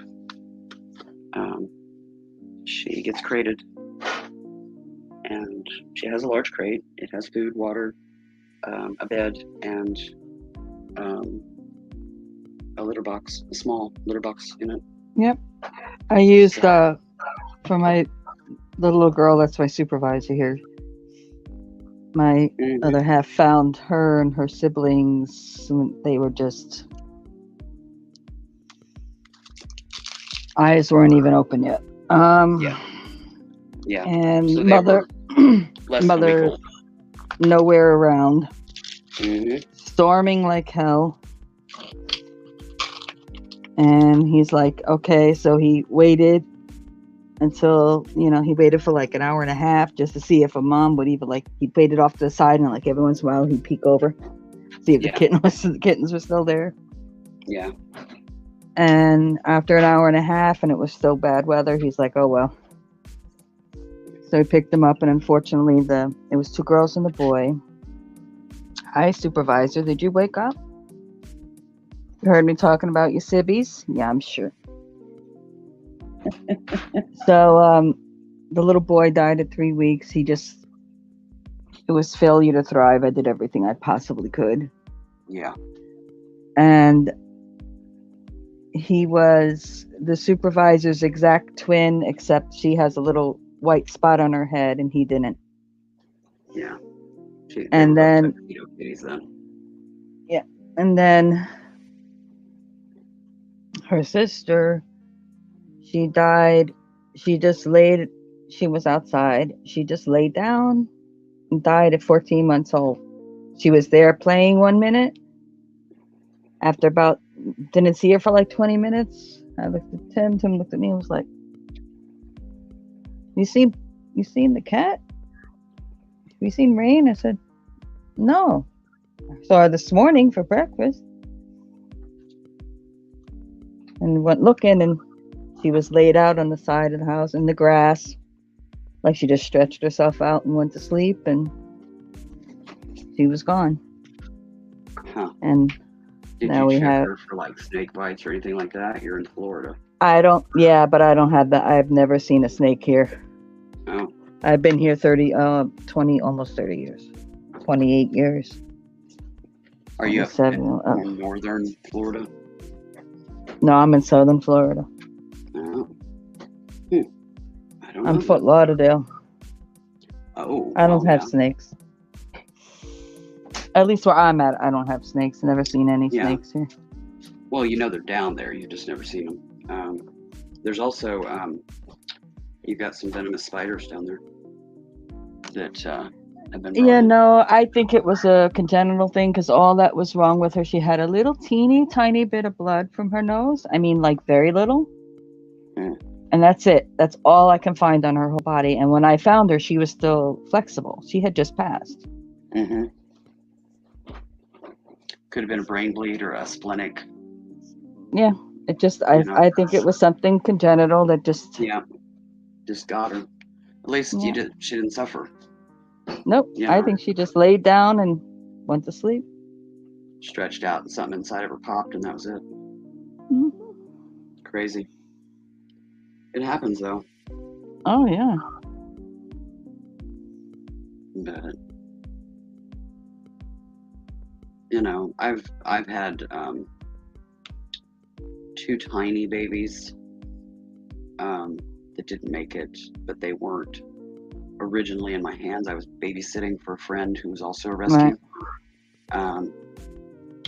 she gets crated. And she has a large crate. It has food, water, a bed, and a litter box, a small litter box in it. Yep. I used for the little girl that's my supervisor here. My other half found her and her siblings. They were just eyes weren't even open yet. Yeah. And so mother nowhere around. Storming like hell. And he's like, okay, so he waited until, he waited for like an hour and a half just to see if a mom would even he waited off to the side and every once in a while he'd peek over, see if the kittens were still there. Yeah. And after an hour and a half and it was still bad weather, he's like, oh well. So he picked them up, and unfortunately it was 2 girls and a boy. Hi, supervisor, did you wake up? You heard me talking about your sibbies? Yeah, I'm sure. So the little boy died at 3 weeks. It was failure to thrive. I did everything I possibly could. Yeah. And he was the supervisor's exact twin, except she has a little white spot on her head and he didn't. Yeah. And then her sister, she died. She was outside. She just laid down and died at 14 months old. She was there playing 1 minute. After didn't see her for like 20 minutes. I looked at Tim. Tim looked at me and was like, you seen the cat? Have you seen Rain? I said, no. I saw her this morning for breakfast. And went looking, and she was laid out on the side of the house in the grass. Like she just stretched herself out and went to sleep, and she was gone. Huh. And did now you check her for like snake bites or anything like that? You're in Florida. But I don't have that. I've never seen a snake here. Oh. I've been here 20, almost 30 years. 28 years. Are you up in northern Florida? No, I'm in southern Florida. Oh. I don't know. I'm Fort Lauderdale. Oh. I don't have snakes. At least where I'm at, I don't have snakes. Never seen any snakes here. Well, they're down there. You've just never seen them. There's also, you've got some venomous spiders down there that have been brought in. No, I think it was a congenital thing because all that was wrong with her. She had a little teeny tiny bit of blood from her nose. I mean, like very little. And And that's it. That's all I can find on her whole body. And when I found her, she was still flexible. She had just passed. Mm-hmm. Could have been a brain bleed or a splenic. Yeah. It just, I think it was something congenital that just. Yeah. Just got her. At least she didn't suffer. Nope. I think she just laid down and went to sleep. Stretched out and something inside of her popped and that was it. Mm-hmm. Crazy. It happens though. Oh yeah. But I've had 2 tiny babies that didn't make it, but they weren't originally in my hands. I was babysitting for a friend who was also a rescue. Right.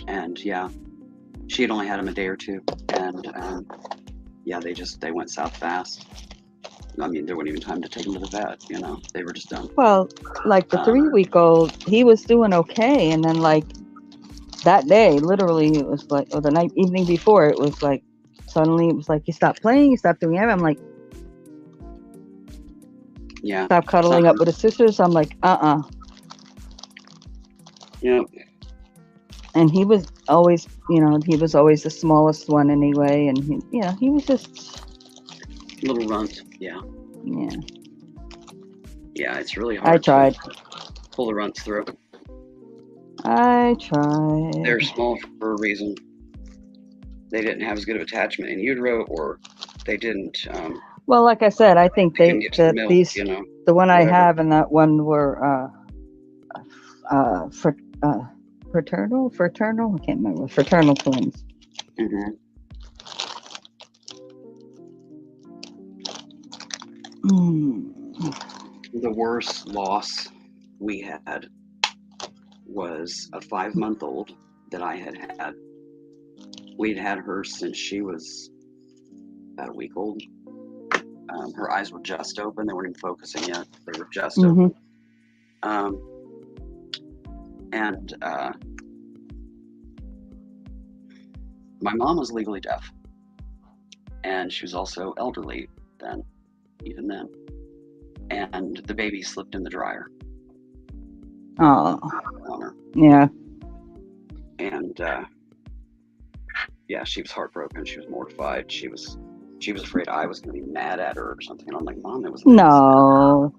And yeah, she had only had them a day or two, and they went south fast. I mean, there wasn't even time to take them to the vet. They were just done. Well, like the 3-week-old, he was doing okay, and then like that day, literally, it was like, or the evening before, it was like suddenly it was like he stopped playing, he stopped doing everything. I'm like, yeah, stop cuddling up with his sisters. I'm like, Yep. And he was always, the smallest one anyway, and he was just little runt. Yeah. Yeah. Yeah, it's really hard. I tried. To pull the runts through. I tried. They're small for a reason. They didn't have as good of attachment in utero, or they didn't. Well, like I said, I think the one I have and that one were fraternal. I can't remember. Fraternal twins. Mm-hmm. The worst loss we had was a 5-month-old that I had. We'd had her since she was about a week old. Her eyes were just open. They weren't even focusing yet. They were just open. And my mom was legally deaf. And she was also elderly even then. And the baby slipped in the dryer. Oh. On her. Yeah. And she was heartbroken. She was mortified. She was afraid I was going to be mad at her or something. And I'm like, Mom, it was no.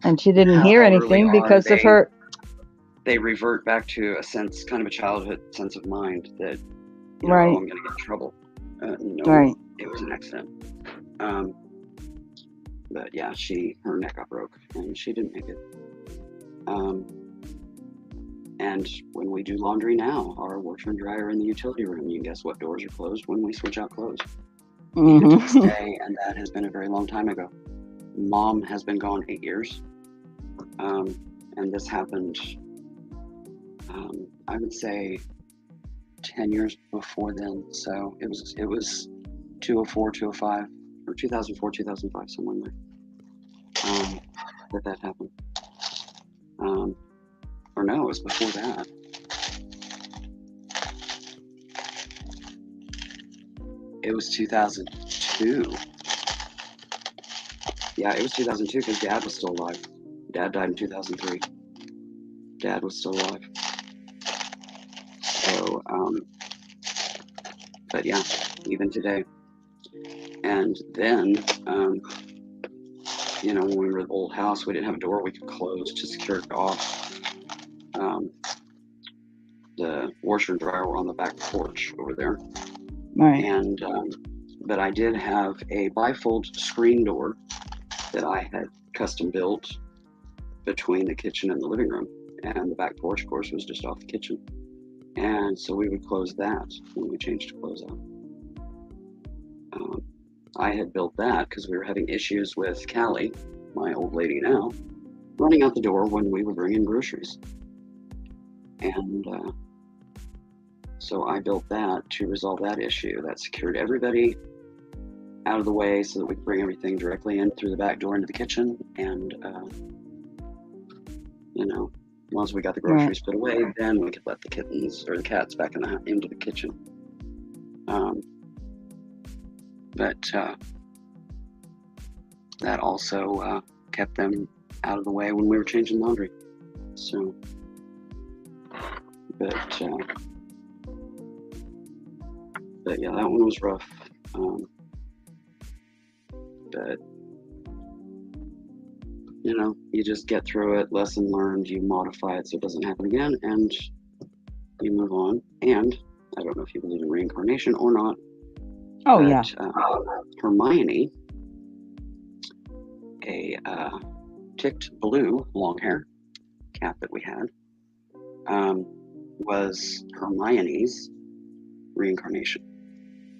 And she didn't hear anything because of her. They revert back to kind of a childhood sense of mind that, right. I'm going to get in trouble. Right. It was an accident. But yeah, her neck got broke and she didn't make it. And when we do laundry now, our washer and dryer in the utility room, you can guess what doors are closed when we switch out clothes. Mm-hmm. To this day, and that has been a very long time ago. Mom has been gone 8 years. And this happened, I would say 10 years before then. So it was 204, 205, or 2004, 2005, somewhere in there. That happened. Or no, it was before that. It was 2002. Yeah, it was 2002 because Dad was still alive. Dad died in 2003. Dad was still alive. So, but yeah, even today. And then, when we were at the old house, we didn't have a door we could close to secure it off. The washer and dryer were on the back porch over there. Right. And, but I did have a bifold screen door that I had custom built between the kitchen and the living room. And the back porch, of course, was just off the kitchen. And so we would close that when we changed to close out. I had built that because we were having issues with Callie, my old lady now, running out the door when we would bring in groceries. And so I built that to resolve that issue. That secured everybody out of the way so that we could bring everything directly in through the back door into the kitchen. And, once we got the groceries put away, then we could let the kittens or the cats back into the kitchen. But that also kept them out of the way when we were changing laundry. So, but yeah, that one was rough. But you know, you just get through it, lesson learned, you modify it so it doesn't happen again, and you move on. And I don't know if you believe in reincarnation or not. Oh, but, yeah. Hermione, a ticked blue long hair cat that we had, was Hermione's reincarnation.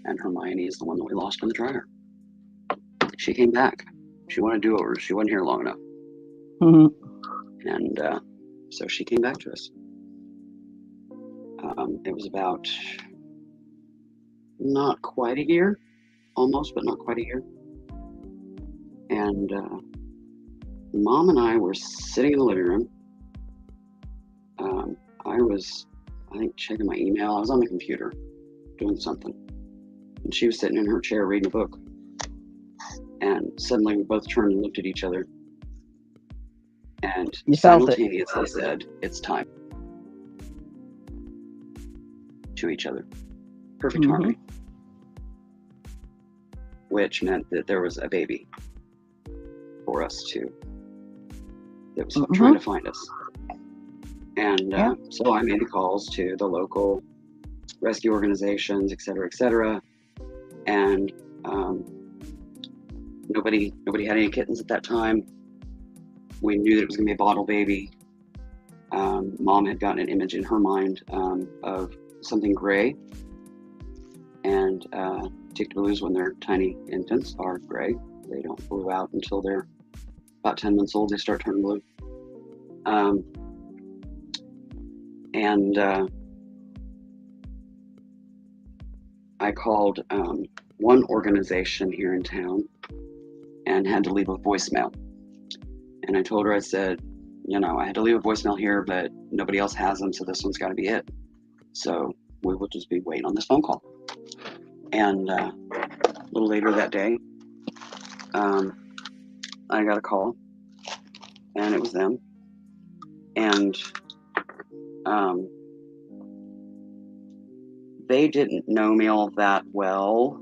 And Hermione is the one that we lost in the dryer. She came back. She wanted do-overs. She wasn't here long enough. Mm-hmm. And so she came back to us. It was about not quite a year, almost, but not quite a year. And Mom and I were sitting in the living room. I was, I think, checking my email. I was on the computer doing something. And she was sitting in her chair reading a book. And suddenly we both turned and looked at each other. And you simultaneously said, "It's time." To each other. Perfect harmony. Which meant that there was a baby for us that was trying to find us. And so I made the calls to the local rescue organizations, et cetera, and nobody had any kittens at that time. We knew that it was going to be a bottle baby. Mom had gotten an image in her mind of something gray, and ticked blues, when they're tiny infants, are gray. They don't blue out until they're about 10 months old. They start turning blue. And I called one organization here in town and had to leave a voicemail. And I told her, I said, you know, I had to leave a voicemail here, but nobody else has them, so this one's got to be it. So we will just be waiting on this phone call. And a little later that day, I got a call, and it was them. And they didn't know me all that well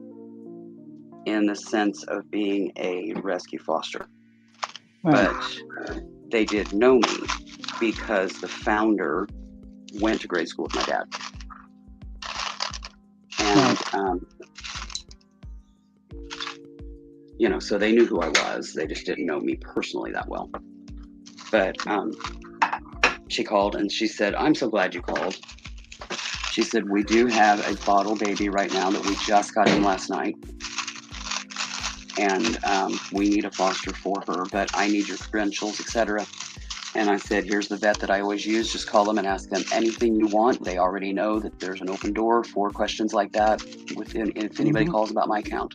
in the sense of being a rescue foster. Right. But they did know me because the founder went to grade school with my dad. And, you know, so they knew who I was. They just didn't know me personally that well. But she called and she said, "I'm so glad you called." She said, "We do have a bottle baby right now that we just got in last night. And we need a foster for her, but I need your credentials, etc." And I said, "Here's the vet that I always use. Just call them and ask them anything you want. They already know that there's an open door for questions like that if anybody calls about my account.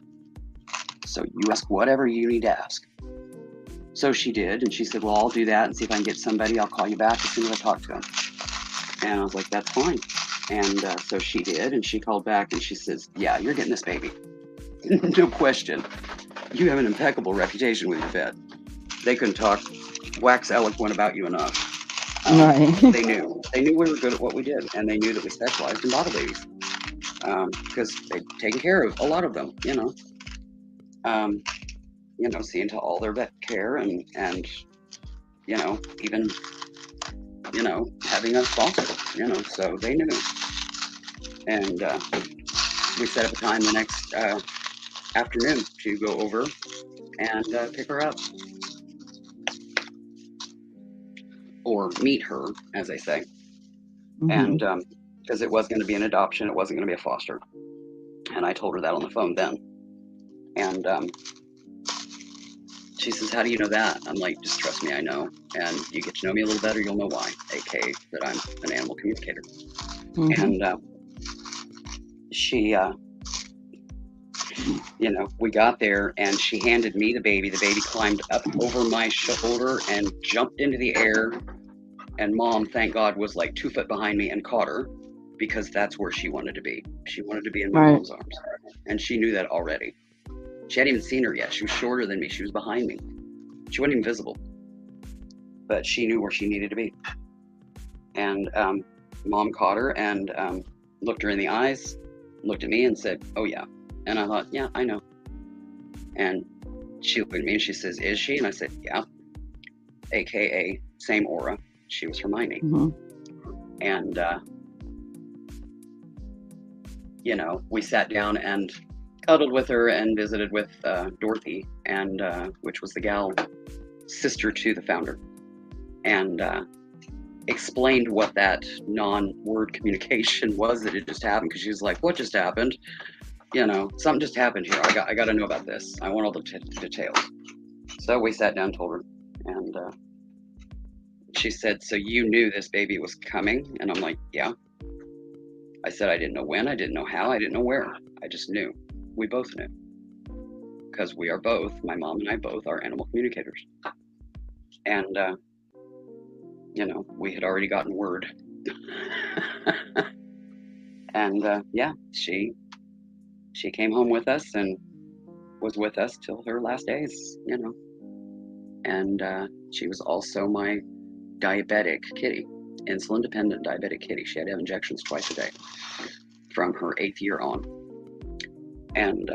So you ask whatever you need to ask." So she did, and she said, "Well, I'll do that and see if I can get somebody. I'll call you back as soon as I talk to them." And I was like, "That's fine." And so she did, and she called back and she says, "Yeah, you're getting this baby. No question. You have an impeccable reputation with your vet. They couldn't talk wax eloquent about you enough." Right. They knew we were good at what we did, and they knew that we specialized in bottle babies because they'd taken care of a lot of them, you know, seeing to all their vet care and you know, even, you know, having us foster, you know, so they knew. And we set up a time the next afternoon to go over and pick her up. Or meet her, as they say. And because it was going to be an adoption, it wasn't going to be a foster. And I told her that on the phone then. And she says, "How do you know that?" I'm like, "Just trust me, I know. And you get to know me a little better, you'll know why, aka that I'm an animal communicator." And she, you know, we got there and she handed me the baby. The baby climbed up over my shoulder and jumped into the air. And Mom, thank God, was like 2 foot behind me and caught her because that's where she wanted to be. She wanted to be in my mom's arms. And she knew that already. She hadn't even seen her yet. She was shorter than me. She was behind me. She wasn't even visible. But she knew where she needed to be. And Mom caught her and looked her in the eyes, looked at me and said, "Oh, yeah." And I thought, yeah, I know. And she looked at me and she says, "Is she?" And I said, "Yeah." AKA, same aura. She was Hermione. And, you know, we sat down and cuddled with her and visited with Dorothy, and which was the gal sister to the founder, and explained what that non-word communication was that had just happened, because she was like, "What just happened? You know, something just happened here. I got to know about this. I want all the details." So we sat down and told her, and she said, "So you knew this baby was coming?" And I'm like, "Yeah." I said, "I didn't know when, I didn't know how, I didn't know where. I just knew." We both knew. Because we are both, my mom and I both are animal communicators. And, you know, we had already gotten word. And, yeah, she came home with us and was with us till her last days, you know. And she was also my diabetic kitty, insulin-dependent diabetic kitty. She had to have injections twice a day from her 8th year on. And,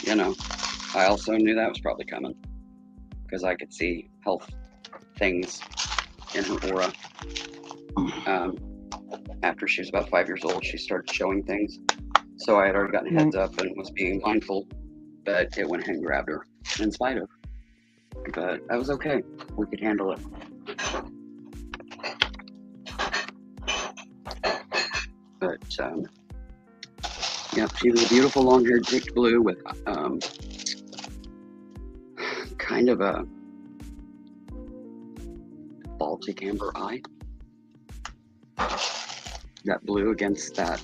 you know, I also knew that was probably coming, because I could see health things in her aura. After she was about 5 years old, she started showing things. So I had already gotten heads up and was being mindful, but it went ahead and grabbed her in spite of. But I was okay. We could handle it. But, yeah, she was a beautiful long-haired thick blue with kind of a Baltic amber eye. That blue against that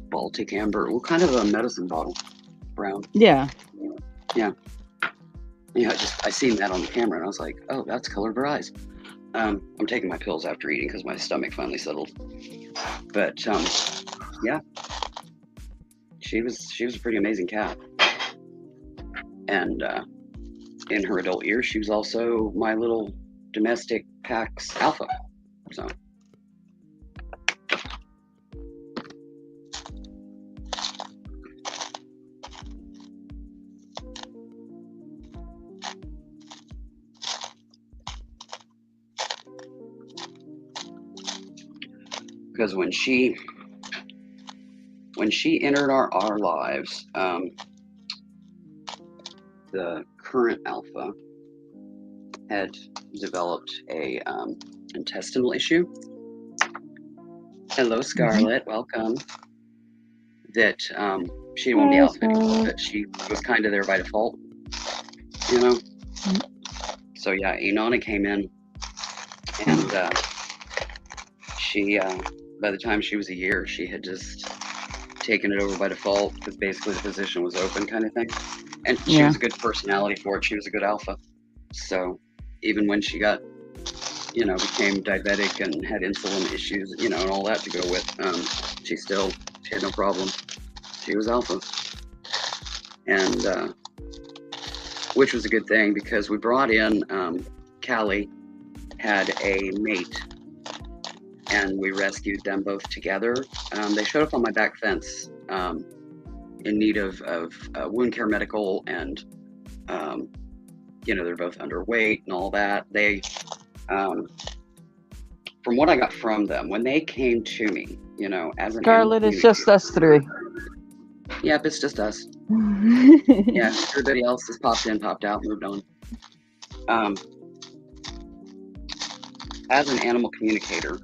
Baltic amber, well, kind of a medicine bottle brown. Yeah. Yeah. Yeah, I seen that on the camera and I was like, "Oh, that's the color of her eyes." I'm taking my pills after eating because my stomach finally settled. But yeah, she was a pretty amazing cat. And in her adult years, she was also my little domestic PAX alpha. So. Because when she entered our lives, the current alpha had developed a intestinal issue. Hello, Scarlett. Welcome. That she won't be alpha anymore, but she was kind of there by default, you know. So yeah, Inanna came in, and she by the time she was a year, she had just taken it over by default, because basically the position was open, kind of thing. And she was a good personality for it. She was a good alpha. So even when she got, you know, became diabetic and had insulin issues, you know, and all that to go with, she had no problem. She was alpha. And which was a good thing, because we brought in Callie had a mate, and we rescued them both together. They showed up on my back fence in need of wound care medical, and you know, they're both underweight and all that. They, from what I got from them, when they came to me, you know, as an Scarlett, it's just us three. Yep, it's just us. Yeah, everybody else has popped in, popped out, moved on. As an animal communicator,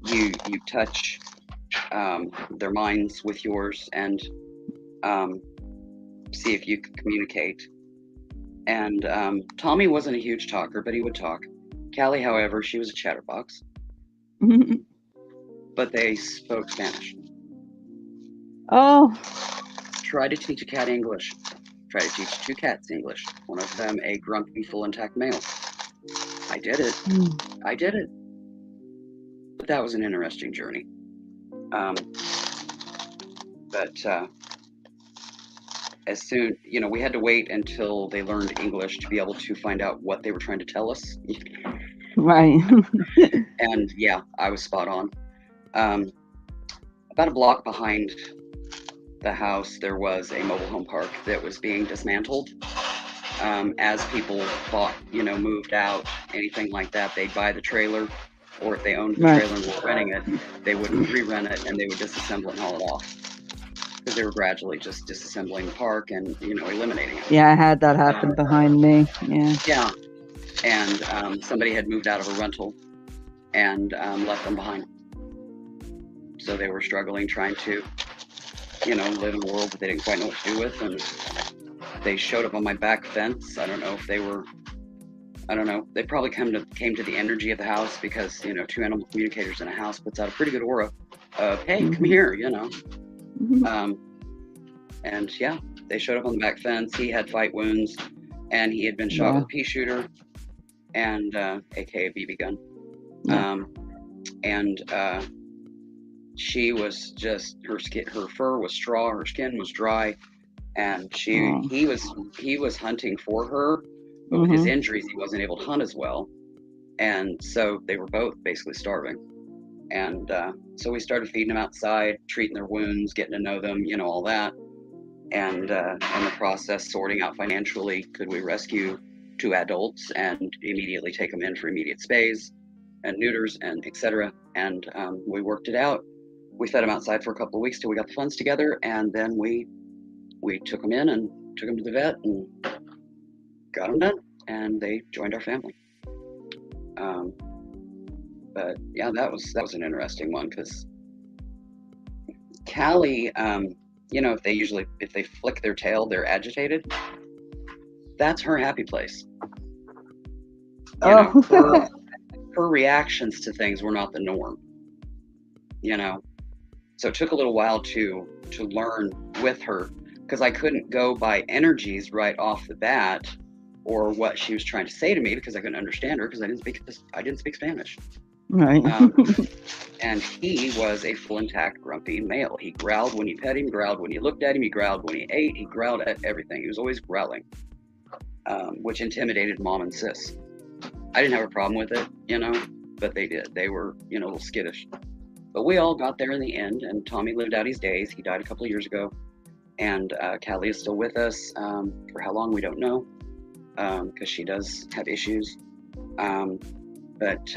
you touch their minds with yours and see if you can communicate. And Tommy wasn't a huge talker, but he would talk. Callie, however, she was a chatterbox. But they spoke Spanish. Oh. Try to teach a cat English. Try to teach 2 cats English. One of them a grumpy, full intact male. I did it. I did it. But that was an interesting journey. But as soon, we had to wait until they learned English to be able to find out what they were trying to tell us. Right. And yeah, I was spot on. About a block behind the house, there was a mobile home park that was being dismantled. As people bought, moved out, anything like that, they'd buy the trailer, or if they owned the trailer and were renting it, they would re-rent it and they would disassemble it and haul it off. Because they were gradually just disassembling the park and, eliminating it. Yeah, I had that happen behind me. Yeah. Yeah. And somebody had moved out of a rental and left them behind. So they were struggling, trying to, live in a world that they didn't quite know what to do with. And they showed up on my back fence. I don't know if they were, they probably came to the energy of the house because, two animal communicators in a house puts out a pretty good aura of, hey, come here, And yeah, they showed up on the back fence. He had fight wounds and he had been shot with a pea shooter and aka a BB gun. She was just, her fur was straw, her skin was dry, and he was hunting for her, but with his injuries he wasn't able to hunt as well, and so they were both basically starving. And so we started feeding them outside, treating their wounds, getting to know them, all that, and in the process sorting out financially, could we rescue 2 adults and immediately take them in for immediate spays and neuters and etc. And we worked it out. We fed them outside for a couple of weeks till we got the funds together, and then we took them in and took them to the vet and got them done, and they joined our family. But yeah, that was an interesting one because Callie, if they flick their tail, they're agitated. That's her happy place. Her reactions to things were not the norm. So it took a little while to learn with her because I couldn't go by energies right off the bat or what she was trying to say to me because I couldn't understand her because I didn't speak Spanish. Right. And he was a full intact grumpy male. He growled when you pet him, growled when you looked at him, he growled when he ate, he growled at everything. He was always growling, which intimidated Mom and Sis. I didn't have a problem with it, but they did. They were, a little skittish. But we all got there in the end, and Tommy lived out his days. He died a couple of years ago, and Callie is still with us. For how long, we don't know, because she does have issues. But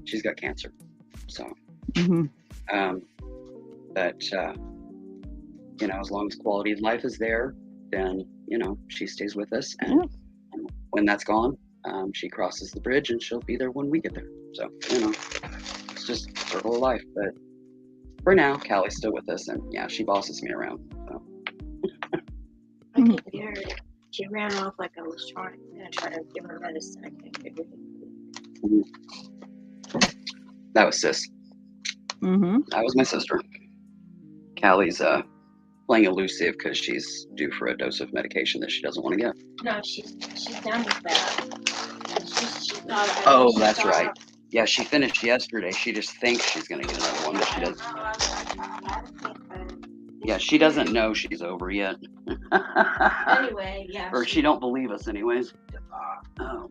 she's got cancer. So, as long as quality of life is there, then, she stays with us. And when that's gone, she crosses the bridge and she'll be there when we get there. So, it's just circle of life. But for now, Callie's still with us, and yeah, she bosses me around. So. I can't get her. She ran off like I was trying to give her medicine. I can't get her. That was Sis. That was my sister. Callie's playing elusive because she's due for a dose of medication that she doesn't want to get. No, she's done with that. Oh, that's right. Yeah, she finished yesterday. She just thinks she's going to get another one, but she doesn't. Yeah, she doesn't know she's over yet. Anyway, yeah. Or she don't believe us anyways. Oh.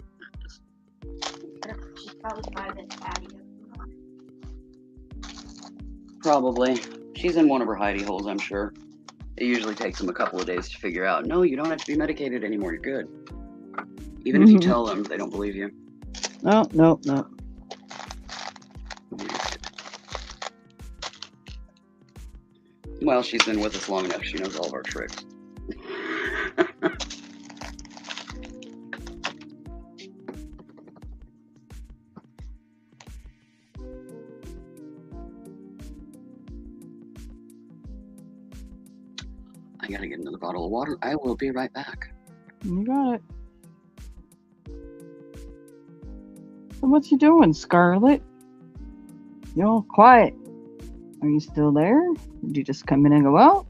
She's probably by the patio. Probably. She's in one of her hidey holes, I'm sure. It usually takes them a couple of days to figure out, no, you don't have to be medicated anymore, you're good. Even if you tell them, they don't believe you. No. Well, she's been with us long enough. She knows all of our tricks. I gotta get another bottle of water. I will be right back. You got it. So what you doing, Scarlet? You're all quiet. Are you still there? Did you just come in and go out?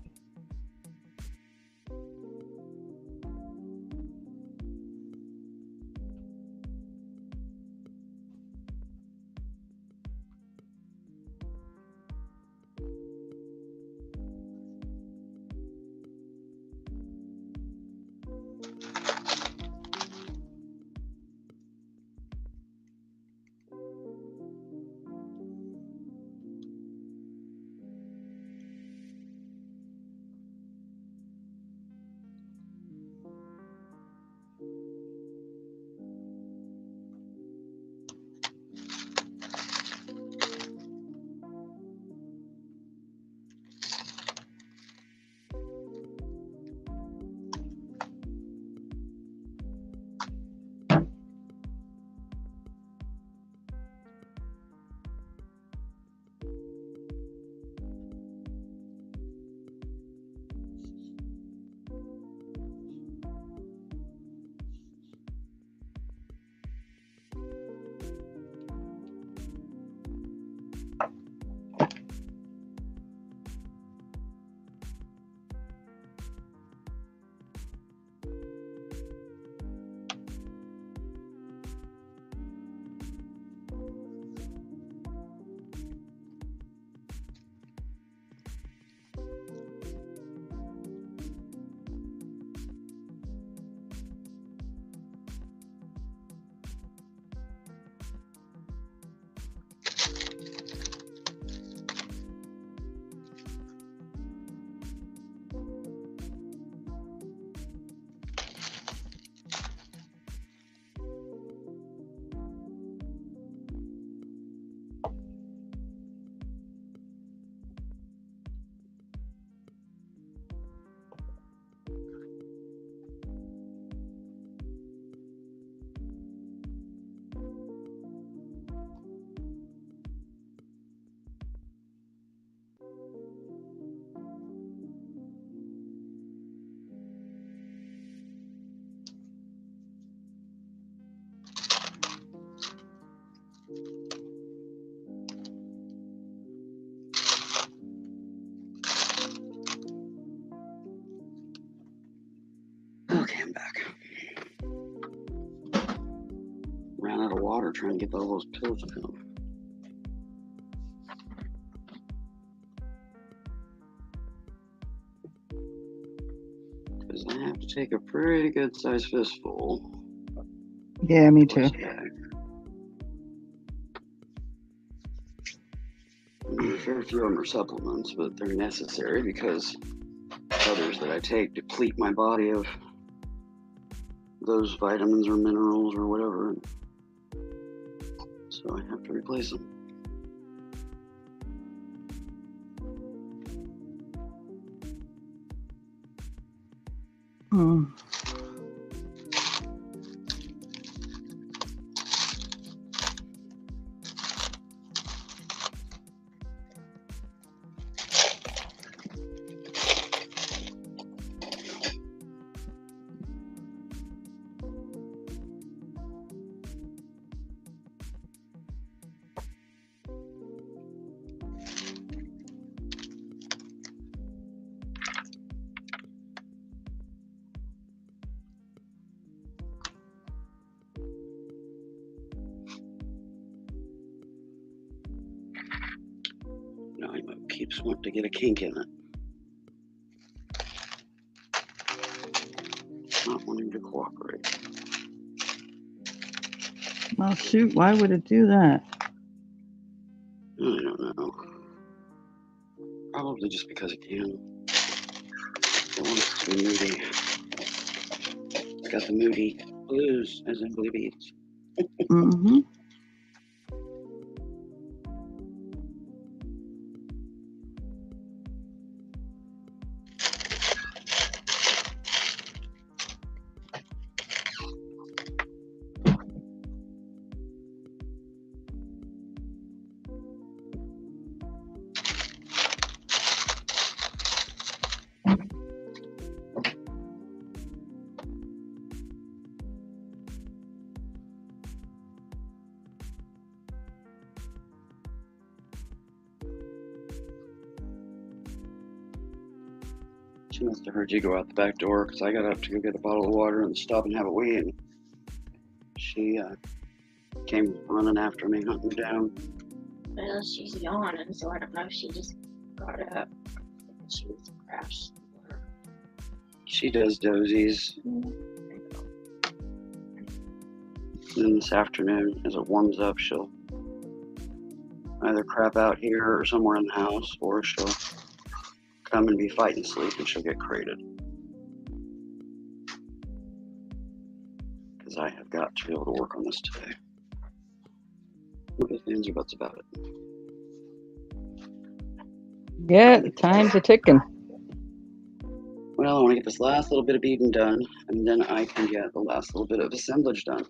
Okay, I'm back. Ran out of water trying to get all those pills out. Because I have to take a pretty good sized fistful. Yeah, me too. A fair few of them are supplements, but they're necessary because others that I take deplete my body of those vitamins or minerals or whatever. So I have to replace them. Hmm. Now he keeps wanting to get a kink in it. Not wanting to cooperate. Well, shoot, why would it do that? I don't know. Probably just because it can. It wants to be moody. It's got the moody blues, as in blue beads. Mm-hmm. She must have heard you go out the back door because I got up to go get a bottle of water and stop and have a wee, and she came running after me, hunting me down. Well, she's yawning, so I don't know if she just got up. She was crashed. She does dozies. And then this afternoon, as it warms up, she'll either crap out here or somewhere in the house, or she'll come and be fighting sleep and she'll get crated. Because I have got to be able to work on this today. What if ands or buts about it? Yeah, the time's a ticking. Well, I want to get this last little bit of beading done, and then I can get the last little bit of assemblage done.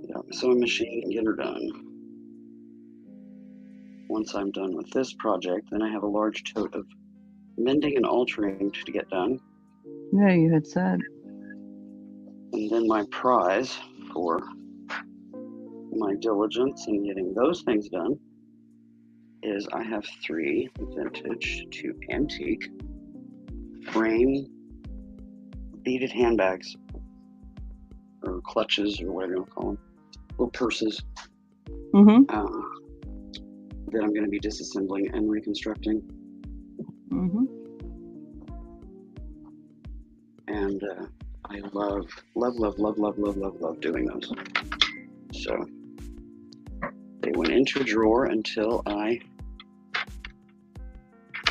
Get out my sewing machine and get her done. Once I'm done with this project, then I have a large tote of mending and altering to get done. Yeah, you had said. And then my prize for my diligence in getting those things done is I have 3 vintage to antique frame beaded handbags or clutches or whatever you want to call them, little purses that I'm going to be disassembling and reconstructing. And I love doing those. So they went into a drawer until I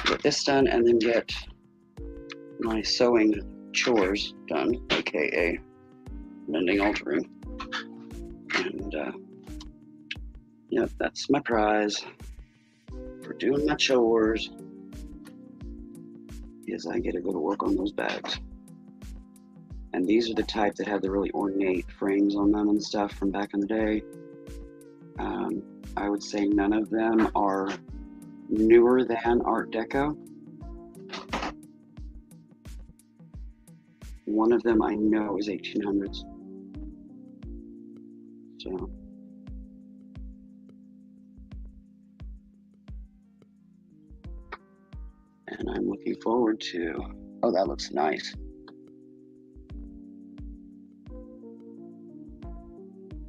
get this done and then get my sewing chores done, aka mending, altering. And yep, that's my prize for doing my chores, is I get to go to work on those bags. And these are the type that had the really ornate frames on them and stuff from back in the day. I would say none of them are newer than Art Deco. One of them I know is 1800s. So. And I'm looking forward to, oh, that looks nice.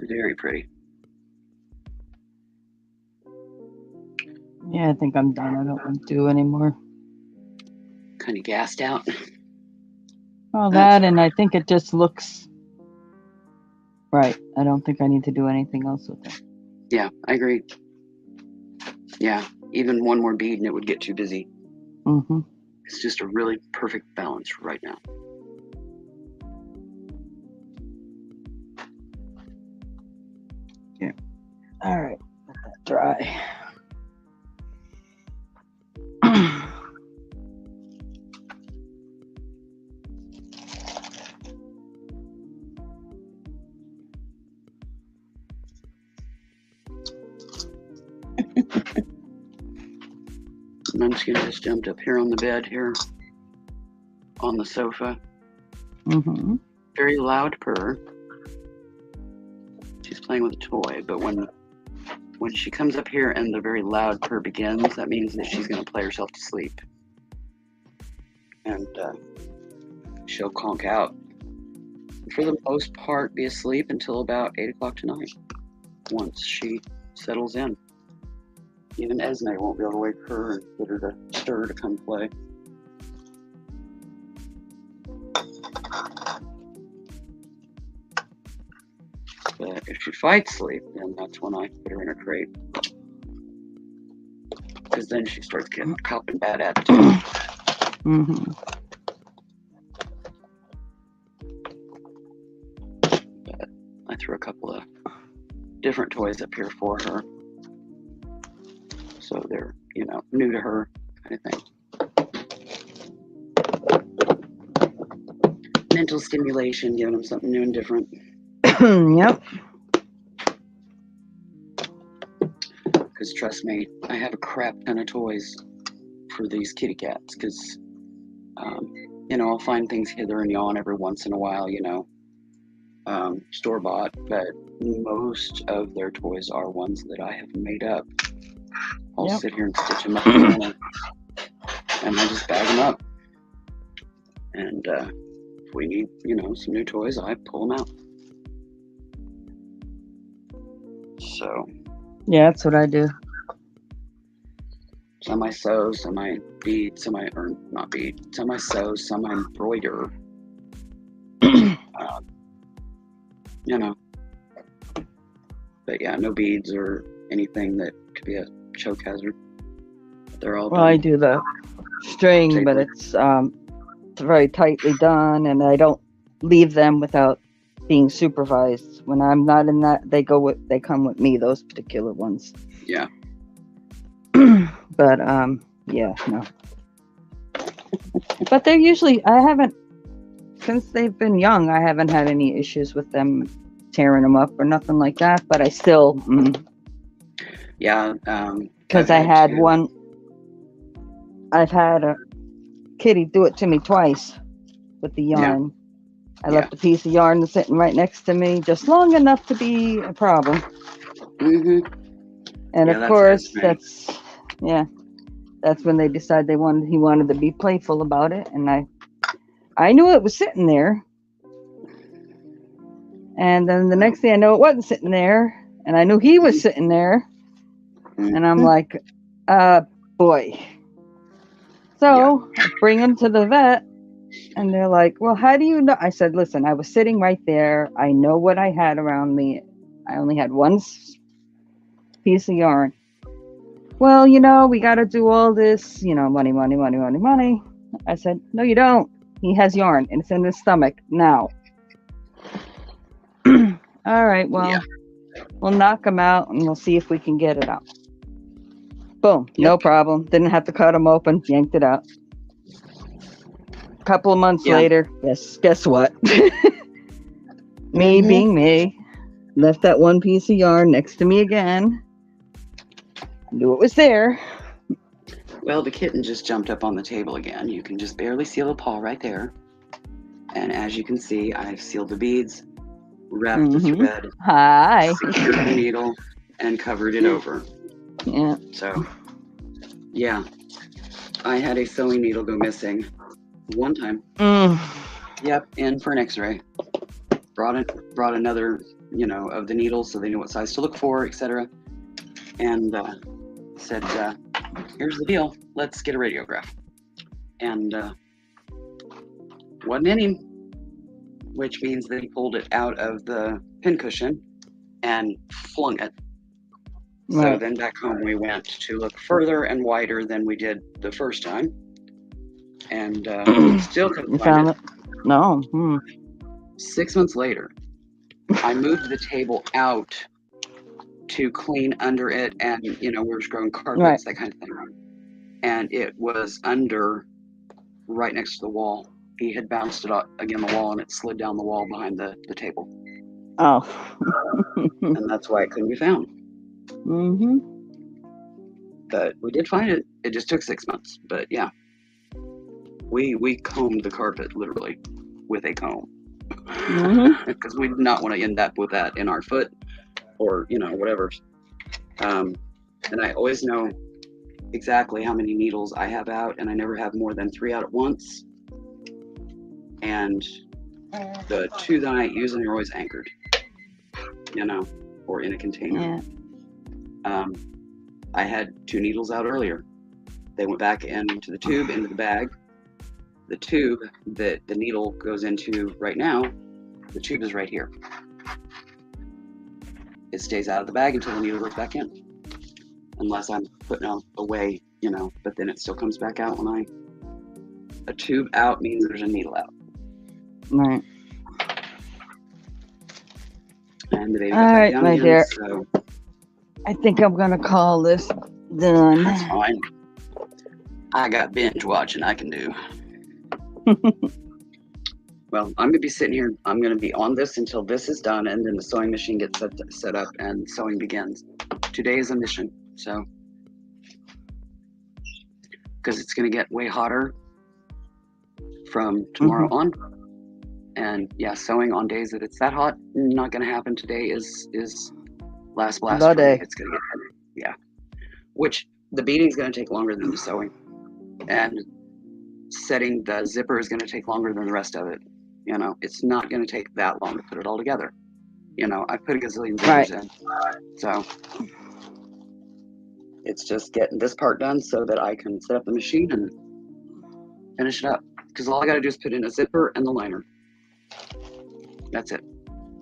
Very pretty. Yeah, I think I'm done. I don't want to do anymore. Kind of gassed out. Well, that, and I think it just looks right. I don't think I need to do anything else with it. Yeah, I agree. Yeah, even one more bead and it would get too busy. Mm-hmm. It's just a really perfect balance right now. Yeah. All right, let that dry. Munchkin just jumped up here on the bed here on the sofa. Mm-hmm. Very loud purr. She's playing with a toy, but when she comes up here and the very loud purr begins, that means that she's going to play herself to sleep. And she'll conk out. For the most part, be asleep until about 8 o'clock tonight, once she settles in. Even Esme won't be able to wake her and get her to stir to come play. But if she fights sleep, then that's when I put her in a crate. Because then she starts getting copping bad attitude. Mm-hmm. But I threw a couple of different toys up here for her. So they're, new to her kind of thing. Mental stimulation, giving them something new and different. Yep. Because trust me, I have a crap ton of toys for these kitty cats. Because, I'll find things hither and yon every once in a while, store-bought. But most of their toys are ones that I have made up. I'll sit here and stitch them up and I just bag them up. And if we need, some new toys, I pull them out. So. Yeah, that's what I do. Some I sew, some I bead, some I sew, some I embroider. But yeah, no beads or anything that could be a choke hazard. They're all done. I do the string, Safely. but it's very tightly done, and I don't leave them without being supervised. When I'm not in that, they come with me, those particular ones. Yeah. But yeah, no. But they're usually, since they've been young, I haven't had any issues with them tearing them up or nothing like that, but I still yeah, because I've had a kitty do it to me twice with the yarn. I left a piece of yarn sitting right next to me just long enough to be a problem. Mm-hmm. And of course, that's when they decided he wanted to be playful about it, and I knew it was sitting there. And then the next thing I know, it wasn't sitting there, and I knew he was sitting there, and I'm like, boy. So I bring him to the vet, and they're like, well, how do you know? I said, listen, I was sitting right there. I know what I had around me. I only had one piece of yarn. Well, we got to do all this, money, money, money, money, money. I said, no, you don't. He has yarn, and it's in his stomach now. All right, well, we'll knock him out, and we'll see if we can get it out. Boom, no problem. Didn't have to cut him open, yanked it out. A couple of months later, guess what? Me being me, left that one piece of yarn next to me again. Knew it was there. Well, the kitten just jumped up on the table again. You can just barely see the paw right there. And as you can see, I've sealed the beads, wrapped the thread, secured the needle, and covered it over. Yeah. So, yeah. I had a sewing needle go missing one time. Yep, in for an x-ray. Brought another of the needles, so they knew what size to look for, etc. And said, here's the deal, let's get a radiograph. And wasn't any, which means that he pulled it out of the pincushion and flung it. Right. So then back home we went to look further and wider than we did the first time. And still couldn't find it. No. 6 months later, I moved the table out to clean under it, and we were growing carpets, that kind of thing. And it was under, right next to the wall. He had bounced it up against the wall, and it slid down the wall behind the table. Oh. And that's why it couldn't be found. Mm-hmm. But we did find it. It just took 6 months. But yeah, we combed the carpet literally with a comb, because we did not want to end up with that in our foot or whatever. And I always know exactly how many needles I have out, and I never have more than 3 out at once. And the 2 that I use, and they're always anchored, or in a container. Yeah. I had 2 needles out earlier. They went back into the tube, into the bag. The tube that the needle goes into right now, the tube is right here. It stays out of the bag until the needle goes back in. Unless I'm putting it away, but then it still comes back out when a tube out means there's a needle out. Right. And the baby all right, my dear. So I think I'm going to call this done. That's fine. I got binge watching I can do. Well, I'm going to be sitting here. I'm going to be on this until this is done, and then the sewing machine gets set up and sewing begins. Today is a mission, so. Because it's going to get way hotter from tomorrow on. And yeah, sewing on days that it's that hot, not going to happen. Today is last blast for me. It's going to get heavy. Yeah. Which the beading is going to take longer than the sewing. And setting the zipper is going to take longer than the rest of it. It's not going to take that long to put it all together. I put a gazillion zippers in. So it's just getting this part done so that I can set up the machine and finish it up. Because all I got to do is put in a zipper and the liner. That's it.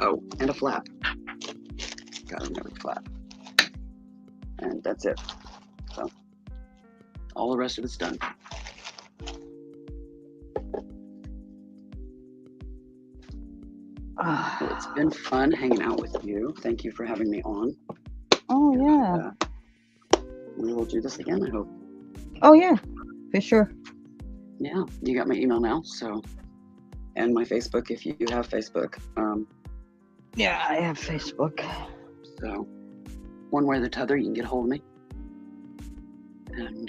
Oh, and a flap. Gotta remember the flap. And that's it. So all the rest of it's done. Well, it's been fun hanging out with you. Thank you for having me on. Oh, yeah. We will do this again, I hope. Oh, yeah, for sure. Yeah, you got my email now, so. And my Facebook, if you have Facebook. Yeah, I have Facebook. So, one way or the other, you can get a hold of me. And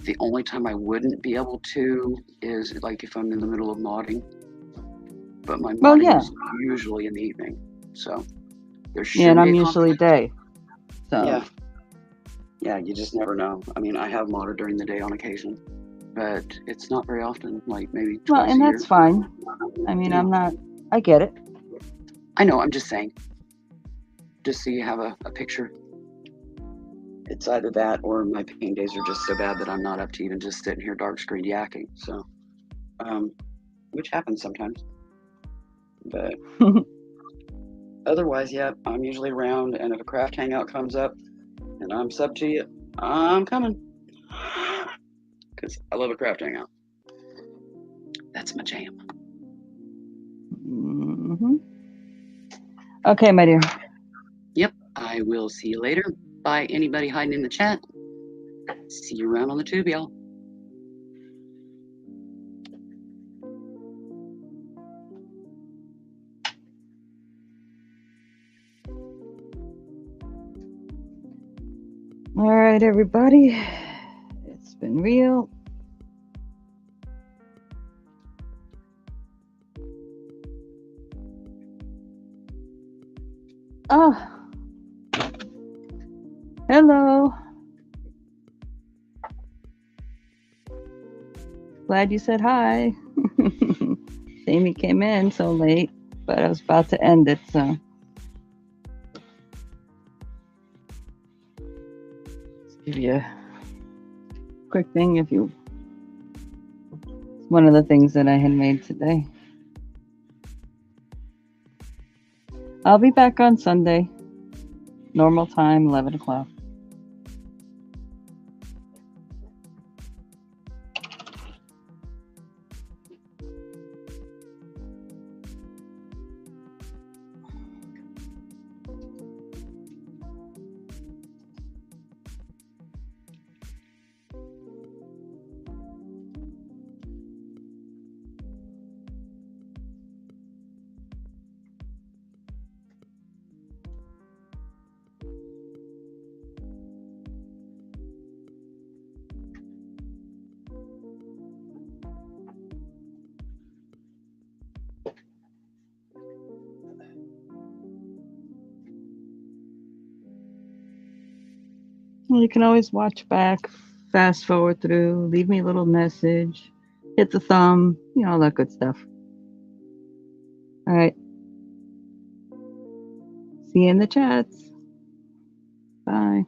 the only time I wouldn't be able to is like if I'm in the middle of modding. But my modding is usually in the evening, so there should be and I'm usually day. So yeah, you just never know. I mean, I have modded during the day on occasion, but it's not very often. Like maybe twice and a that's fine. I mean, I get it. I know. I'm just saying, just so you have a picture. It's either that or my pain days are just so bad that I'm not up to even just sitting here dark screen yakking. So, which happens sometimes. But otherwise, yeah, I'm usually around, and if a craft hangout comes up and I'm sub to you, I'm coming. Because I love a craft hangout. That's my jam. Okay, my dear. Yep, I will see you later. Bye, anybody hiding in the chat. See you around on the tube, y'all. All right, everybody. It's been real. Oh. Hello. Glad you said hi. Amy came in so late. but I was about to end it, so. Let's give you a quick thing if you. It's one of the things that I had made today. I'll be back on Sunday. Normal time, 11 o'clock. You can always watch back, fast forward through, leave me a little message, hit the thumb, all that good stuff. All right. See you in the chats. Bye.